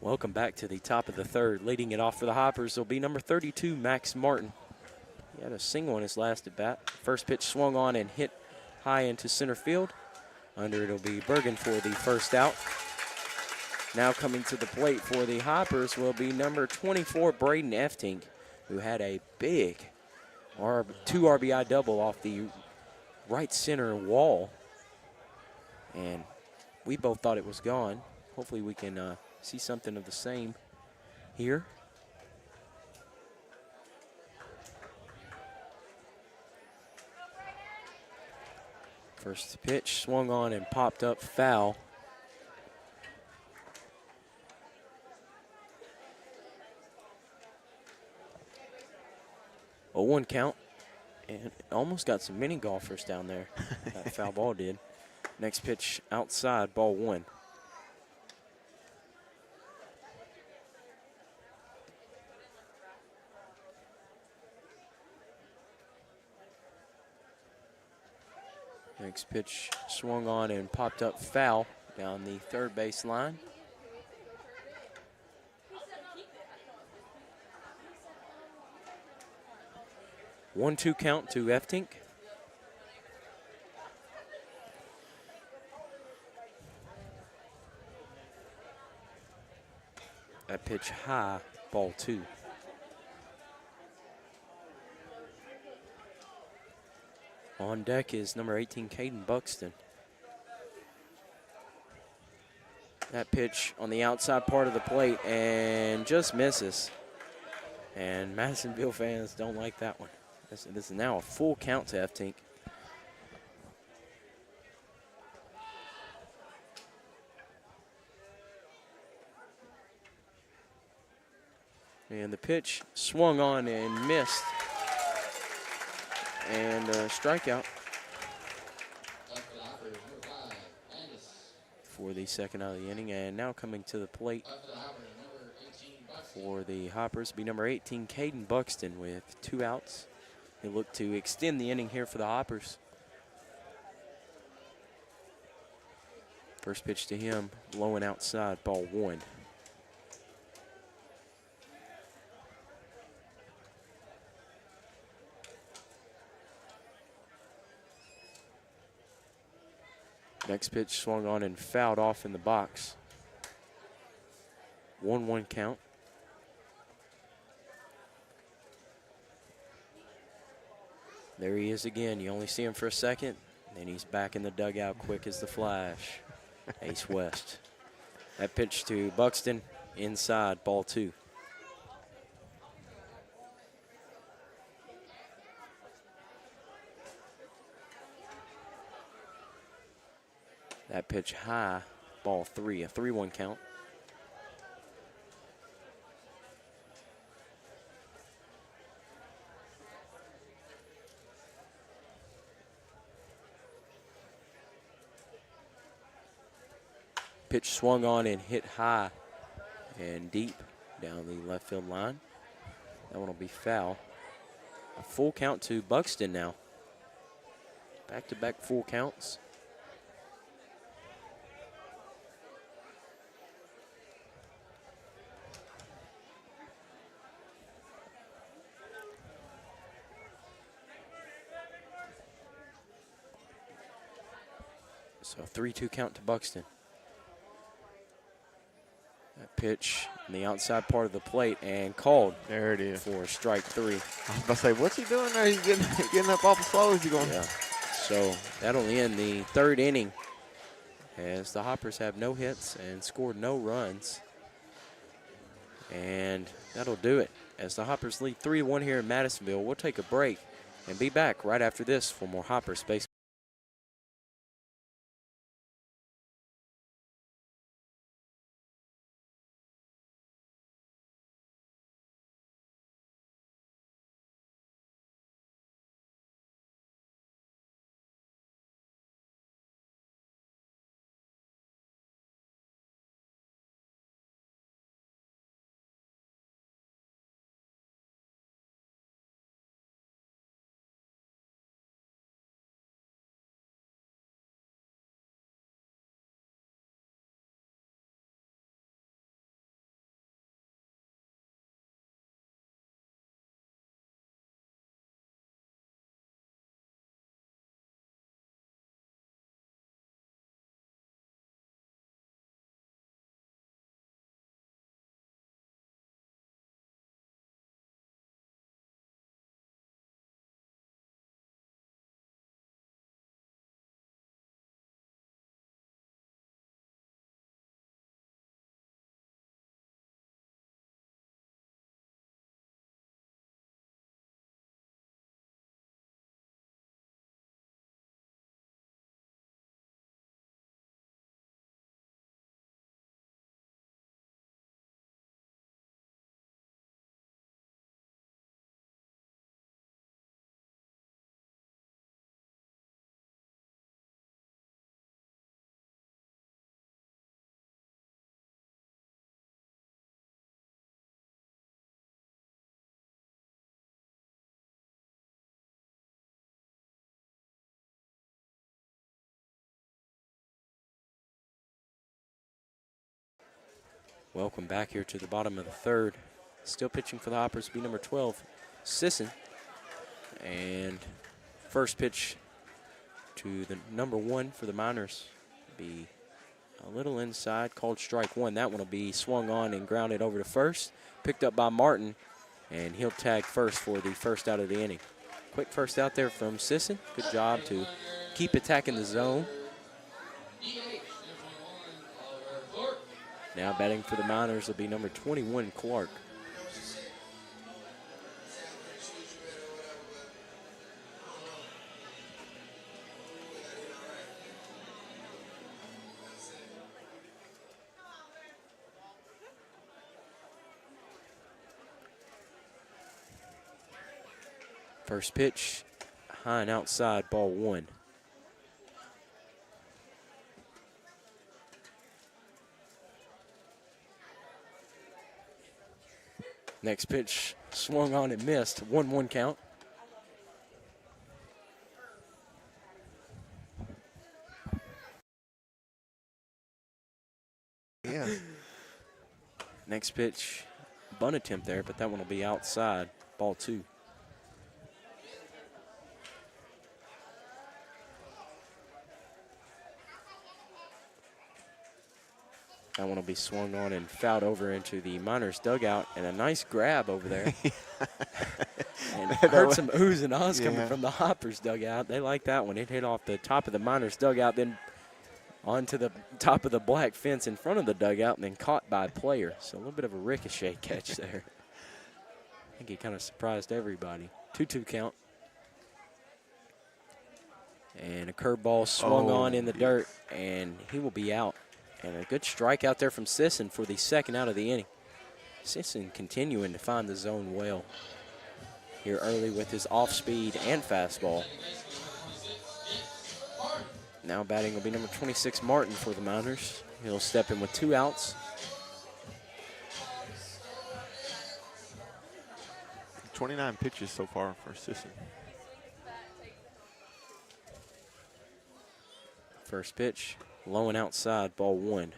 Welcome back to the top of the 3rd. Leading it off for the Hoppers will be number 32, Max Martin. He had a single in his last at bat. First pitch swung on and hit high into center field. Under it'll be Bergen for the 1st out. Now coming to the plate for the Hoppers will be number 24, Braden Eftink, who had a big 2 RBI double off the right center wall. And we both thought it was gone. hopefully we can see something of the same here. First pitch swung on and popped up, foul. A 1 count, and almost got some mini golfers down there. That foul ball did. Next pitch outside, ball 1. Next pitch swung on and popped up, foul down the third base line. One-two count to Eftink. That pitch high, ball 2. On deck is number 18, Caden Buxton. That pitch on the outside part of the plate and just misses. And Madisonville fans don't like that one. This is now a full count to Eftink. And the pitch swung on and missed. And a strikeout for the second out of the inning. And now coming to the plate for the Hoppers be number 18, Caden Buxton, with 2 outs. They look to extend the inning here for the Hoppers. First pitch to him, low and outside, ball 1. Next pitch swung on and fouled off in the box. 1-1 count. There he is again. You only see him for a second, then he's back in the dugout quick as the flash. Ace West. That pitch to Buxton, inside, ball 2. That pitch high, ball 3, a 3-1 count. Pitch swung on and hit high and deep down the left field line. That one will be foul. A full count to Buxton now. Back-to-back full counts. So 3-2 count to Buxton. That pitch on the outside part of the plate and called. There it is. For strike 3. I was about to say, what's he doing there? He's getting up awful slow. Is he going? Yeah. So that'll end the 3rd inning as the Hoppers have no hits and scored no runs. And that'll do it as the Hoppers lead 3-1 here in Madisonville. We'll take a break and be back right after this for more Hoppers baseball. Welcome back here to the bottom of the third. Still pitching for the Hoppers will be number 12, Sisson. And first pitch to the number 1 for the Miners be a little inside, called strike 1. That one will be swung on and grounded over to first. Picked up by Martin, and he'll tag first for the first out of the inning. Quick first out there from Sisson. Good job to keep attacking the zone. Now batting for the Miners will be number 21, Clark. First pitch, high and outside, ball 1. Next pitch, swung on and missed. 1-1 count. Yeah. Next pitch, bunt attempt there, but that one will be outside, ball 2. That one will be swung on and fouled over into the Miners dugout, and a nice grab over there. And heard some oohs and ahs coming from the Hoppers dugout. They like that one. It hit off the top of the Miners dugout, then onto the top of the black fence in front of the dugout, and then caught by a player. So a little bit of a ricochet catch there. I think he kind of surprised everybody. 2-2 count. And a curveball swung on in the dirt, and he will be out. And a good strike out there from Sisson for the second out of the inning. Sisson continuing to find the zone well here early with his off-speed and fastball. Now batting will be number 26, Martin, for the Miners. He'll step in with 2 outs. .29 pitches so far for Sisson. First pitch, low and outside, ball 1.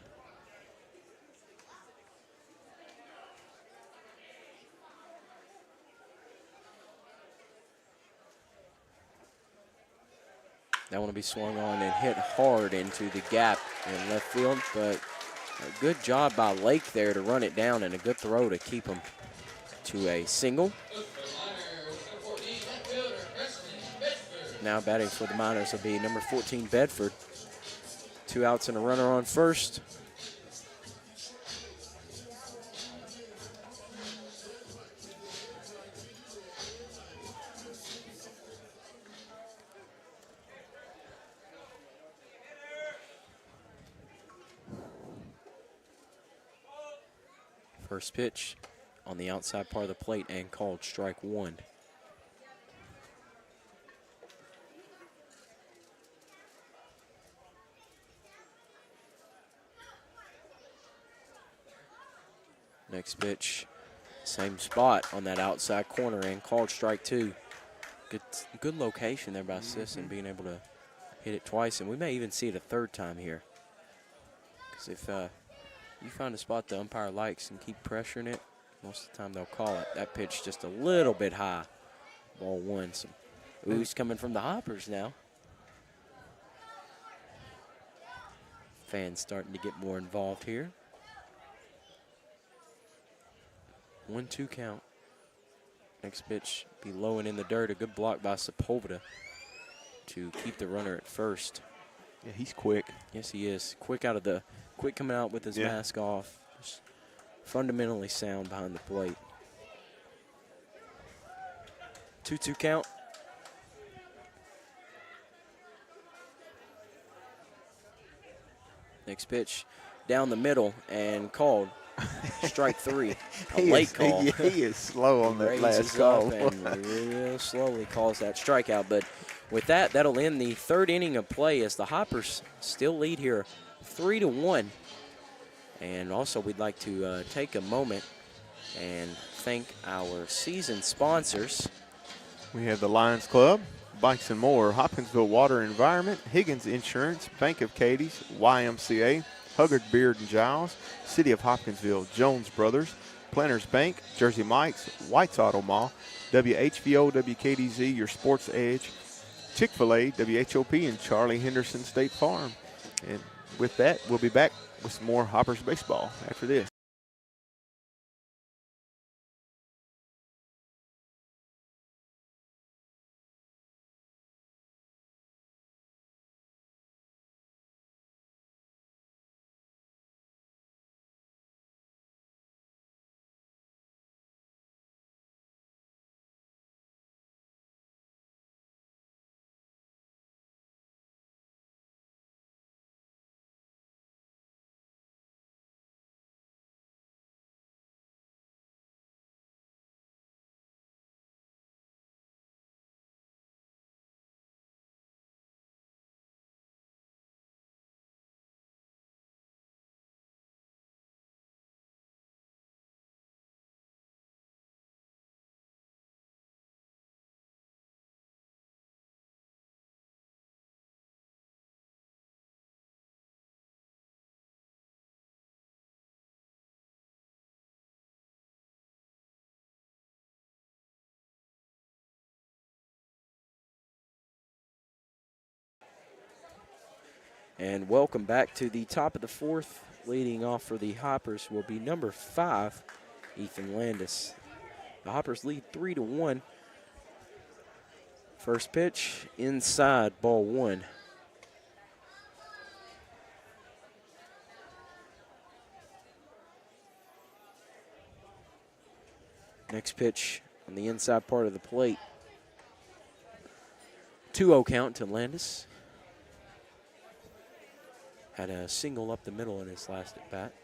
That one will be swung on and hit hard into the gap in left field, but a good job by Lake there to run it down, and a good throw to keep him to a single. Now batting for the Miners will be number 14, Bedford. 2 outs and a runner on first. First pitch on the outside part of the plate and called strike 1. Next pitch, same spot on that outside corner and called strike 2. Good location there by Sisson, being able to hit it twice, and we may even see it a third time here. Because if you find a spot the umpire likes and keep pressuring it, most of the time they'll call it. That pitch just a little bit high. Ball 1. Some oohs coming from the Hoppers now. Fans starting to get more involved here. 1-2 count. Next pitch be low and in the dirt. A good block by Sepulveda to keep the runner at first. Yeah, he's quick. Yes, he is. Quick coming out with his mask off. Just fundamentally sound behind the plate. 2-2 count. Next pitch down the middle and called. Strike 3. A late call. He is slow on that last call. And real slowly calls that strikeout. But with that, that'll end the third inning of play as the Hoppers still lead here 3-1. And also we'd like to take a moment and thank our season sponsors. We have the Lions Club, Bikes and More, Hopkinsville Water Environment, Higgins Insurance, Bank of Katie's, YMCA, Huggard, Beard, and Giles, City of Hopkinsville, Jones Brothers, Planters Bank, Jersey Mike's, White's Auto Mall, WHVO, WKDZ, Your Sports Edge, Chick-fil-A, WHOP, and Charlie Henderson State Farm. And with that, we'll be back with some more Hoppers baseball after this. And welcome back to the top of the fourth. Leading off for the Hoppers will be number 5, Ethan Landis. The Hoppers lead 3-1. First pitch, inside, ball 1. Next pitch on the inside part of the plate. 2-0 count to Landis. Had a single up the middle in his last at bat.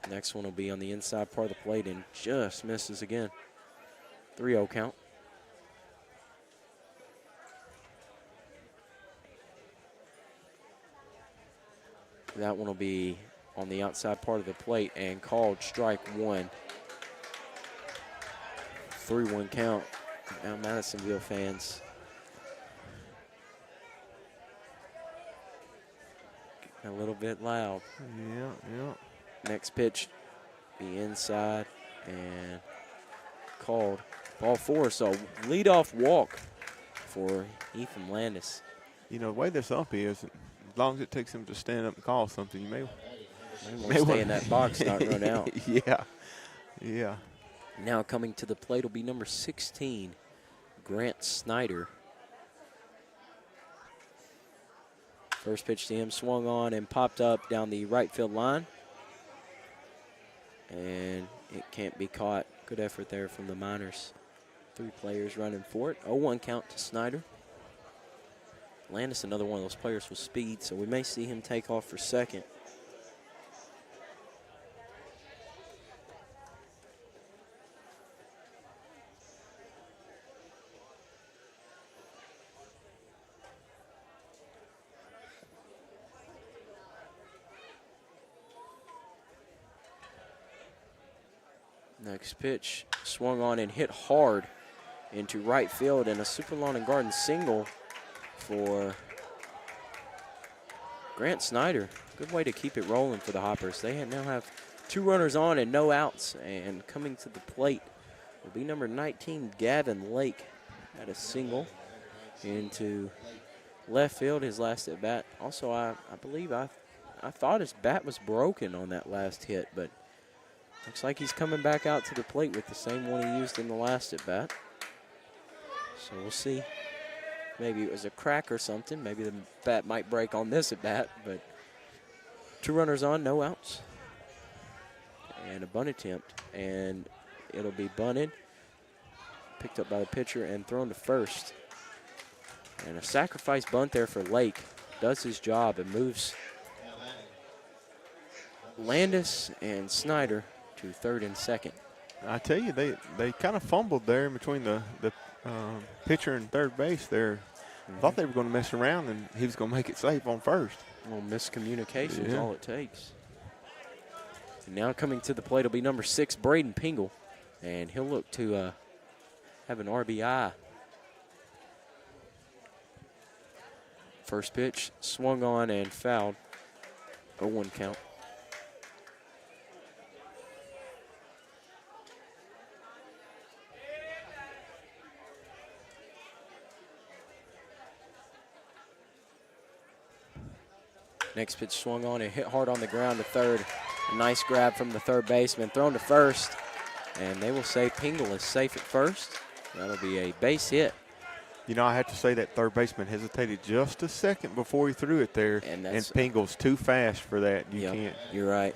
Next one will be on the inside part of the plate and just misses again. 3-0 count. That one will be on the outside part of the plate and called strike 1. 3-1 count. Now Madisonville fans a little bit loud. Yeah. Next pitch, be inside and called. Ball 4, so leadoff walk for Ethan Landis. You know, the way this ump is, as long as it takes him to stand up and call something, you may want to stay in that box, not run out. Yeah. Now coming to the plate will be number 16, Grant Snyder. First pitch to him, swung on and popped up down the right field line. And it can't be caught. Good effort there from the Miners. 3 players running for it. 0-1 count to Snyder. Landis, another one of those players with speed, so we may see him take off for second. Next pitch, swung on and hit hard into right field, and a super lawn and garden single for Grant Snyder. Good way to keep it rolling for the Hoppers. They now have 2 runners on and no outs, and coming to the plate will be number 19, Gavin Lake. Had a single into left field his last at bat. Also, I believe I thought his bat was broken on that last hit, but looks like he's coming back out to the plate with the same one he used in the last at bat. So we'll see. Maybe it was a crack or something. Maybe the bat might break on this at bat, but 2 runners on, no outs. And a bunt attempt, and it'll be bunted, picked up by the pitcher and thrown to first. And a sacrifice bunt there for Lake. Does his job and moves Landis and Snyder to third and second. I tell you, they kind of fumbled there in between the pitcher and third base there. Thought they were going to mess around and he was going to make it safe on first. Well, miscommunication is all it takes. And now coming to the plate will be number 6, Braden Pingle, and he'll look to have an RBI. First pitch swung on and fouled. 0-1 count. Next pitch swung on and hit hard on the ground to third. A nice grab from the third baseman, thrown to first. And they will say Pingle is safe at first. That'll be a base hit. You know, I have to say that third baseman hesitated just a second before he threw it there. And Pingle's too fast for that. You can't. You're right.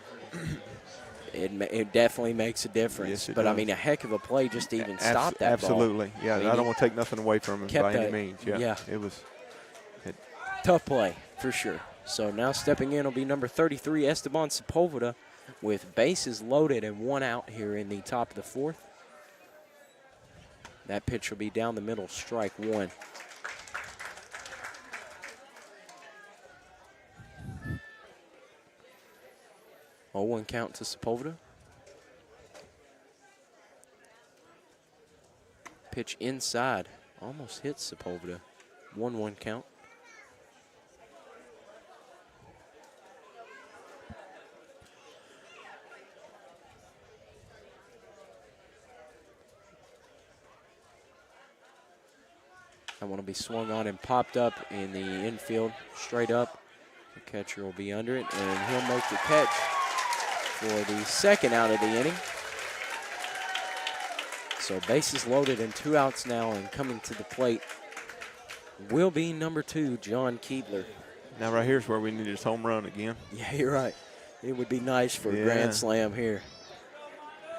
It definitely makes a difference. Yes, it but, does. I mean, a heck of a play just to even stop that absolutely. ball. Yeah, I don't want to take nothing away from him by any means. Yeah. It was. Tough play, for sure. So now stepping in will be number 33, Esteban Sepulveda, with bases loaded and 1 out here in the top of the 4th. That pitch will be down the middle, strike 1. Oh, 1 count to Sepulveda. Pitch inside, almost hits Sepulveda. 1-1 count. That one will be swung on and popped up in the infield, straight up. The catcher will be under it, and he'll make the catch for the 2nd out of the inning. So bases loaded and 2 outs now, and coming to the plate will be number 2, John Keebler. Now right here's where we need his home run again. Yeah, you're right. It would be nice for a grand slam here.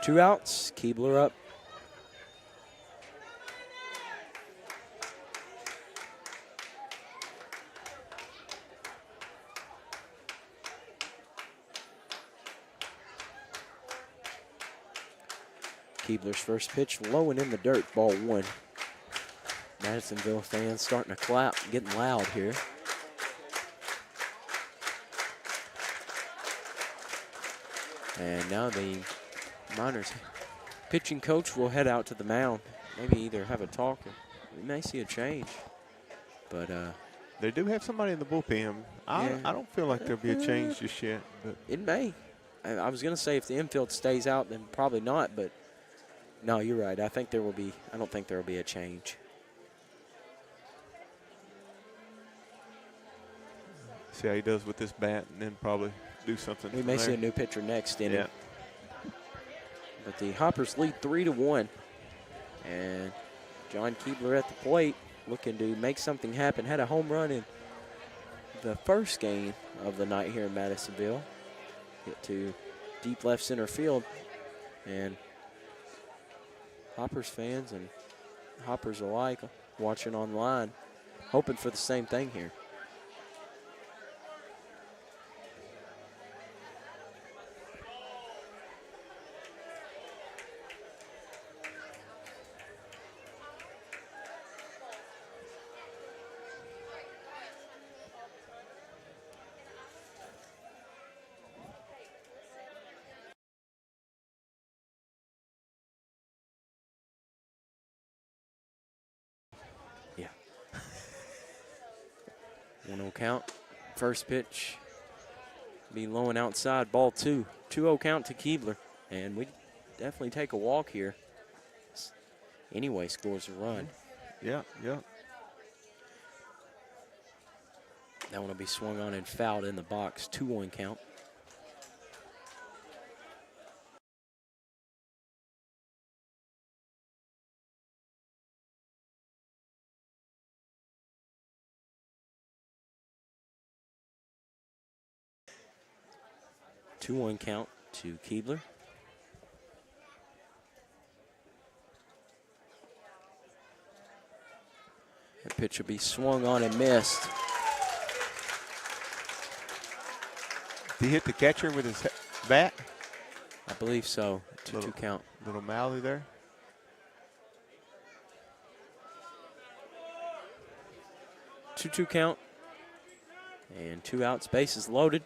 2 outs, Keebler up. Keebler's first pitch low and in the dirt, ball 1. Madisonville fans starting to clap, getting loud here. And now the Miners pitching coach will head out to the mound. Maybe either have a talk or we may see a change. But they do have somebody in the bullpen. I don't feel like there'll be a change just yet. But it may. I was going to say if the infield stays out, then probably not. But no, you're right. I think there will be. I don't think there will be a change. See how he does with this bat, and then probably do something. We may see a new pitcher next inning. But the Hoppers lead 3-1, and John Keebler at the plate, looking to make something happen. Had a home run in the first game of the night here in Madisonville. Hit to deep left center field, and Hoppers fans and Hoppers alike watching online, hoping for the same thing here. Yeah. 1-0 count. First pitch be low and outside, ball 2. 2-0 count to Keebler. And we definitely take a walk here. Anyway, scores a run. Yeah. That one will be swung on and fouled in the box. 2-1 count. Two-one count to Keebler. That pitch will be swung on and missed. Did he hit the catcher with his bat? I believe so. 2-2 count. Little mouthy there. Two count. And 2 outs, bases loaded.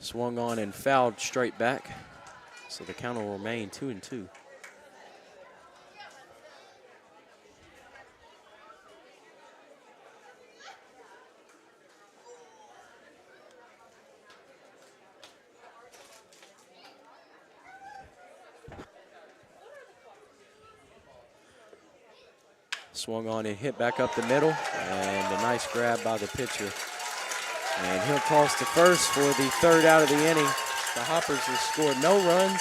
Swung on and fouled straight back. So the count will remain 2-2. Swung on and hit back up the middle, and a nice grab by the pitcher. And he'll toss to first for the third out of the inning. The Hoppers have scored no runs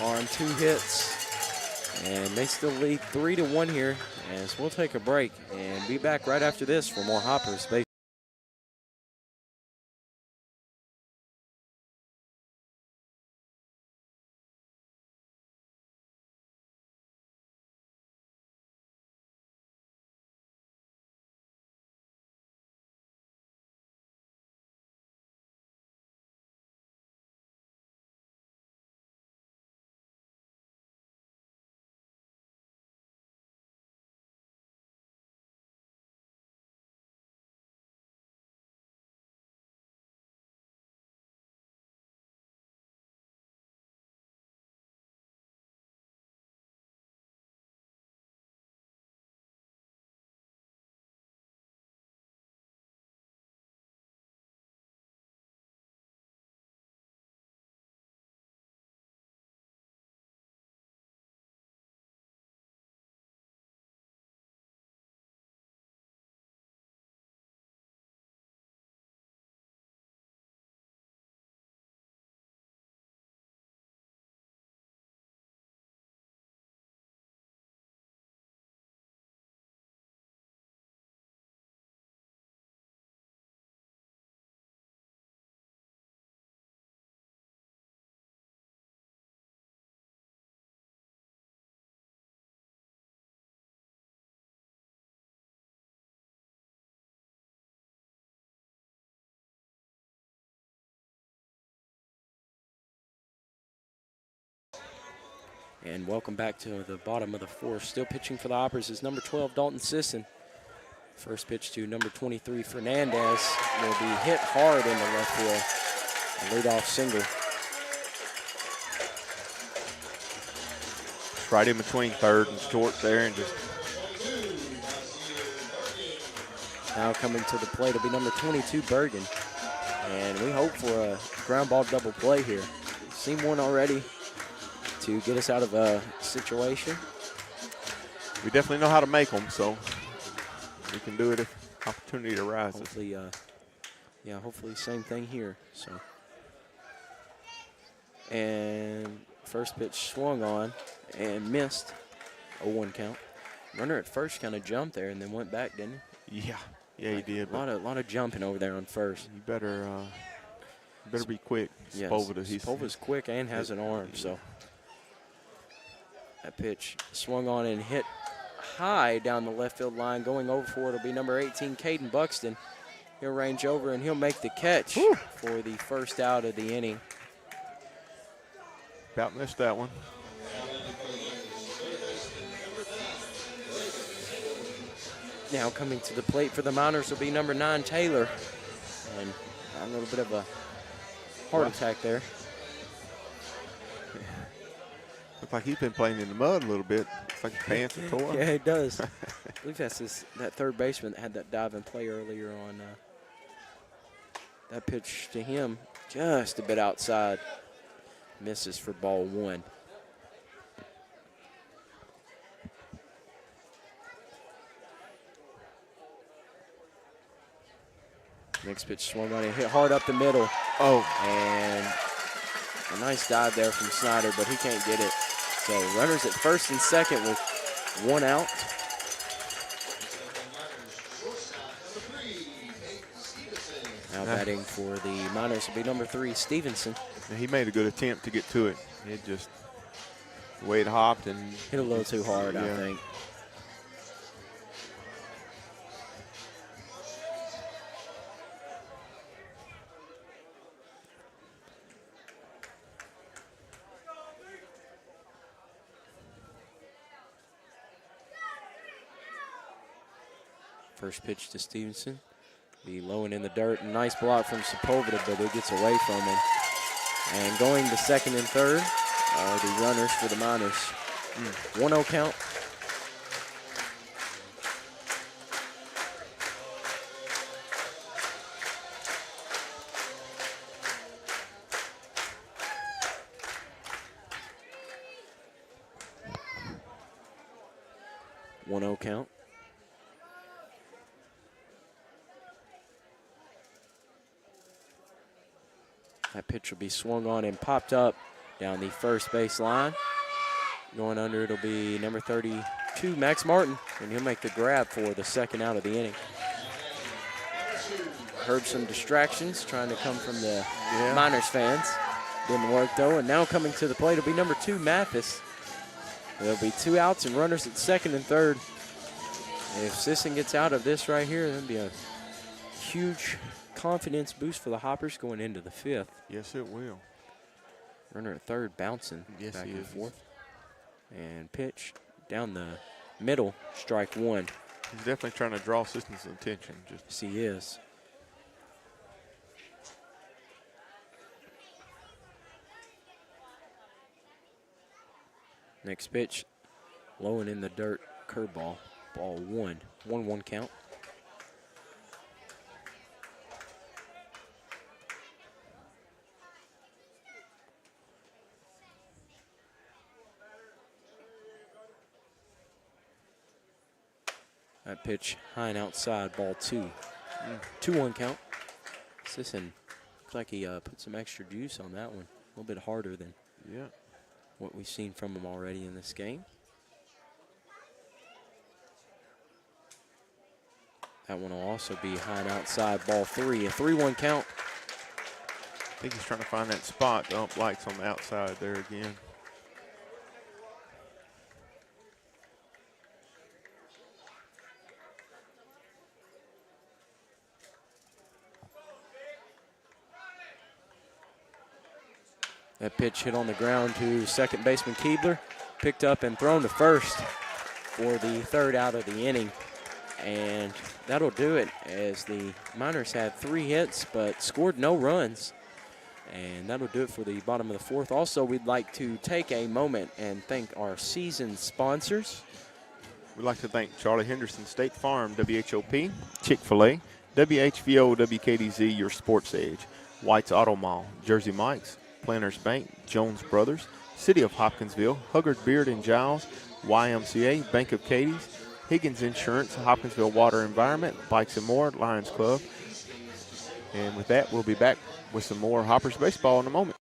on 2 hits, and they still lead 3-1 here. And so we'll take a break and be back right after this for more Hoppers. And welcome back to the bottom of the 4th. Still pitching for the Hoppers is number 12, Dalton Sisson. First pitch to number 23, Fernandez, will be hit hard in the left field. A leadoff single. Right in between third and short there, and just now coming to the plate will be number 22, Bergen. And we hope for a ground ball double play here. We've seen one already to get us out of a situation. We definitely know how to make them, so we can do it if opportunity arises. Hopefully, hopefully same thing here. So, and first pitch swung on and missed, 0-1 count. Runner at first kind of jumped there and then went back, didn't he? Yeah, he did. A lot of jumping over there on first. You better be quick. Yes, Sepulveda's quick and has an arm, so. That pitch swung on and hit high down the left field line. Going over for it will be number 18, Caden Buxton. He'll range over and he'll make the catch for the first out of the inning. About missed that one. Now coming to the plate for the Miners will be number 9, Taylor. And a little bit of a heart attack there. Looks like he's been playing in the mud a little bit. Looks like his pants are torn. Yeah, it does. I believe that's that third baseman that had that dive and play earlier on. That pitch to him just a bit outside. Misses for ball 1. Next pitch swung on and hit hard up the middle. And a nice dive there from Snyder, but he can't get it. So runners at first and second with 1 out. Now batting for the Miners will be number 3, Stevenson. He made a good attempt to get to it. It just, the way it hopped and hit a little too hard, I think. First pitch to Stevenson. Be low and in the dirt. Nice block from Sepulveda, but it gets away from him. And going to second and third are the runners for the Miners. 1-0 count. Count. That pitch will be swung on and popped up down the first base line. Going under, it'll be number 32, Max Martin, and he'll make the grab for the second out of the inning. Heard some distractions trying to come from the Miners fans. Didn't work though, and now coming to the plate will be number 2, Mathis. There'll be 2 outs and runners at second and third. If Sisson gets out of this right here, that'll be a huge confidence boost for the Hoppers going into the 5th. Yes, it will. Runner at third bouncing back and forth. And pitch down the middle, strike 1. He's definitely trying to draw Sisson's attention. Yes, he is. Next pitch, low and in the dirt, curveball, ball 1. 1-1 count. That pitch high and outside, ball 2. 2-1 count. Sisson looks like he put some extra juice on that one. A little bit harder than what we've seen from him already in this game. That one will also be high and outside, ball 3. A 3-1 count. I think he's trying to find that spot. Dump lights on the outside there again. That pitch hit on the ground to second baseman Keebler. Picked up and thrown to first for the third out of the inning. And that'll do it, as the Miners had 3 hits but scored no runs. And that'll do it for the bottom of the 4th. Also, we'd like to take a moment and thank our season sponsors. We'd like to thank Charlie Henderson State Farm, WHOP, Chick-fil-A, WHVO, WKDZ, Your Sports Edge, White's Auto Mall, Jersey Mike's, Planters Bank, Jones Brothers, City of Hopkinsville, Huggard Beard and Giles, YMCA, Bank of Katie's, Higgins Insurance, Hopkinsville Water Environment, Bikes and More, Lions Club. And with that, we'll be back with some more Hoppers baseball in a moment.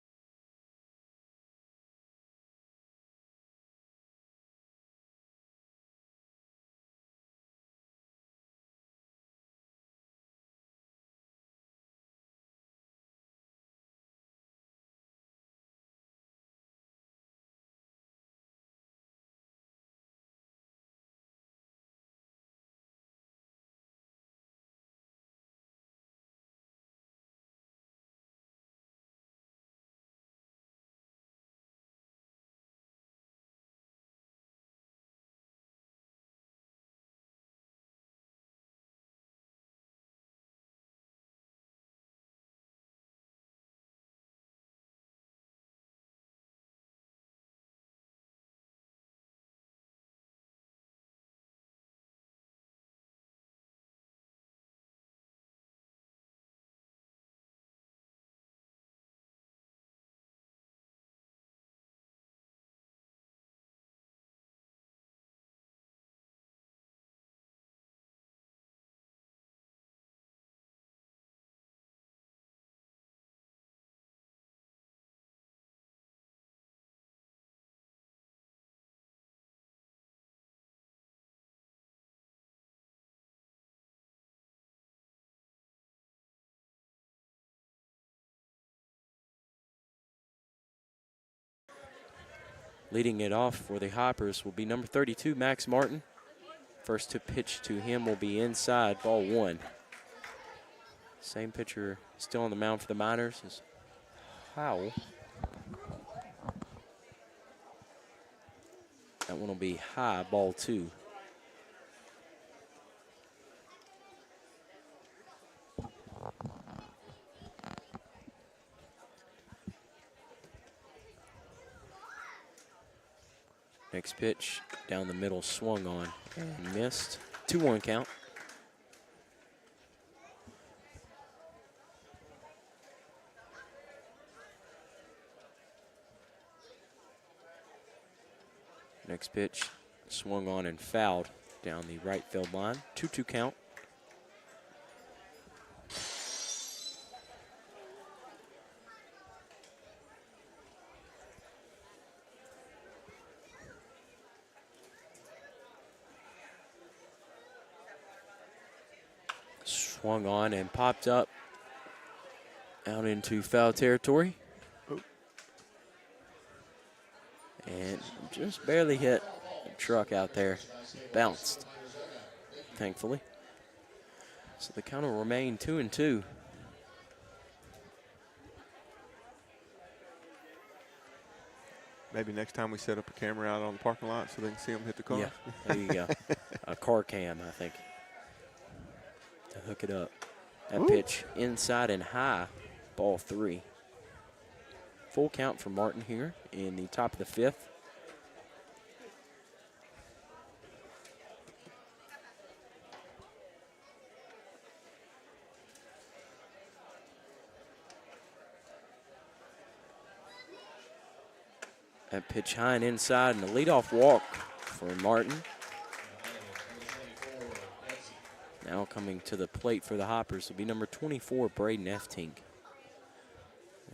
Leading it off for the Hoppers will be number 32, Max Martin. First to pitch to him will be inside, ball 1. Same pitcher still on the mound for the Miners is Howell. That one will be high, ball 2. Next pitch down the middle, swung on and missed. 2-1 count. Next pitch swung on and fouled down the right field line. 2-2 count. Swung on and popped up out into foul territory. Oop. And just barely hit the truck out there. Bounced, thankfully. So the count will remain 2-2. Maybe next time we set up a camera out on the parking lot so they can see them hit the car. Yeah, there you go. A car cam, I think, to hook it up. That Ooh. pitch inside and high, ball 3. Full count for Martin here in the top of the 5th. That pitch high and inside, and a leadoff walk for Martin. Now coming to the plate for the Hoppers will be number 24, Braden Eftink.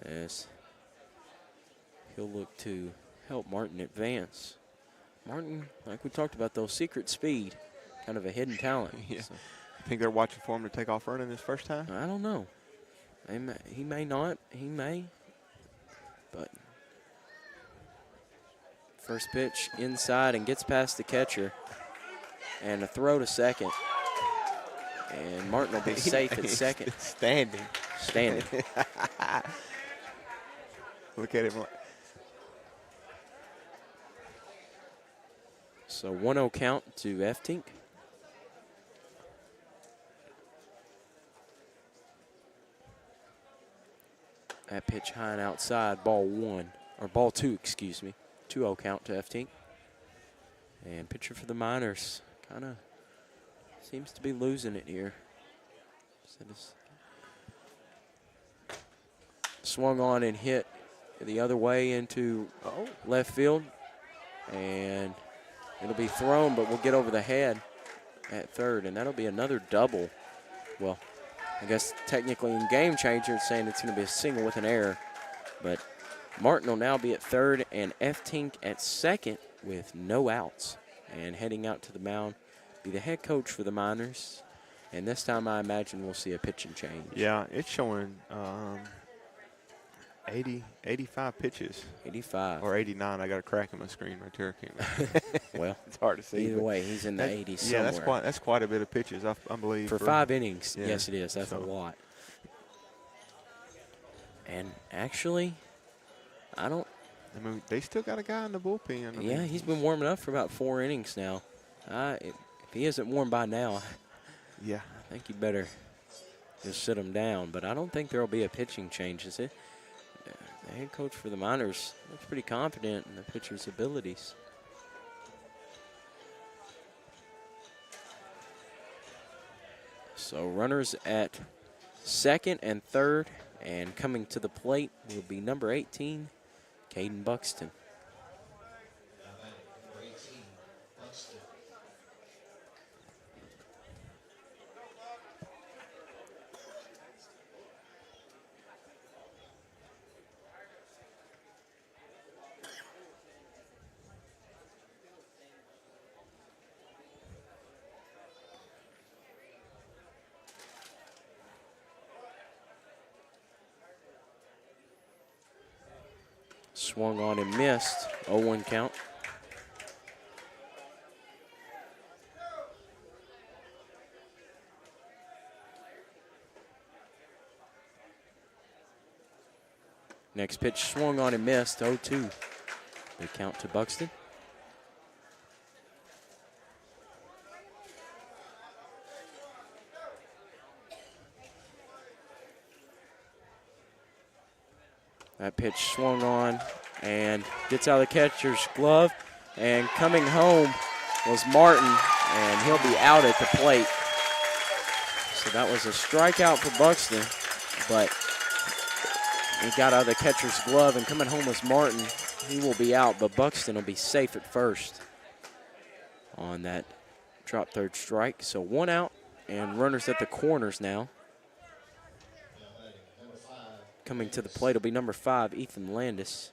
As he'll look to help Martin advance. Martin, like we talked about, though, secret speed, kind of a hidden talent. Yeah. So, I think they're watching for him to take off running his first time. I don't know. He may not. He may. But first pitch inside and gets past the catcher. And a throw to second. And Martin will be safe at second. Standing. Standing. Look at him. So 1-0 count to Eftink. That pitch high and outside, ball 2, excuse me. 2-0 count to Eftink. And pitcher for the Miners kind of seems to be losing it here. Swung on and hit the other way into left field. And it'll be thrown, but we'll get over the head at third. And that'll be another double. Well, I guess technically in Game Changer it's saying it's going to be a single with an error. But Martin will now be at third and Eftink at second with no outs. And heading out to the mound be the head coach for the Miners. And this time I imagine we'll see a pitching change. Yeah, it's showing 85 pitches. 85. Or 89. I got a crack in my screen right there. Well, it's hard to see. Either way, he's in the 80s somewhere. Yeah, that's quite a bit of pitches, I believe. For 5 innings, yeah, yes, it is. That's a lot. And actually, I mean, they still got a guy in the bullpen. Yeah, he's been warming up for about 4 innings now. If he isn't warm by now, yeah, I think you better just sit him down. But I don't think there will be a pitching change, is it? The head coach for the Miners looks pretty confident in the pitcher's abilities. So runners at second and third, and coming to the plate will be number 18, Caden Buxton. Swung on and missed. 0-1 count. Next pitch swung on and missed. 0-2. The count to Buxton. That pitch swung on and gets out of the catcher's glove. And coming home was Martin, and he'll be out at the plate. So that was a strikeout for Buxton, but he got out of the catcher's glove, and coming home was Martin. He will be out, but Buxton will be safe at first on that drop third strike. So 1 out and runners at the corners now. Coming to the plate will be number 5, Ethan Landis.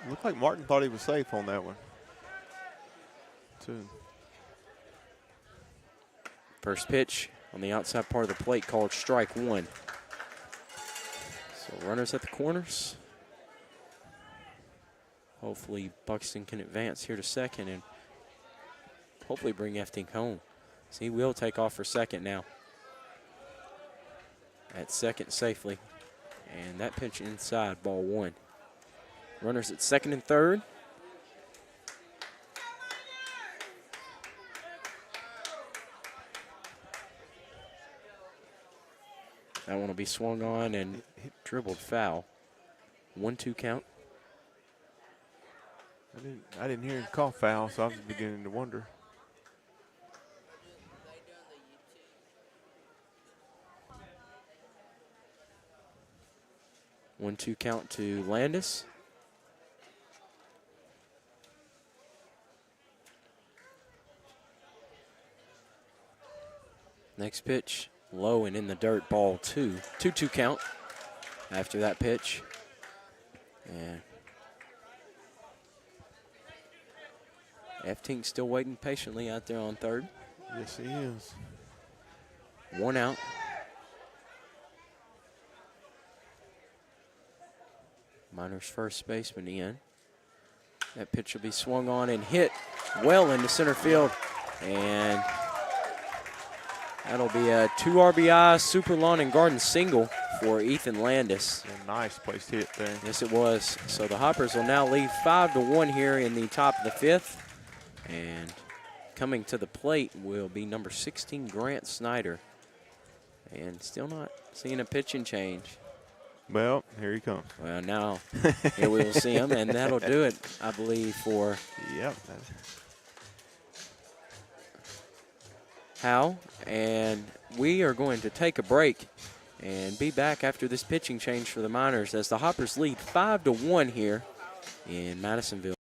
Looked like Martin thought he was safe on that one, too. First pitch on the outside part of the plate called strike 1. So runners at the corners. Hopefully Buxton can advance here to second and hopefully bring Efting home. So he will take off for second now. At second safely. And that pitch inside, ball 1. Runners at second and third. That one will be swung on and dribbled foul. 1-2 count. I didn't hear him call foul, so I was beginning to wonder. One, 2 count to Landis. Next pitch, low and in the dirt, ball 2. 2-2 count after that pitch. And Efting still waiting patiently out there on third. Yes, he is. 1 out. Miners first baseman in. That pitch will be swung on and hit well into center field. And that'll be a 2 RBI super lawn and garden single for Ethan Landis. A nice placed hit there. Yes, it was. So the Hoppers will now lead 5-1 here in the top of the 5th. And coming to the plate will be number 16, Grant Snyder. And still not seeing a pitching change. Well, here he comes. Well, now here we will see him, and that'll do it, I believe, for Yep. Hal. And we are going to take a break and be back after this pitching change for the Miners as the Hoppers lead 5-1 here in Madisonville.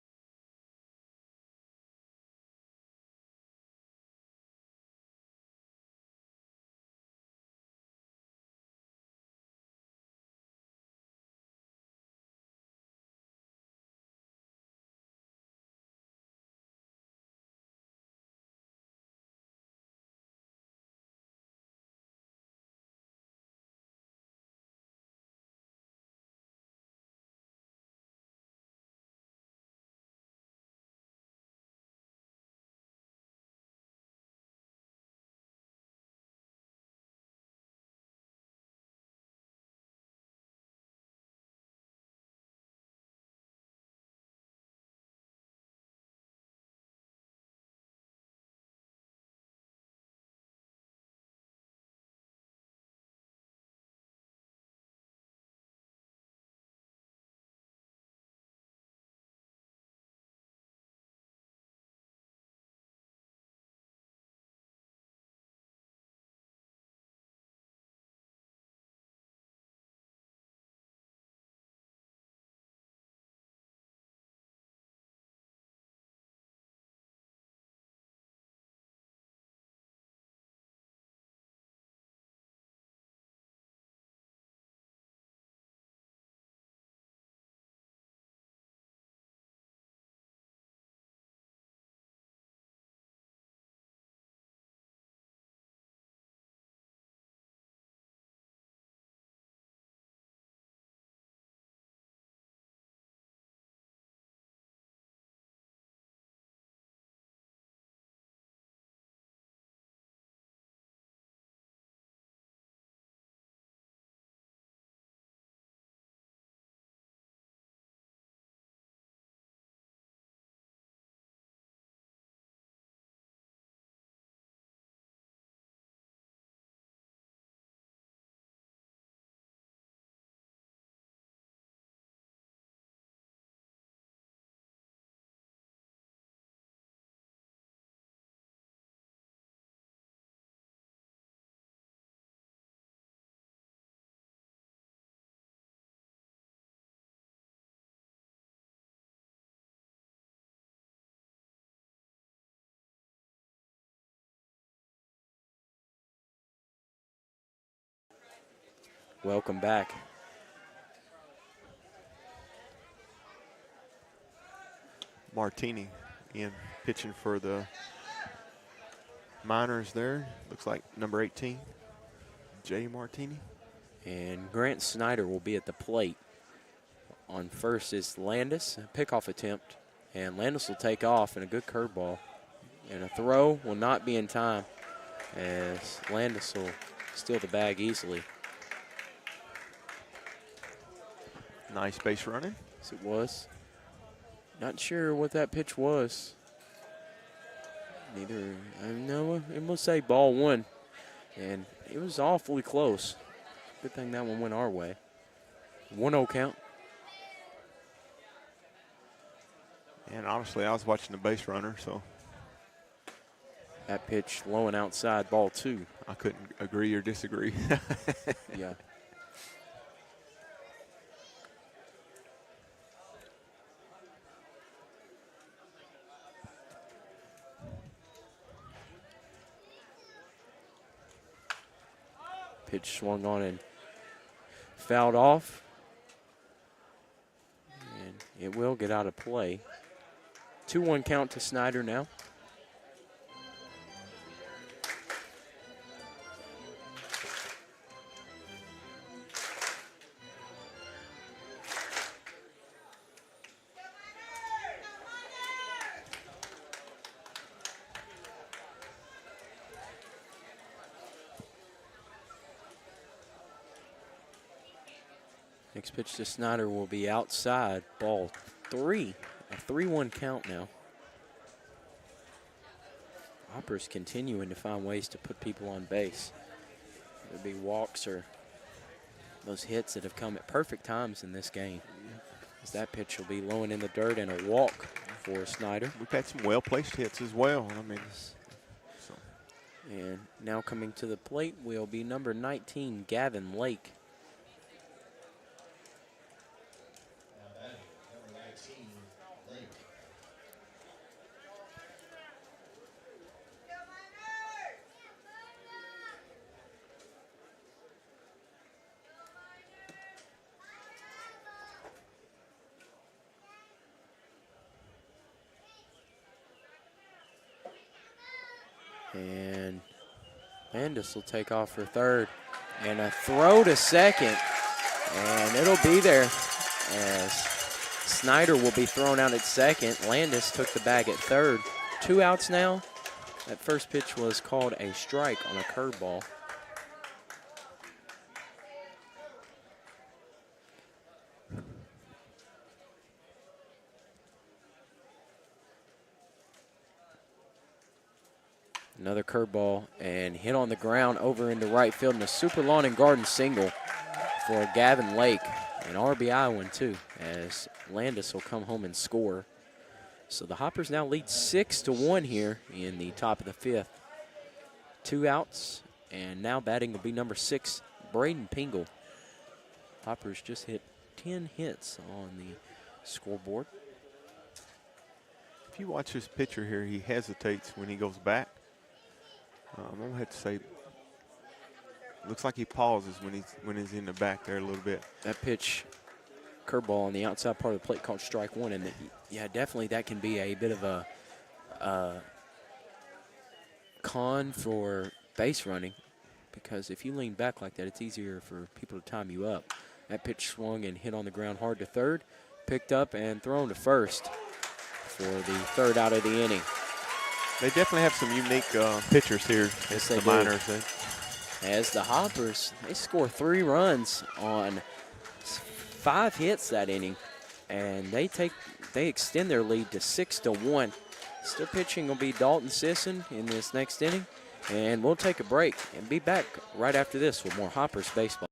welcome back. Martini in pitching for the Miners there. Looks like number 18, Jay Martini. And Grant Snyder will be at the plate. On first is Landis, a pickoff attempt. And Landis will take off and a good curveball. And a throw will not be in time as Landis will steal the bag easily. Nice base running. Yes, it was. Not sure what that pitch was. Neither, I know it must say ball one. And it was awfully close. Good thing that one went our way. 1-0 count. And honestly, I was watching the base runner, so That pitch low and outside, ball two. I couldn't agree or disagree. Yeah. Pitch swung on and fouled off. And it will get out of play. 2-1 count to Snyder now. Next pitch to Snyder will be outside, ball three. A 3-1 count now. Hoppers continuing to find ways to put people on base. Whether it be walks or those hits that have come at perfect times in this game. As that pitch will be low and in the dirt and a walk for Snyder. We've had some well-placed hits as well. I mean, so. And now coming to the plate will be number 19, Gavin Lake. And Landis will take off for third. And a throw to second. And it'll be there as Snyder will be thrown out at second. Landis took the bag at third. 2 outs now. That first pitch was called a strike on a curveball. Another curveball and hit on the ground over into right field and a super lawn and garden single for Gavin Lake. An RBI one too, as Landis will come home and score. So the Hoppers now lead 6-1 here in the top of the fifth. 2 outs, and now batting will be number 6, Braden Pingle. Hoppers just hit 10 hits on the scoreboard. If you watch this pitcher here, he hesitates when he goes back. I'm gonna have to say, looks like he pauses when he's in the back there a little bit. That pitch, curveball on the outside part of the plate called strike one, and yeah, definitely that can be a bit of a con for base running, because if you lean back like that, it's easier for people to time you up. That pitch swung and hit on the ground hard to third, picked up and thrown to first for the third out of the inning. They definitely have some unique pitchers here. Yes, they the do. Miners. As the Hoppers, they score 3 runs on 5 hits that inning, and they extend their lead to 6-1. Still pitching will be Dalton Sisson in this next inning, and we'll take a break and be back right after this with more Hoppers baseball.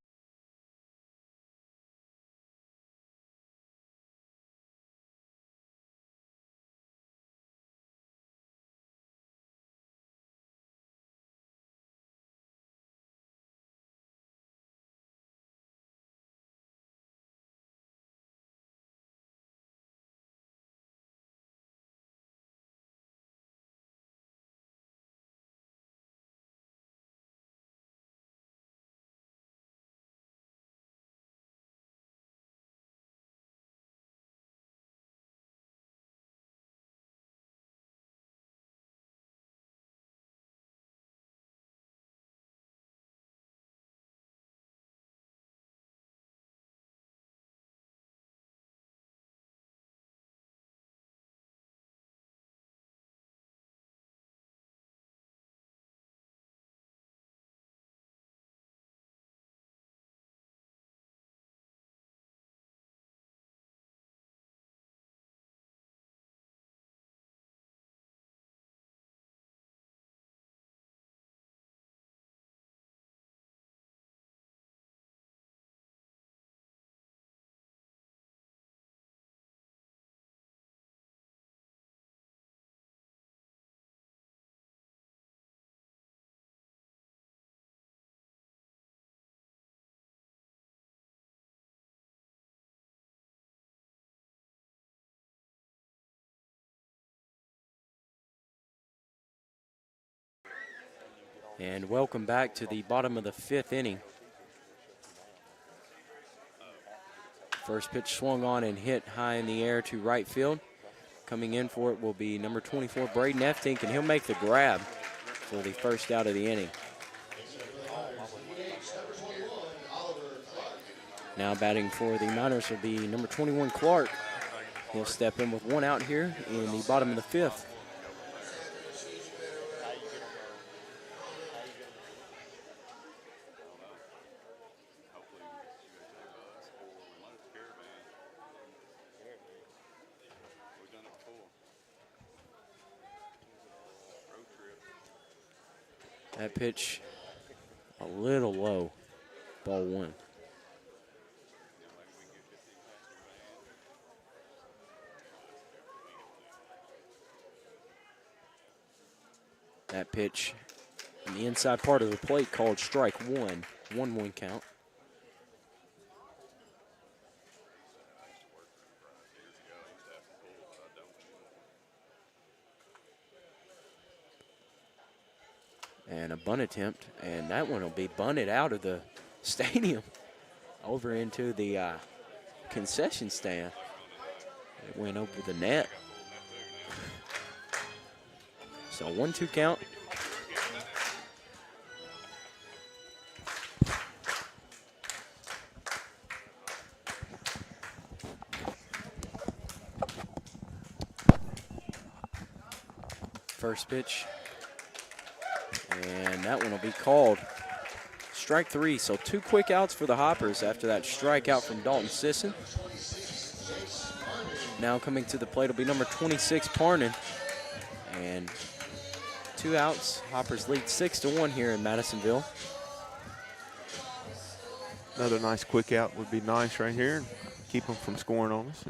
And welcome back to the bottom of the 5th inning. First pitch swung on and hit high in the air to right field. Coming in for it will be number 24, Braden Eftink, and he'll make the grab for the first out of the inning. Now batting for the Miners will be number 21, Clark. He'll step in with 1 out here in the bottom of the 5th. That pitch a little low, ball 1. That pitch in the inside part of the plate called strike 1, 1-1 count. And a bunt attempt, and that one will be bunted out of the stadium over into the concession stand. It went over the net. So 1-2 count. First pitch. And that one will be called strike 3. So 2 quick outs for the Hoppers after that strikeout from Dalton Sisson. Now coming to the plate will be number 26, Parnan. And 2 outs. Hoppers lead 6-1 here in Madisonville. Another nice quick out would be nice right here and keep them from scoring on us.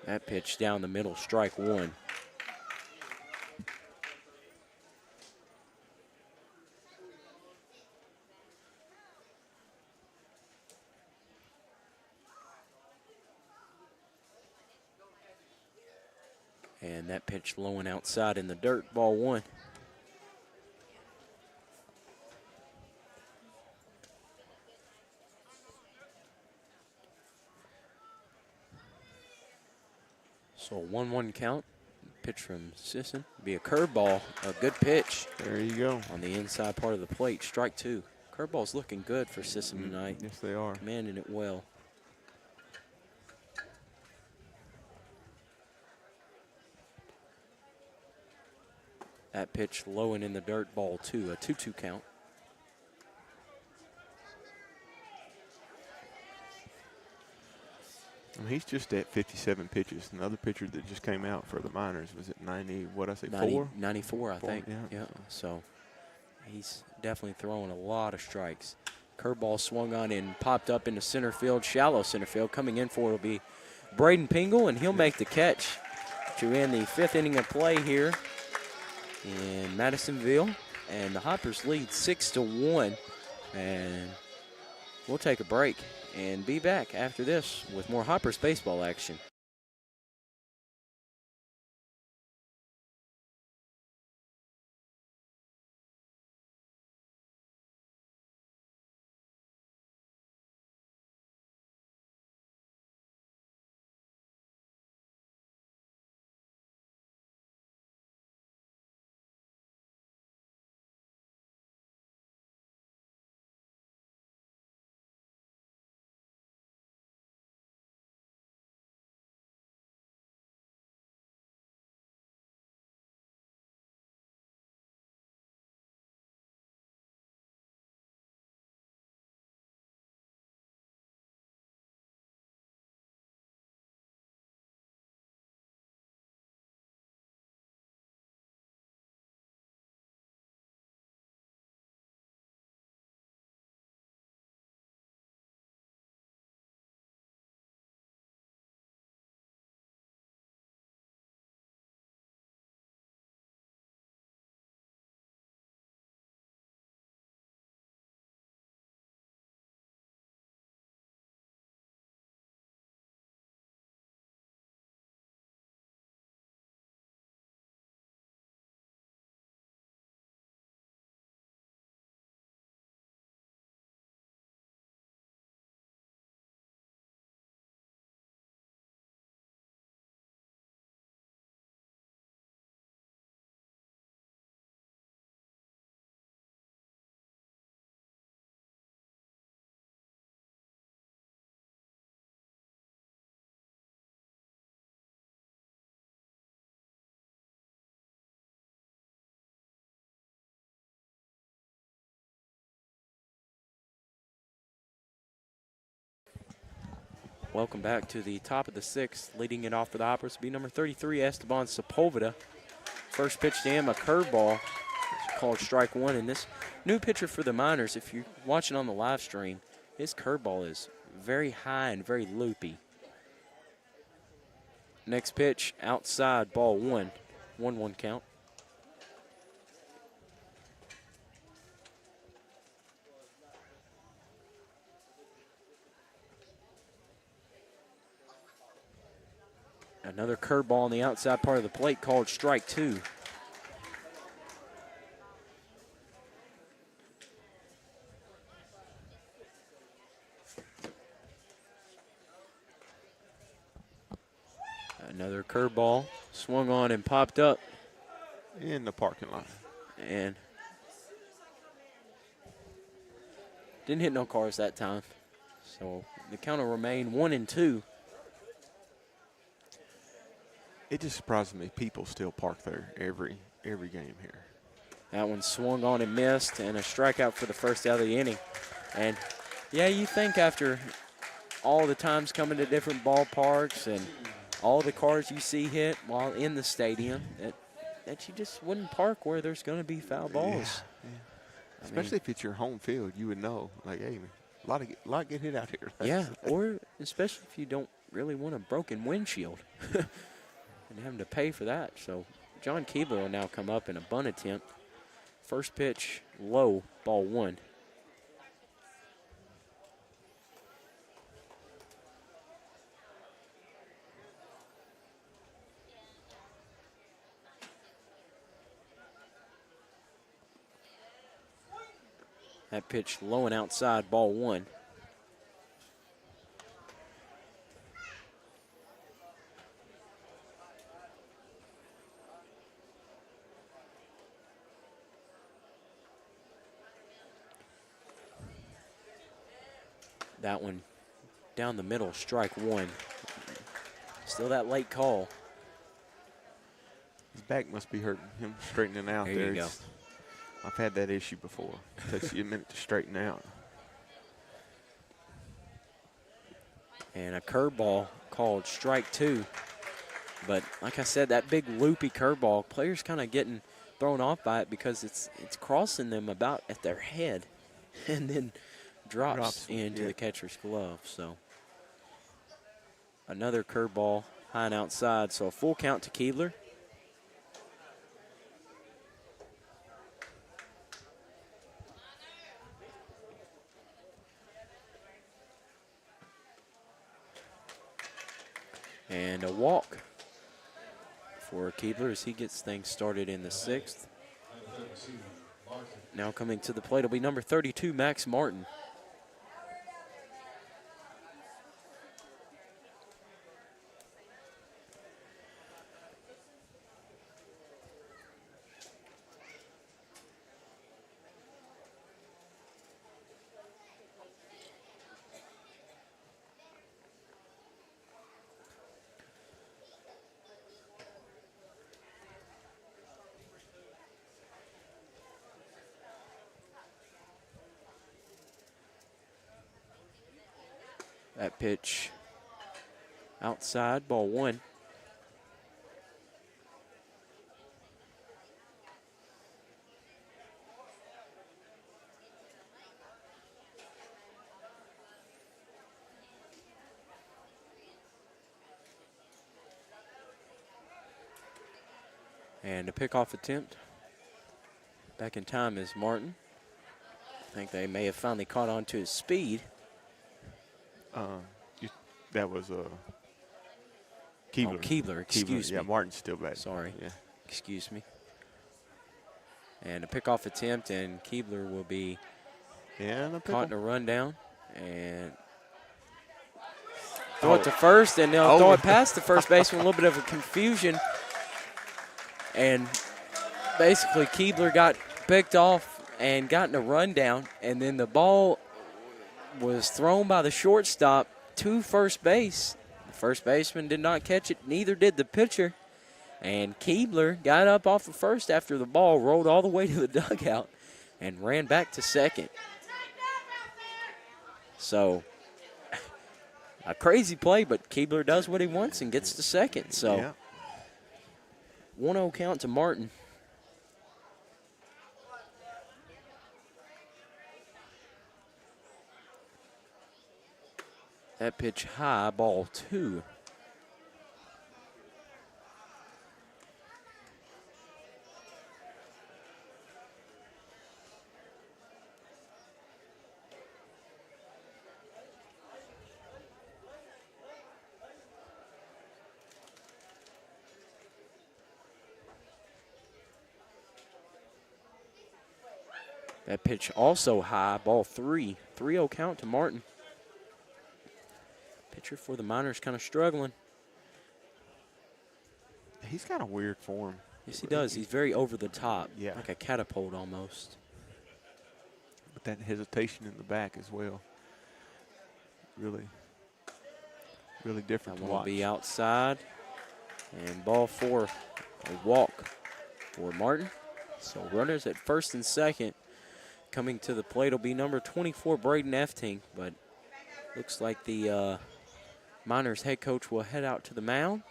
That pitch down the middle, strike 1. And that pitch low and outside in the dirt, ball 1. So a 1-1 count. Pitch from Sisson. Be a curveball, a good pitch. There you go. On the inside part of the plate, strike 2. Curveball's looking good for Sisson tonight. Yes, they are. Commanding it well. That pitch low and in the dirt, ball 2, a 2-2 count. And he's just at 57 pitches. Another pitcher that just came out for the Miners was at 90, what I say, 4? 94, I think. Yeah. So he's definitely throwing a lot of strikes. Curveball swung on and popped up into center field, shallow center field. Coming in for it will be Braden Pingle, and he'll make the catch to end the 5th inning of play here in Madisonville. And the Hoppers lead 6-1. And we'll take a break and be back after this with more Hoppers baseball action. welcome back to the top of the 6th. Leading it off for the Hoppers will be number 33, Esteban Sepulveda. First pitch to him, a curveball called strike one. And this new pitcher for the Miners, if you're watching on the live stream, his curveball is very high and very loopy. Next pitch, outside, ball one. 1-1 count. Another curveball on the outside part of the plate called strike two. Another curveball swung on and popped up. In the parking lot. And didn't hit no cars that time. So the count will remain 1-2. It just surprises me people still park there every game here. That one swung on and missed, and a strikeout for the first out of the inning. And, yeah, you think after all the times coming to different ballparks and all the cars you see hit while in the stadium that you just wouldn't park where there's going to be foul balls. Yeah. Especially if it's your home field, you would know, like, hey, a lot get hit out here. Yeah, or especially if you don't really want a broken windshield. And having to pay for that. So John Keebler will now come up in a bunt attempt. First pitch, low, ball one. That pitch low and outside, ball one. That one down the middle, strike one. Still that late call. His back must be hurting him straightening out there. There you go. I've had that issue before. It takes you a minute to straighten out. And a curveball called strike two. But like I said, that big loopy curveball, players kind of getting thrown off by it because it's crossing them about at their head and then drops into the catcher's glove. So another curveball high and outside. So a full count to Keebler. And a walk for Keebler as he gets things started in the 6th. Now coming to the plate will be number 32, Max Martin. That pitch outside, ball one. And a pickoff attempt. Back in time is Martin. I think they may have finally caught on to his speed. That was Keebler. Oh, Keebler, excuse me. Yeah, Martin's still back. Sorry. Yeah. Excuse me. And a pickoff attempt, and Keebler will be caught in a rundown. And throw it to first, and they'll throw it past the first baseman. A little bit of a confusion. And basically Keebler got picked off and got in a rundown, and then the ball was thrown by the shortstop to first base. The first baseman did not catch it, neither did the pitcher. And Keebler got up off of first after the ball rolled all the way to the dugout and ran back to second. So a crazy play, but Keebler does what he wants and gets to second. So Yeah. 1-0 count to Martin. That pitch high, ball 2. That pitch also high, ball 3. 3-0 count to Martin. Pitcher for the Miners kind of struggling. He's got a weird form. Yes, he does. He's very over the top, Yeah. like a catapult almost. With that hesitation in the back as well. Really different That to one will watch. be outside. And ball 4, a walk for Martin. So runners at first and second. Coming to the plate will be number 24, Braden Eftink. But looks like the Miners head coach will head out to the mound.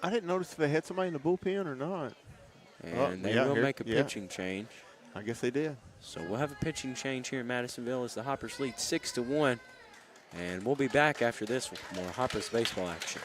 I didn't notice if they had somebody in the bullpen or not. And they yeah, will here- make a yeah. pitching change. I guess they did. So we'll have a pitching change here in Madisonville as the Hoppers lead 6-1. And we'll be back after this with more Hoppers baseball action.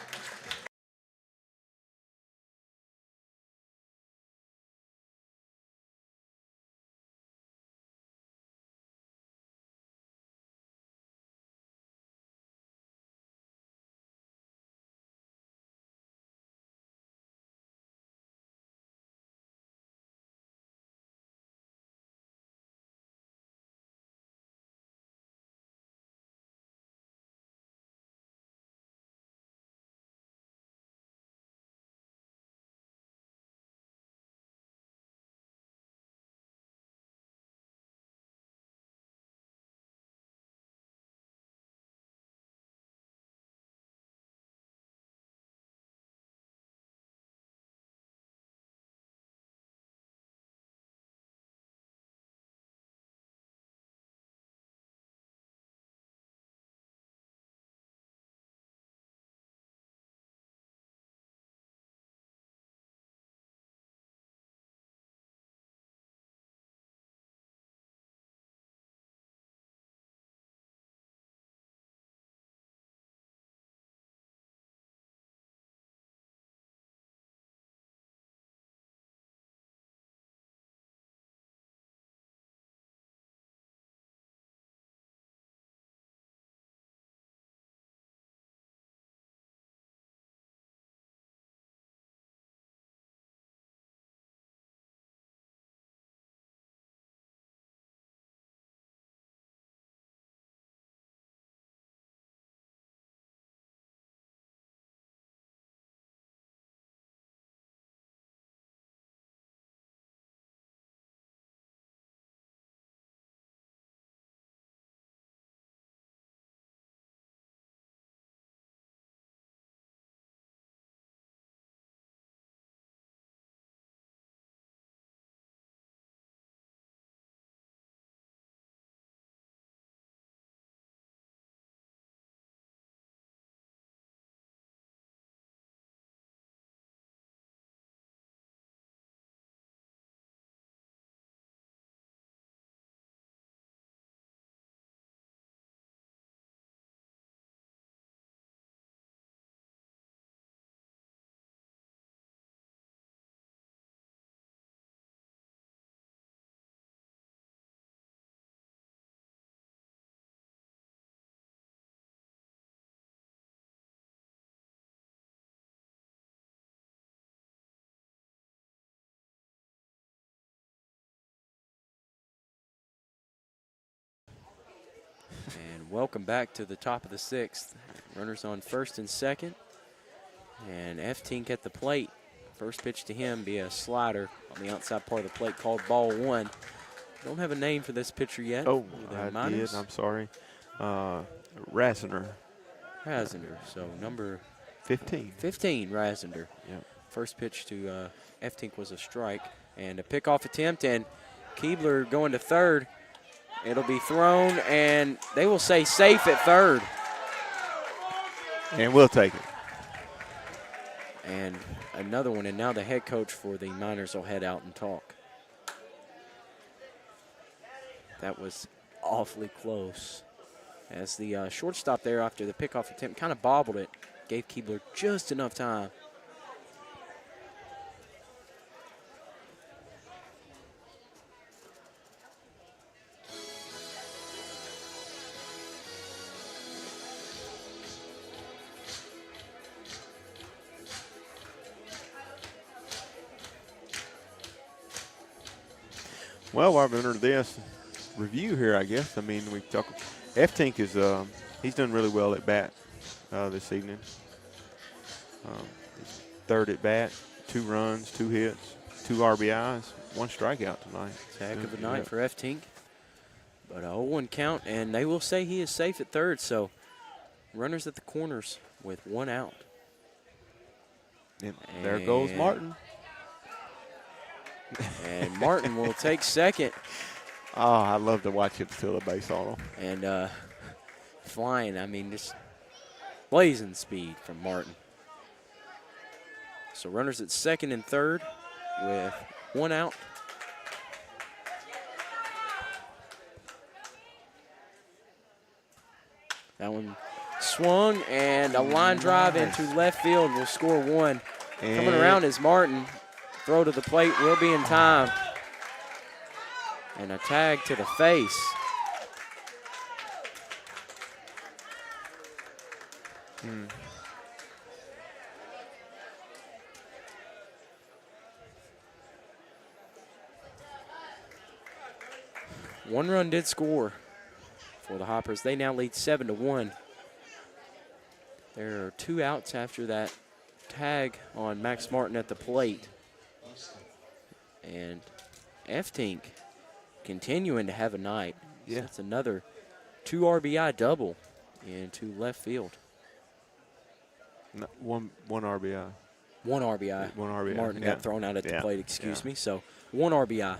And welcome back to the top of the 6th. Runners on first and second. And Eftink at the plate. First pitch to him be a slider on the outside part of the plate called ball 1. Don't have a name for this pitcher yet. Oh, The I Miners. did. I'm sorry. Rasiner. Rasender. So number 15. 15, Rasender. Yep. First pitch to Eftink was a strike. And a pickoff attempt, and Keebler going to third. It'll be thrown, and they will say safe at third. And we'll take it. And another one, and now the head coach for the Miners will head out and talk. That was awfully close. As the shortstop there after the pickoff attempt kind of bobbled it, gave Keebler just enough time. Well, while we enter this review here, I guess. I mean, we talk. F-Tink is he's done really well at bat this evening. He's third at bat, 2 runs, 2 hits, 2 RBIs, 1 strikeout tonight. It's a heck of a night for F-Tink. But a 0-1 count, and they will say he is safe at third. So runners at the corners with 1 out. And there goes Martin. And Martin will take second. Oh, I love to watch him steal a base on him. And flying, I mean, just blazing speed from Martin. So runners at second and third with 1 out. That one swung, and a line drive into left field will score 1. And coming around is Martin. Throw to the plate will be in time. And a tag to the face. One run did score for the Hoppers. They now lead 7-1. There are 2 outs after that tag on Max Martin at the plate. And F-Tink continuing to have a night. Yeah. That's another 2 RBI double into left field. No, one RBI. 1 RBI. 1 RBI. Martin got thrown out at the plate, excuse me. So 1 RBI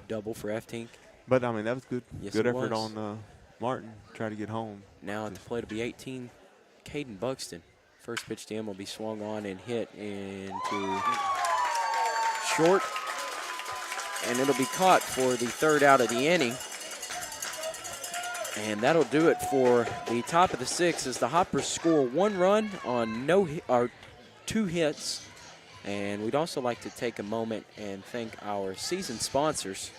double for F-Tink. But, I mean, that was good. Yes, good it effort was. on Martin. Try to get home. Now at the plate will be 18, Caden Buxton. First pitch to him will be swung on and hit into short. And it'll be caught for the 3rd out of the inning. And that'll do it for the top of the 6th as the Hoppers score 1 run on 2 hits. And we'd also like to take a moment and thank our season sponsors.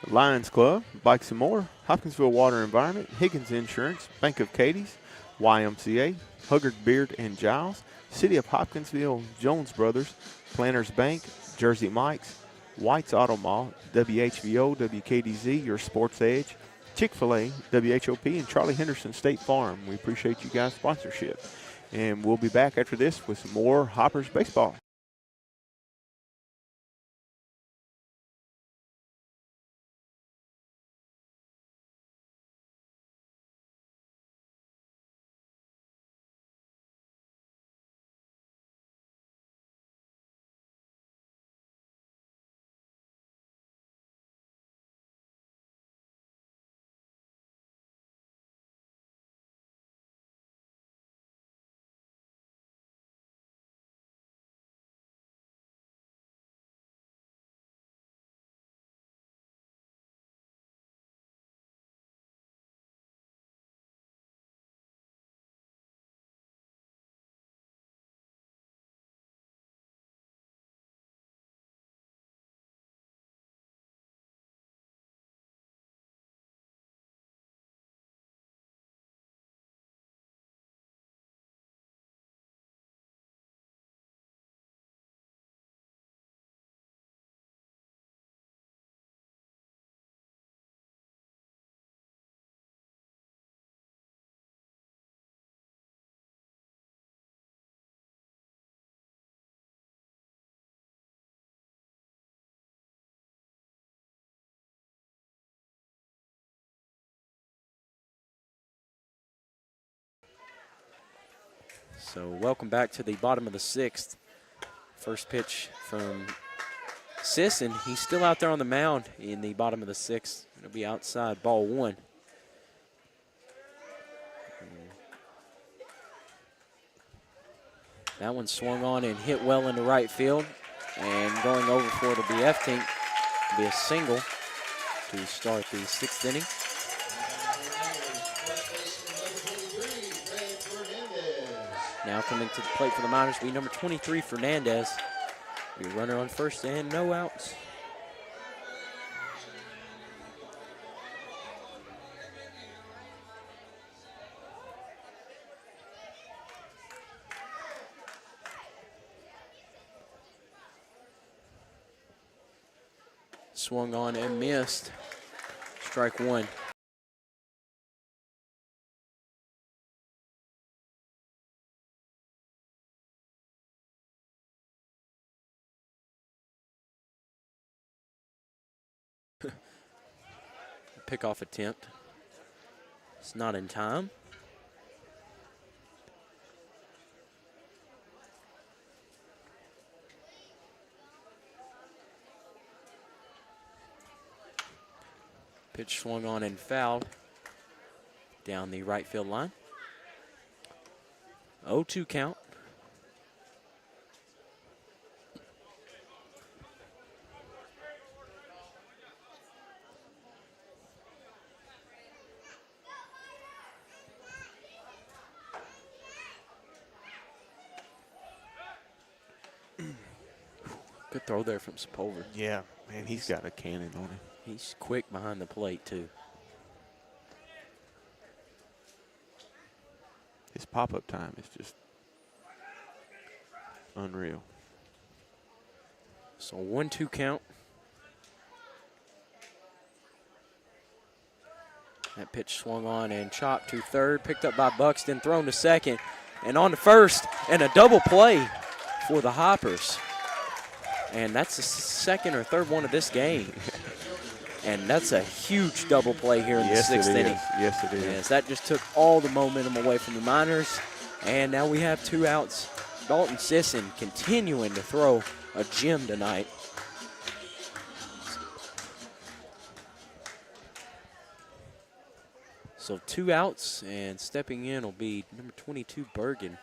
Lions Club, Bikes and More, Hopkinsville Water Environment, Higgins Insurance, Bank of Katie's, YMCA, Huggard Beard and Giles, City of Hopkinsville, Jones Brothers, Planters Bank, Jersey Mike's, White's Auto Mall, WHVO, WKDZ, Your Sports Edge, Chick-fil-A, WHOP, and Charlie Henderson State Farm. We appreciate you guys' sponsorship. And we'll be back after this with some more Hoppers baseball. So welcome back to the bottom of the 6th. First pitch from Sisson, he's still out there on the mound in the bottom of the 6th. It'll be outside, ball 1. That one swung on and hit well into right field. And going over for the BF team will be a single to start the 6th inning. Now coming to the plate for the Miners will be number 23, Fernandez. Be a runner on first and no outs. Swung on and missed. Strike 1. Pickoff attempt. It's not in time. Pitch swung on and fouled down the right field line. 0-2 count. Good throw there from Sepulveda. Yeah, man, he's got a cannon on him. He's quick behind the plate, too. His pop-up time is just unreal. So 1-2 count. That pitch swung on and chopped to third, picked up by Buxton, thrown to second, and on to first, and a double play for the Hoppers. And that's the second or third one of this game. And that's a huge double play here in the 6th inning. Yes, it is. Yes, that just took all the momentum away from the Miners. And now we have 2 outs. Dalton Sisson continuing to throw a gem tonight. So 2 outs, and stepping in will be number 22, Bergen.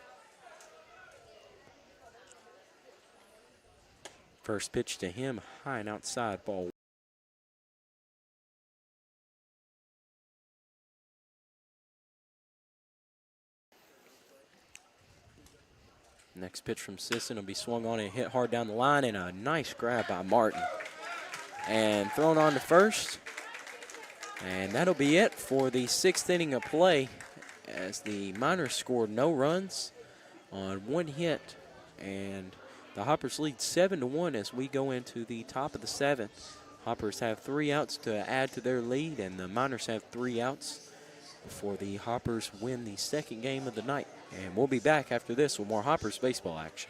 First pitch to him, high and outside, ball. Next pitch from Sisson will be swung on and hit hard down the line, and a nice grab by Martin. And thrown on to first. And that'll be it for the 6th inning of play, as the Miners scored no runs on 1 hit. And the Hoppers lead 7-1 as we go into the top of the 7th. Hoppers have 3 outs to add to their lead, and the Miners have 3 outs before the Hoppers win the 2nd game of the night. And we'll be back after this with more Hoppers baseball action.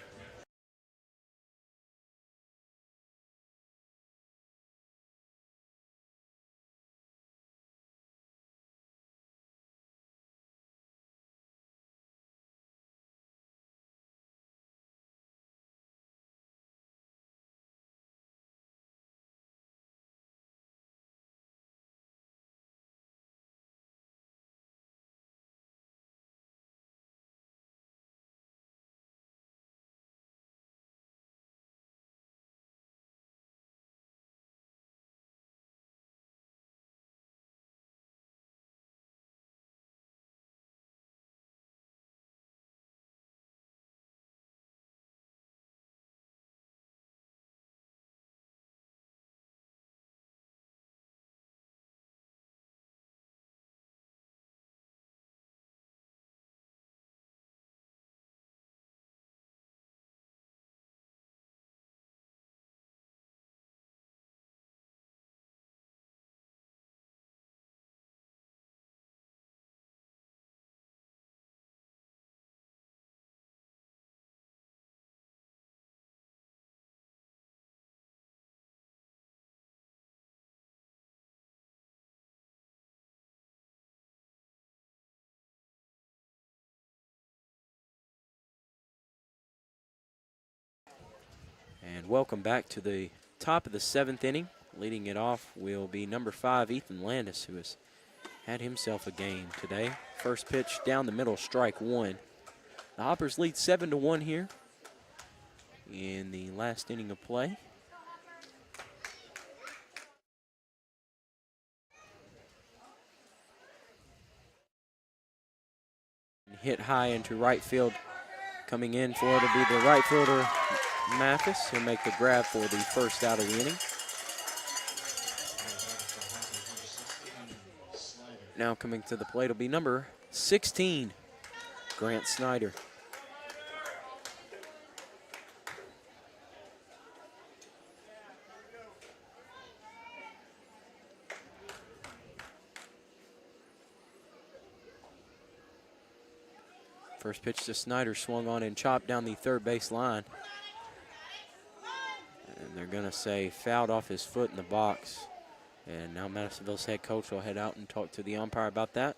And welcome back to the top of the 7th inning. Leading it off will be number 5, Ethan Landis, who has had himself a game today. First pitch down the middle, strike 1. The Hoppers lead 7-1 here in the last inning of play. Hit high into right field. Coming in for it will be the right fielder, Mathis. He'll make the grab for the first out of the inning. Now coming to the plate will be number 16, Grant Snyder. First pitch to Snyder, swung on and chopped down the third base line. And they're going to say fouled off his foot in the box. And now Madisonville's head coach will head out and talk to the umpire about that.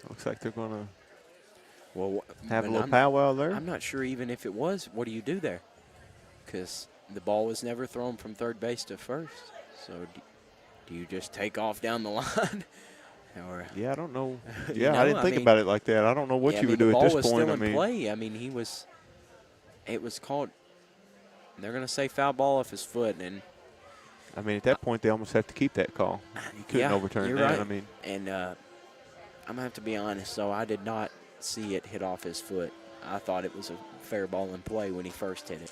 Looks like they're going to have a little powwow there. I'm not sure even if it was. What do you do there? Because the ball was never thrown from third base to first. So do you just take off down the line? Or, yeah, I don't know. Yeah, I didn't think about it like that. I don't know what you would do at this point. The ball was still in play. I mean, it was called, they're going to say foul ball off his foot. And I mean, at that point, they almost have to keep that call. You couldn't overturn that. Right. I mean, and I'm going to have to be honest, though, I did not see it hit off his foot. I thought it was a fair ball in play when he first hit it.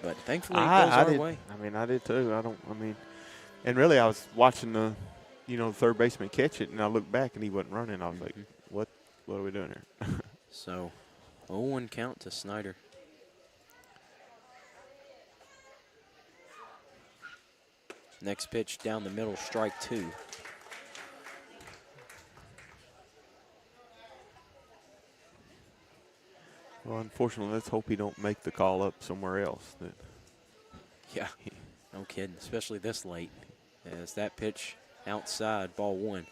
But thankfully, it goes our way. I mean, I did too. And really, I was watching the third baseman catch it, and I looked back, and he wasn't running. I was like, what are we doing here? So, 0-1 count to Snyder. Next pitch down the middle, strike 2. Well, unfortunately, let's hope he don't make the call up somewhere else. Yeah, no kidding, especially this late. As that pitch outside, ball 1.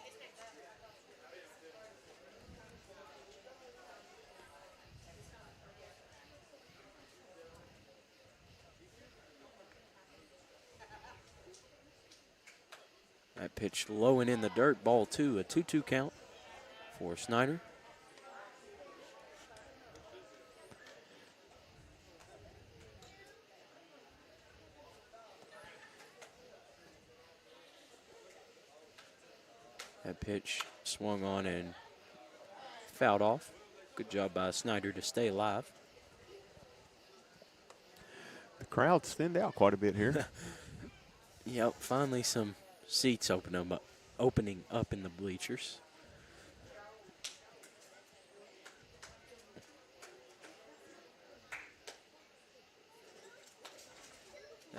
That pitch low and in the dirt, ball 2, a 2-2 count for Snyder. That pitch swung on and fouled off. Good job by Snyder to stay alive. The crowd's thinned out quite a bit here. Yep, finally some seats opening up in the bleachers.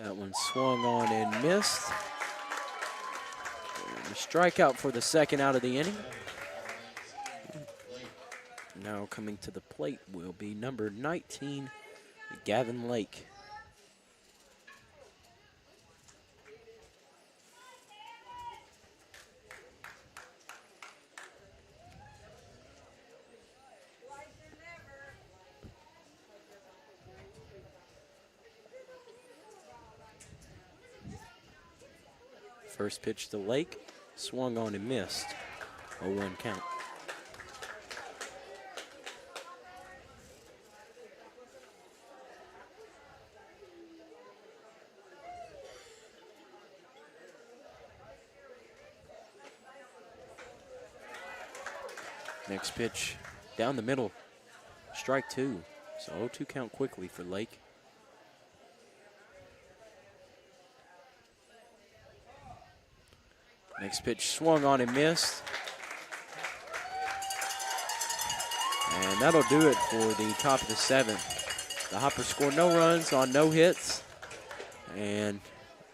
That one swung on and missed. And a strikeout for the second out of the inning. Now coming to the plate will be number 19, Gavin Lake. First pitch to Lake, swung on and missed. 0-1 count. Next pitch down the middle, strike 2. So 0-2 count quickly for Lake. Next pitch swung on and missed. And that'll do it for the top of the 7th. The Hoppers scored no runs on no hits. And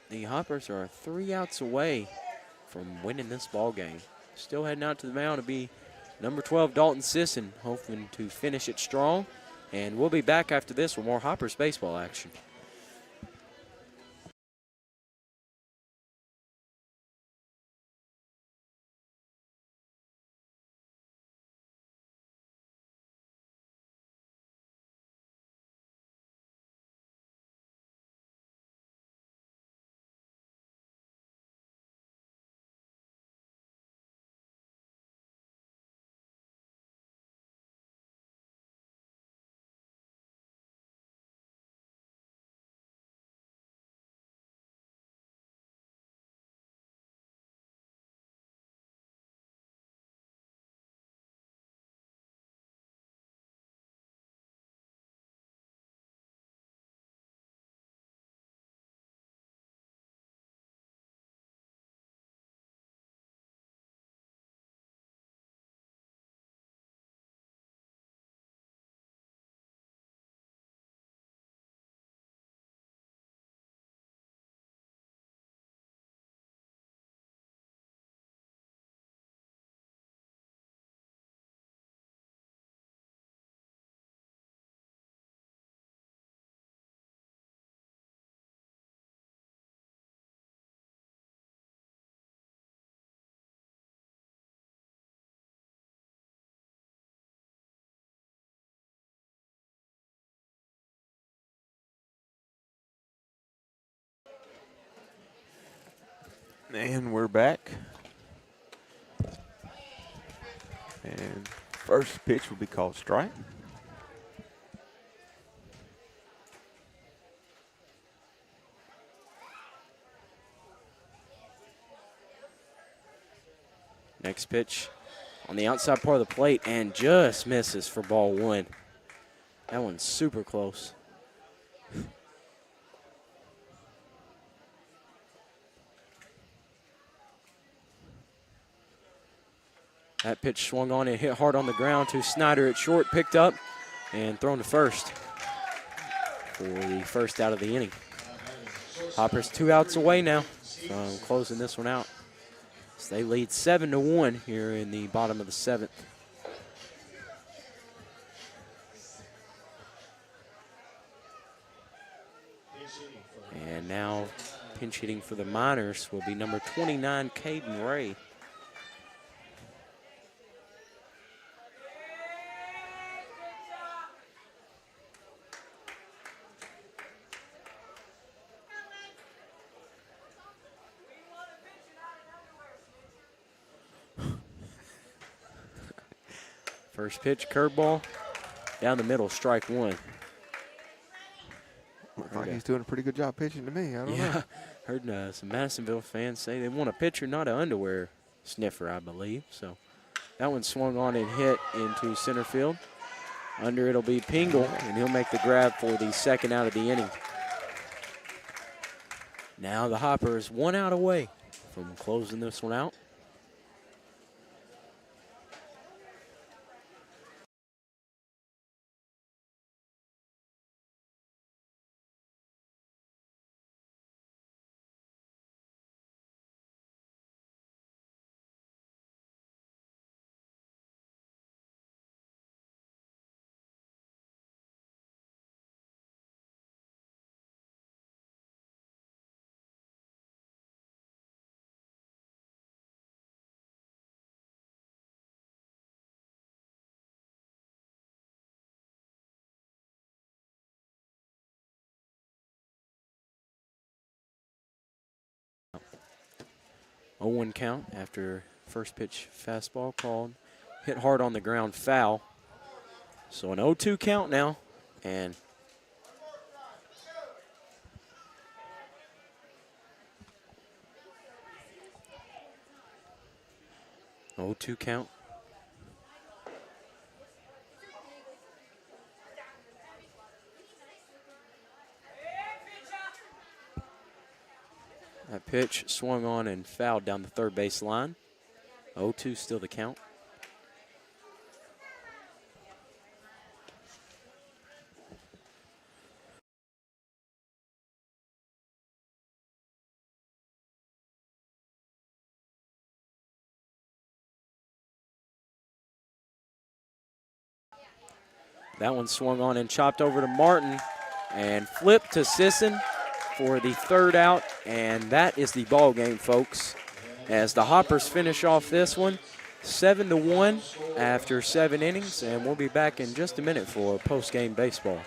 the Hoppers are 3 outs away from winning this ball game. Still heading out to the mound to be number 12, Dalton Sisson, hoping to finish it strong. And we'll be back after this with more Hoppers baseball action. And we're back. And first pitch will be called strike. Next pitch on the outside part of the plate and just misses for ball one. That one's super close. That pitch swung on and hit hard on the ground to Snyder at short, picked up and thrown to first for the first out of the inning. Hoppers 2 outs away now from closing this one out. So they lead 7-1 here in the bottom of the 7th. And now pinch hitting for the Miners will be number 29, Caden Ray. First pitch, curveball, down the middle, strike one. Looks like he's doing a pretty good job pitching to me. I don't know. Heard some Madisonville fans say they want a pitcher, not an underwear sniffer, I believe. So that one swung on and hit into center field. Under it'll be Pingle, and he'll make the grab for the second out of the inning. Now the Hoppers 1 out away from closing this one out. A 0-1 count after first pitch fastball called. Hit hard on the ground, foul. So an 0-2 count now. And an 0-2 count. That pitch swung on and fouled down the third base line. 0-2 still the count. That one swung on and chopped over to Martin and flipped to Sisson for the third out, and that is the ball game, folks, as the Hoppers finish off this one 7-1 after 7 innings, and we'll be back in just a minute for post-game baseball.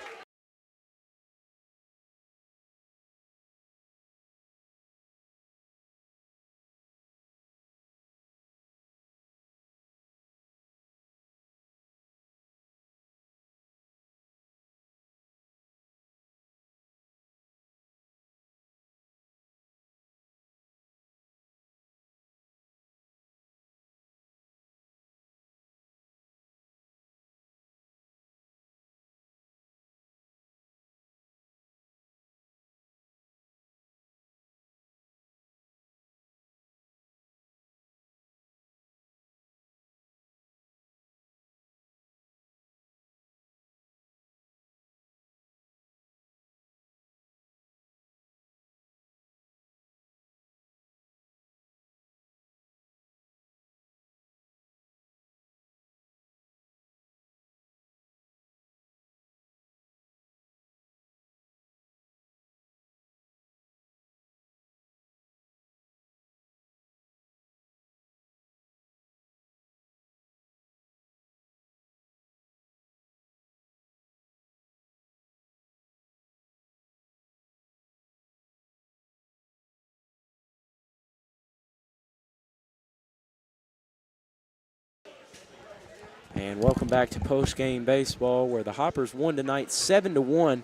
And welcome back to post-game baseball, where the Hoppers won tonight 7-1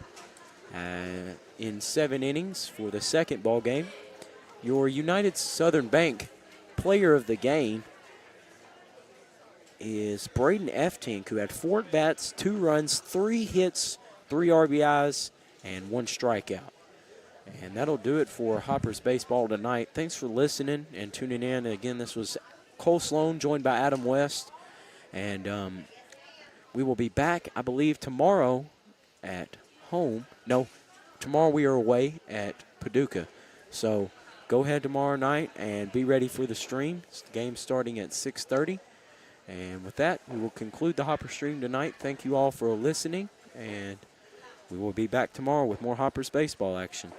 in 7 innings for the second ball game. Your United Southern Bank player of the game is Braden Eftink, who had 4 at-bats, 2 runs, 3 hits, 3 RBIs, and 1 strikeout. And that'll do it for Hoppers baseball tonight. Thanks for listening and tuning in. Again, this was Cole Sloan joined by Adam West. And we will be back, I believe, tomorrow at home. No, tomorrow we are away at Paducah. So go ahead tomorrow night and be ready for the stream. The game's starting at 6:30. And with that, we will conclude the Hopper stream tonight. Thank you all for listening, and we will be back tomorrow with more Hoppers baseball action.